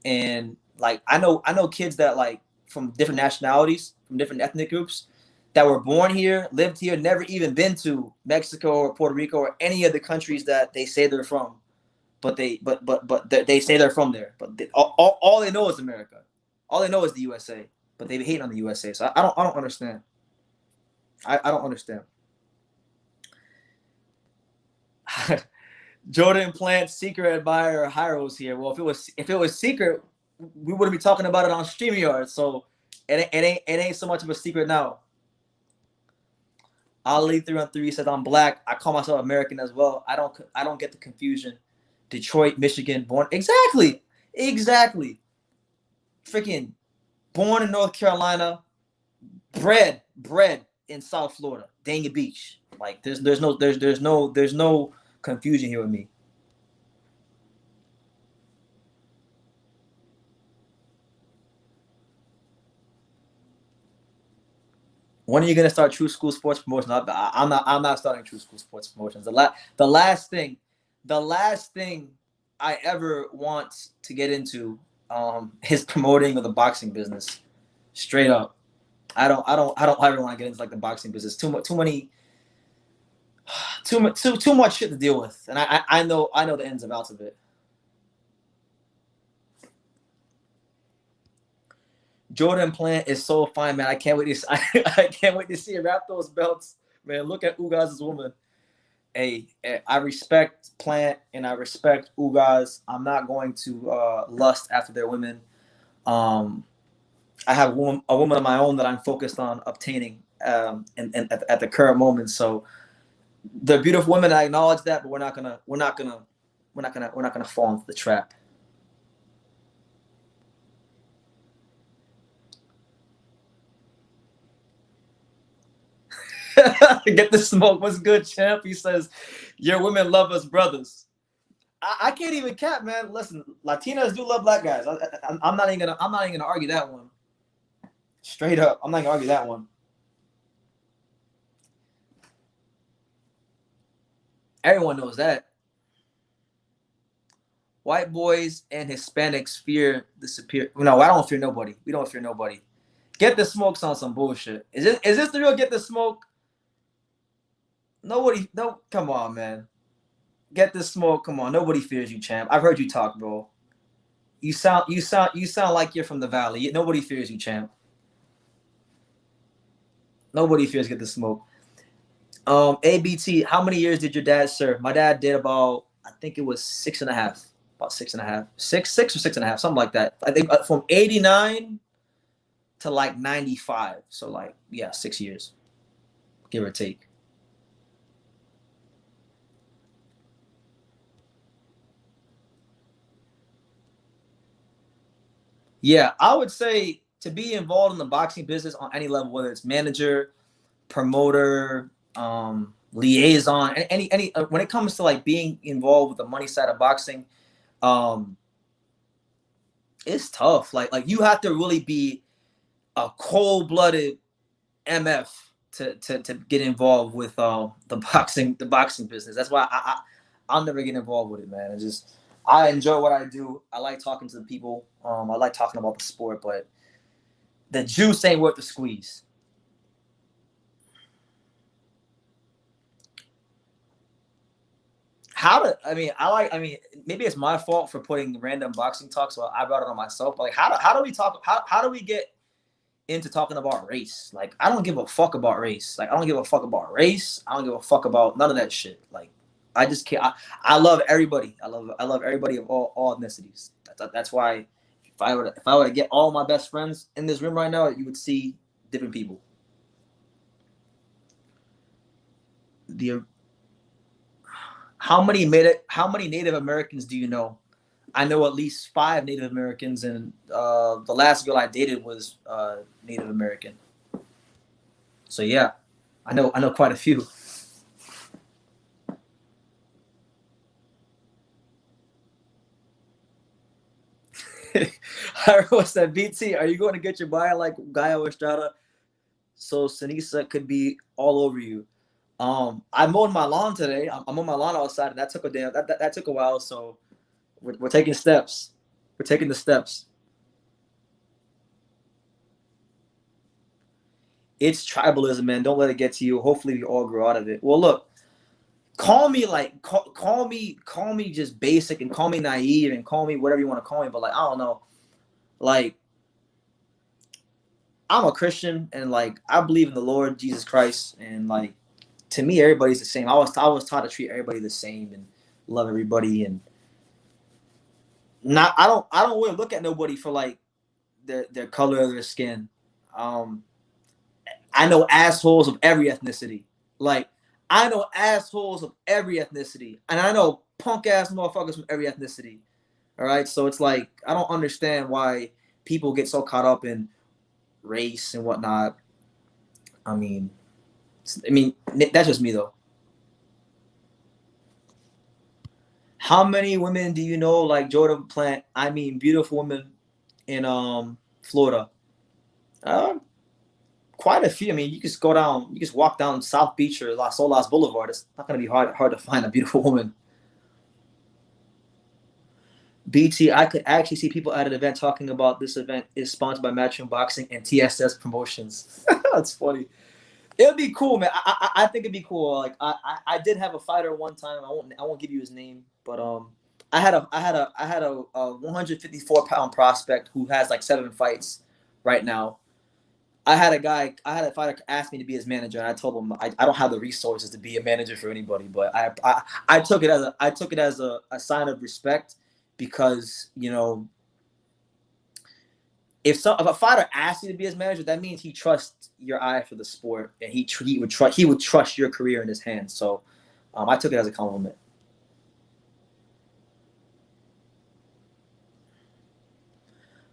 And like I know kids that like from different nationalities, from different ethnic groups that were born here, lived here, never even been to Mexico or Puerto Rico or any of the countries that they say they're from, but they say they're from there. But all they know is America. All they know is the USA. But they hate on the USA. So I don't understand. I don't understand. Jordan Plant's secret admirer Hyro's here. Well, if it was secret, we wouldn't be talking about it on StreamYard. So it ain't so much of a secret now. Ali 3-on-3 says I'm black. I call myself American as well. I don't get the confusion. Detroit, Michigan, born exactly. Freaking born in North Carolina, bred in South Florida, Dania Beach. Like there's no confusion here with me. When are you gonna start True School Sports Promotions? I'm not starting True School Sports Promotions. The last thing I ever want to get into is promoting of the boxing business. Straight up, I don't ever want to get into like the boxing business. Too much shit to deal with, and I know the ins and outs of it. Jordan Plant is so fine, man. I can't wait to see her wrap those belts, man. Look at Ugas' woman. Hey, I respect Plant and I respect Ugas. I'm not going to lust after their women. I have a woman of my own that I'm focused on obtaining at the current moment. So they're beautiful women. I acknowledge that, but we're not gonna fall into the trap. Get the smoke. What's good, champ? He says, your women love us brothers. I can't even cap, man. Listen, Latinas do love black guys. I'm not even gonna argue that one. Straight up, I'm not gonna argue that one. Everyone knows that. White boys and Hispanics fear the superior. No, I don't fear nobody. We don't fear nobody. Get the smokes on some bullshit. Is this the real Get the Smoke? Nobody, no, come on, man. Get the smoke. Come on, nobody fears you, champ. I've heard you talk, bro. You sound like you're from the valley. Nobody fears you, champ. Nobody fears Get the Smoke. ABT, how many years did your dad serve? My dad did about, I think it was 6.5. About 6.5. 6 or 6.5, something like that. I think from 89 to like 95. So like, yeah, 6 years, give or take. Yeah, I would say to be involved in the boxing business on any level, whether it's manager, promoter, liaison, any when it comes to like being involved with the money side of boxing, it's tough. Like you have to really be a cold-blooded MF to get involved with the boxing business. That's why I'll never get involved with it, man. It's just I enjoy what I do. I like talking to the people. I like talking about the sport, but the juice ain't worth the squeeze. Maybe it's my fault for putting random boxing talk, so I brought it on myself. But like, how do we talk? How do we get into talking about race? Like, I don't give a fuck about race. Like, I don't give a fuck about race. I don't give a fuck about none of that shit. Like, I just can't. I love everybody. I love everybody of all ethnicities. That's why if I were to get all my best friends in this room right now, you would see different people. How many Native Americans do you know? I know at least 5 Native Americans, and the last girl I dated was Native American. So yeah, I know quite a few. What's that, BT? Are you going to get your buyer like Gaio Estrada so Sinisa could be all over you? I mowed my lawn today. I'm on my lawn outside, and that took a while. So we're taking steps. We're taking the steps. It's tribalism, man. Don't let it get to you. Hopefully, we all grow out of it. Well, look, call me just basic and call me naive and call me whatever you want to call me. But like, I don't know, like, I'm a Christian and like I believe in the Lord Jesus Christ, and like to me, everybody's the same. I was taught to treat everybody the same and love everybody, and not I don't really look at nobody for like their color of their skin. I know assholes of every ethnicity. Like, I know assholes of every ethnicity. And I know punk ass motherfuckers from every ethnicity. All right. So it's like, I don't understand why people get so caught up in race and whatnot. I mean, that's just me though. How many women do you know like Jordan Plant? I mean, beautiful women in Florida. Quite a few. I mean, you just go down, you just walk down South Beach or Las Olas Boulevard. It's not going to be hard to find a beautiful woman. BT, I could actually see people at an event talking about this event is sponsored by Matchroom Boxing and TSS Promotions. That's funny. It would be cool, man. I think it'd be cool. Like I did have a fighter one time. I won't give you his name, but I had a 154-pound prospect who has like 7 fights right now. I had a fighter ask me to be his manager, and I told him I don't have the resources to be a manager for anybody. But I took it as a sign of respect, because you know, if a fighter asks you to be his manager, that means he trusts your eye for the sport, and he would trust your career in his hands. So I took it as a compliment.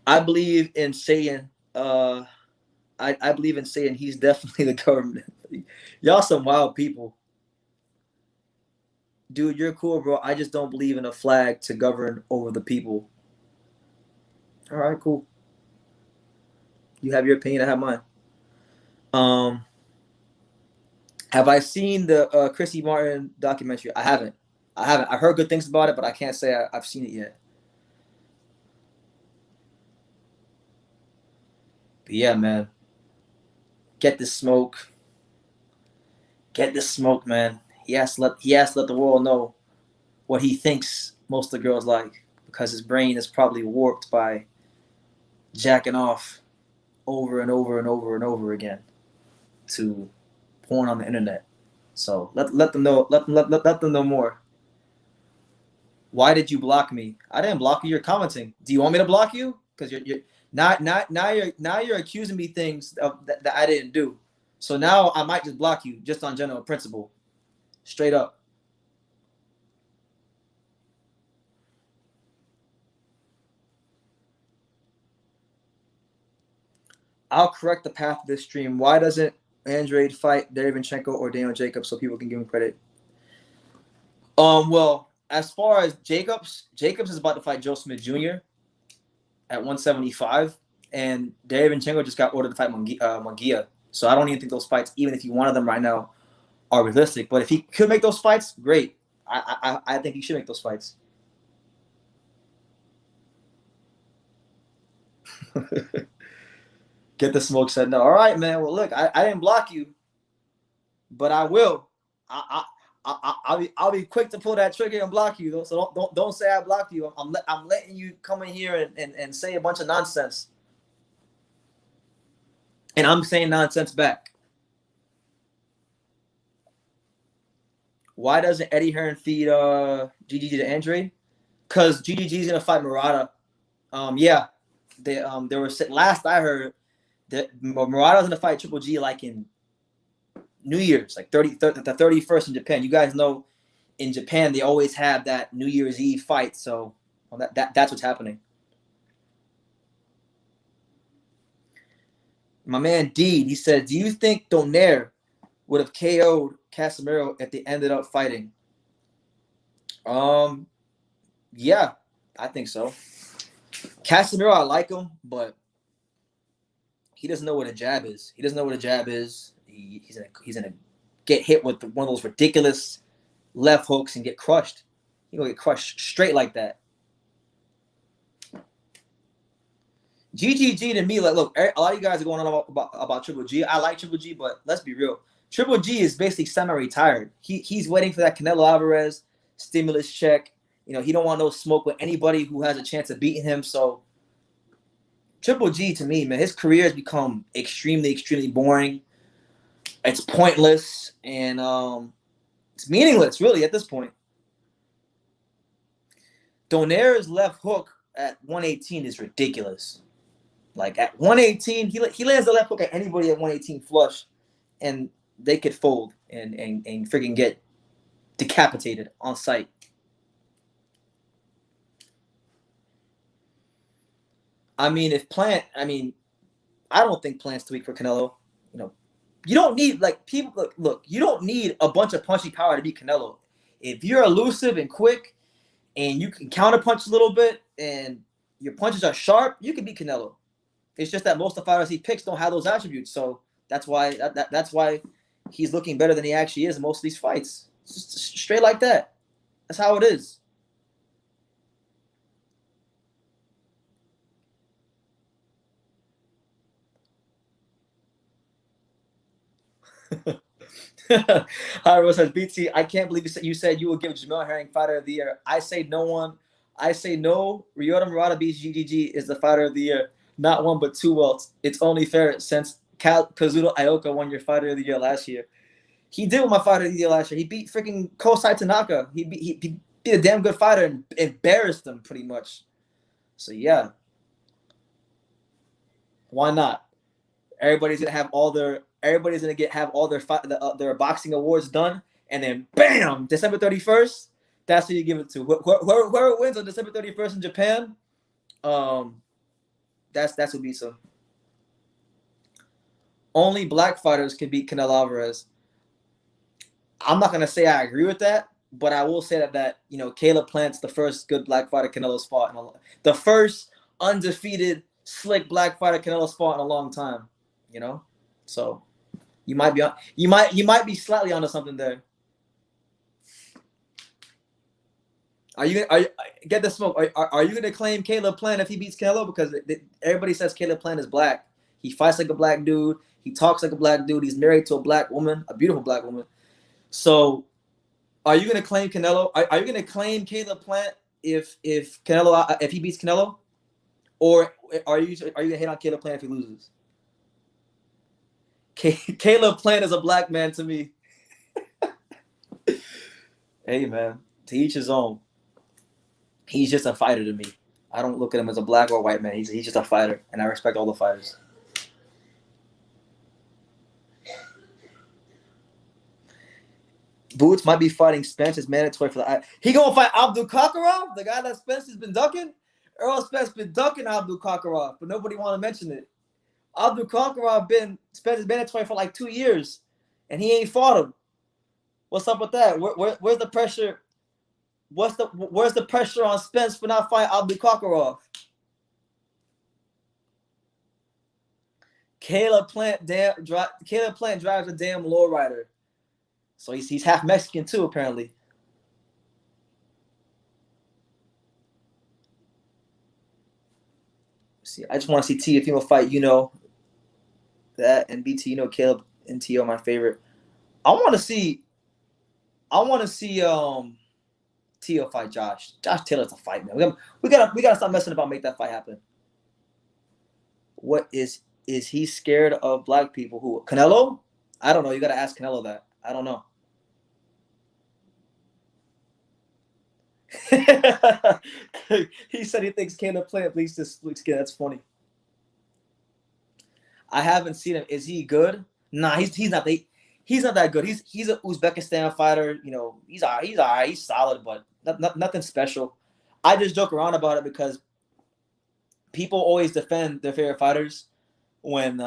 I believe in saying I believe in saying he's definitely the government. Y'all some wild people. Dude, you're cool, bro. I just don't believe in a flag to govern over the people. All right, cool. You have your opinion, I have mine. Have I seen the Chrissy Martin documentary? I haven't. I heard good things about it, but I can't say I've seen it yet. But yeah, man. Get this smoke. Get this smoke, man. He has to let the world know what he thinks most of the girls like, because his brain is probably warped by jacking off over and over and over and over again to porn on the internet. So let them know. Let them know more. Why did you block me? I didn't block you. You're commenting. Do you want me to block you? Because you're now you're accusing me things that I didn't do. So now I might just block you just on general principle, straight up. I'll correct the path of this stream. Why doesn't Andrade fight Derevyanchenko or Daniel Jacobs so people can give him credit? Well, as far as Jacobs is about to fight Joe Smith Jr. at 175, and Derevyanchenko just got ordered to fight Munguia. So I don't even think those fights, even if he wanted them right now, are realistic. But if he could make those fights, great. I think he should make those fights. Get the smoke said no. All right, man. Well, look, I didn't block you, but I will. I'll be quick to pull that trigger and block you. So don't say I blocked you. I'm letting you come in here and say a bunch of nonsense, and I'm saying nonsense back. Why doesn't Eddie Hearn feed GGG to Andrade? Because GGG is gonna fight Murata. Yeah, there were last I heard that Murata's gonna fight Triple G like in New Year's, like the 31st in Japan. You guys know in Japan they always have that New Year's Eve fight, so that's what's happening. My man D, he said, do you think Donaire would have KO'd Casemiro if they ended up fighting? Yeah, I think so. Casemiro, I like him, but he doesn't know what a jab is. He's gonna get hit with one of those ridiculous left hooks and get crushed. He's gonna get crushed straight like that. GGG to me, like, look, a lot of you guys are going on about Triple G. I like Triple G, but let's be real. Triple G is basically semi-retired. He's waiting for that Canelo Alvarez stimulus check. You know, he don't want no smoke with anybody who has a chance of beating him. So Triple G, to me, man, his career has become extremely, extremely boring. It's pointless, and it's meaningless, really, at this point. Donaire's left hook at 118 is ridiculous. Like, at 118, he lands the left hook at anybody at 118 flush, and they could fold and freaking get decapitated on sight. I mean, I don't think Plant's too weak for Canelo. You know, you don't need, like, people, look, you don't need a bunch of punchy power to beat Canelo. If you're elusive and quick and you can counterpunch a little bit and your punches are sharp, you can beat Canelo. It's just that most of the fighters he picks don't have those attributes. So that's why that's why he's looking better than he actually is in most of these fights. It's just straight like that. That's how it is. Hyro says, BT, I can't believe you said you would give Jamel Herring Fighter of the Year. I say no one. I say no. Ryota Murata beats GGG is the Fighter of the Year. Not one, but two welts. It's only fair since Kazuto Ioka won your Fighter of the Year last year. He did win my Fighter of the Year last year. He beat freaking Kosai Tanaka. He beat a damn good fighter and embarrassed him pretty much. So, yeah. Why not? Everybody's gonna have all their their boxing awards done, and then bam, December 31st. That's who you give it to. Whoever wins on December 31st in Japan, that's who beats him. Only black fighters can beat Canelo Alvarez. I'm not gonna say I agree with that, but I will say that you know, Caleb Plant's the first good black fighter Canelo's fought the first undefeated slick black fighter Canelo's fought in a long time. You know, so you might be slightly onto something there. Are you get the smoke? Are you gonna claim Caleb Plant if he beats Canelo? Because everybody says Caleb Plant is black. He fights like a black dude. He talks like a black dude. He's married to a black woman, a beautiful black woman. So, are you gonna claim Canelo? Are you gonna claim Caleb Plant if he beats Canelo, or are you gonna hate on Caleb Plant if he loses? Caleb Plant is a black man to me. Hey, man, to each his own. He's just a fighter to me. I don't look at him as a black or white man. He's just a fighter, and I respect all the fighters. Boots might be fighting Spence. It's mandatory for the. He gonna fight Abdul Kakarov, the guy that Spence has been ducking. Earl Spence been ducking Abdul Kakarov, but nobody want to mention it. Abdul Kakarov Spence has been mandatory for like 2 years, and he ain't fought him. What's up with that? Where's the pressure? Where's the pressure on Spence for not fighting Abdul Kakarov? Caleb Plant drives a damn lowrider, so he's half Mexican too apparently. See, I just want to see T if he will fight. You know that, and BT, you know Caleb and T are my favorite. I want to see Tio fight Josh. Josh Taylor's a fight, man. We gotta stop messing about, make that fight happen. What is he scared of black people? Who? Canelo? I don't know. You gotta ask Canelo that. I don't know. He said he thinks Caleb Plant bleached his skin. That's funny. I haven't seen him. Is he good? Nah, he's not. He's not that good. He's an Uzbekistan fighter. You know, he's all right. He's solid, but nothing special. I just joke around about it because people always defend their favorite fighters when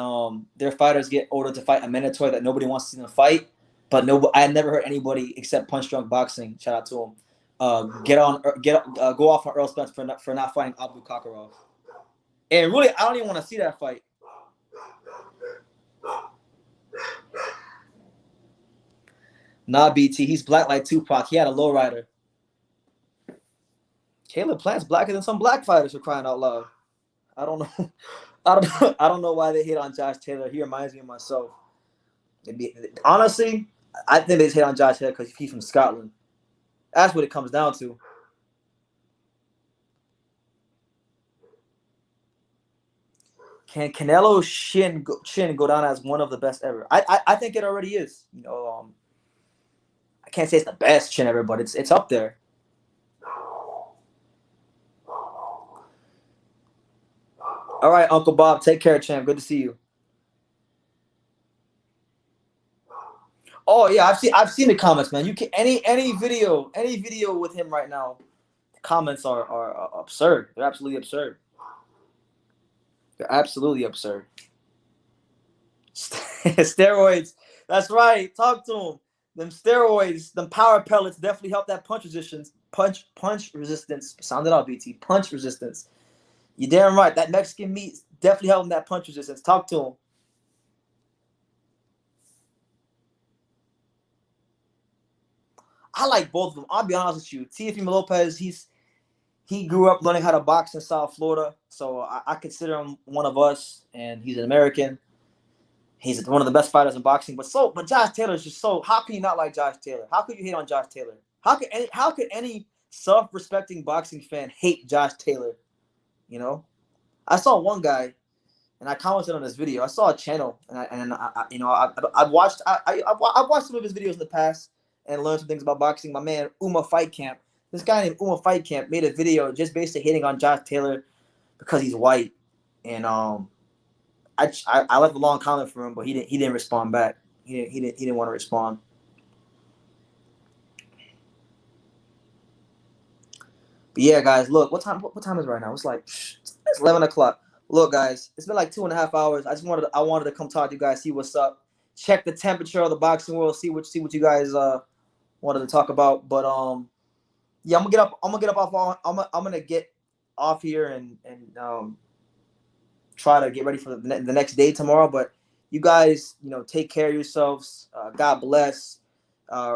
their fighters get ordered to fight a mandatory that nobody wants to see them fight. But I never heard anybody except Punch Drunk Boxing. Shout out to him. Go off on Earl Spence for not fighting Abdul Kakarov. And really, I don't even want to see that fight. Nah, BT, he's black like Tupac. He had a lowrider. Caleb Plant's blacker than some black fighters, for crying out loud. I don't know. I don't know why they hate on Josh Taylor. He reminds me of myself. Honestly, I think they hate on Josh Taylor because he's from Scotland. That's what it comes down to. Can Canelo's chin go down as one of the best ever? I think it already is. I can't say it's the best chin ever, but it's up there. All right, Uncle Bob, take care, champ. Good to see you. Oh yeah, I've seen the comments, man. You can any video with him right now. The comments are absurd. They're absolutely absurd. They're absolutely absurd. Steroids. That's right. Talk to him. Them steroids, them power pellets definitely help that punch resistance. Punch resistance. Sound it out, BT. Punch resistance. You're damn right. That Mexican meat definitely helping that punch resistance. Talk to him. I like both of them. I'll be honest with you. Teofimo Lopez, he grew up learning how to box in South Florida, so I consider him one of us, and he's an American. He's one of the best fighters in boxing. But Josh Taylor is just so. How can you not like Josh Taylor? How could you hate on Josh Taylor? How could any self-respecting boxing fan hate Josh Taylor? I saw one guy, and I commented on this video. I saw a channel, and I've watched some of his videos in the past and learned some things about boxing. My man Uma Fight Camp. This guy named Uma Fight Camp made a video just basically hating on Josh Taylor because he's white, and I left a long comment for him, but he didn't respond back. He didn't want to respond. But yeah, guys, look, what time is it right now? It's 11 o'clock. Look, guys, it's been like 2.5 hours. I wanted to come talk to you guys, see what's up, check the temperature of the boxing world, see what you guys wanted to talk about. But yeah, I'm gonna get off here and try to get ready for the next day tomorrow. But you guys, take care of yourselves. God bless. I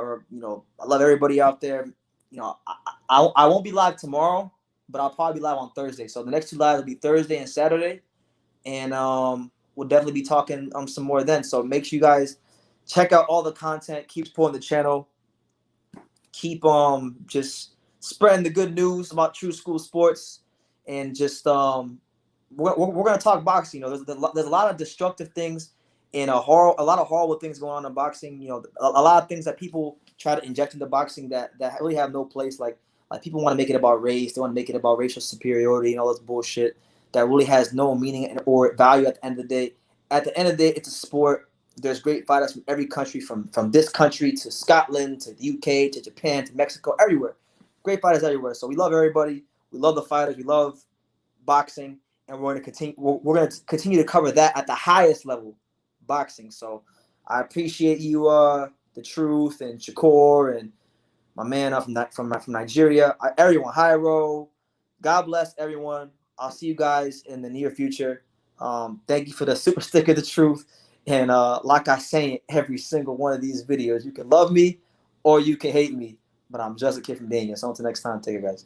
love everybody out there. I won't be live tomorrow, but I'll probably be live on Thursday. So the next 2 lives will be Thursday and Saturday, and we'll definitely be talking some more then. So make sure you guys check out all the content. Keep supporting the channel. Keep just spreading the good news about True School Sports, and just we're gonna talk boxing. There's a lot of destructive things and a lot of horrible things going on in boxing. A lot of things that people try to inject into boxing that really have no place. Like people want to make it about race. They want to make it about racial superiority and all this bullshit that really has no meaning or value at the end of the day. At the end of the day, it's a sport. There's great fighters from every country, from this country to Scotland to the UK to Japan to Mexico, everywhere. Great fighters everywhere. So we love everybody. We love the fighters. We love boxing, and we're going to continue. We're going to continue to cover that at the highest level, boxing. So I appreciate you, The Truth and Shakur and my man from Nigeria. Everyone, Hyro. God bless everyone. I'll see you guys in the near future. Thank you for the super sticker, The Truth. And like I say in every single one of these videos, you can love me or you can hate me, but I'm just a kid from Daniel. So until next time, take it, guys.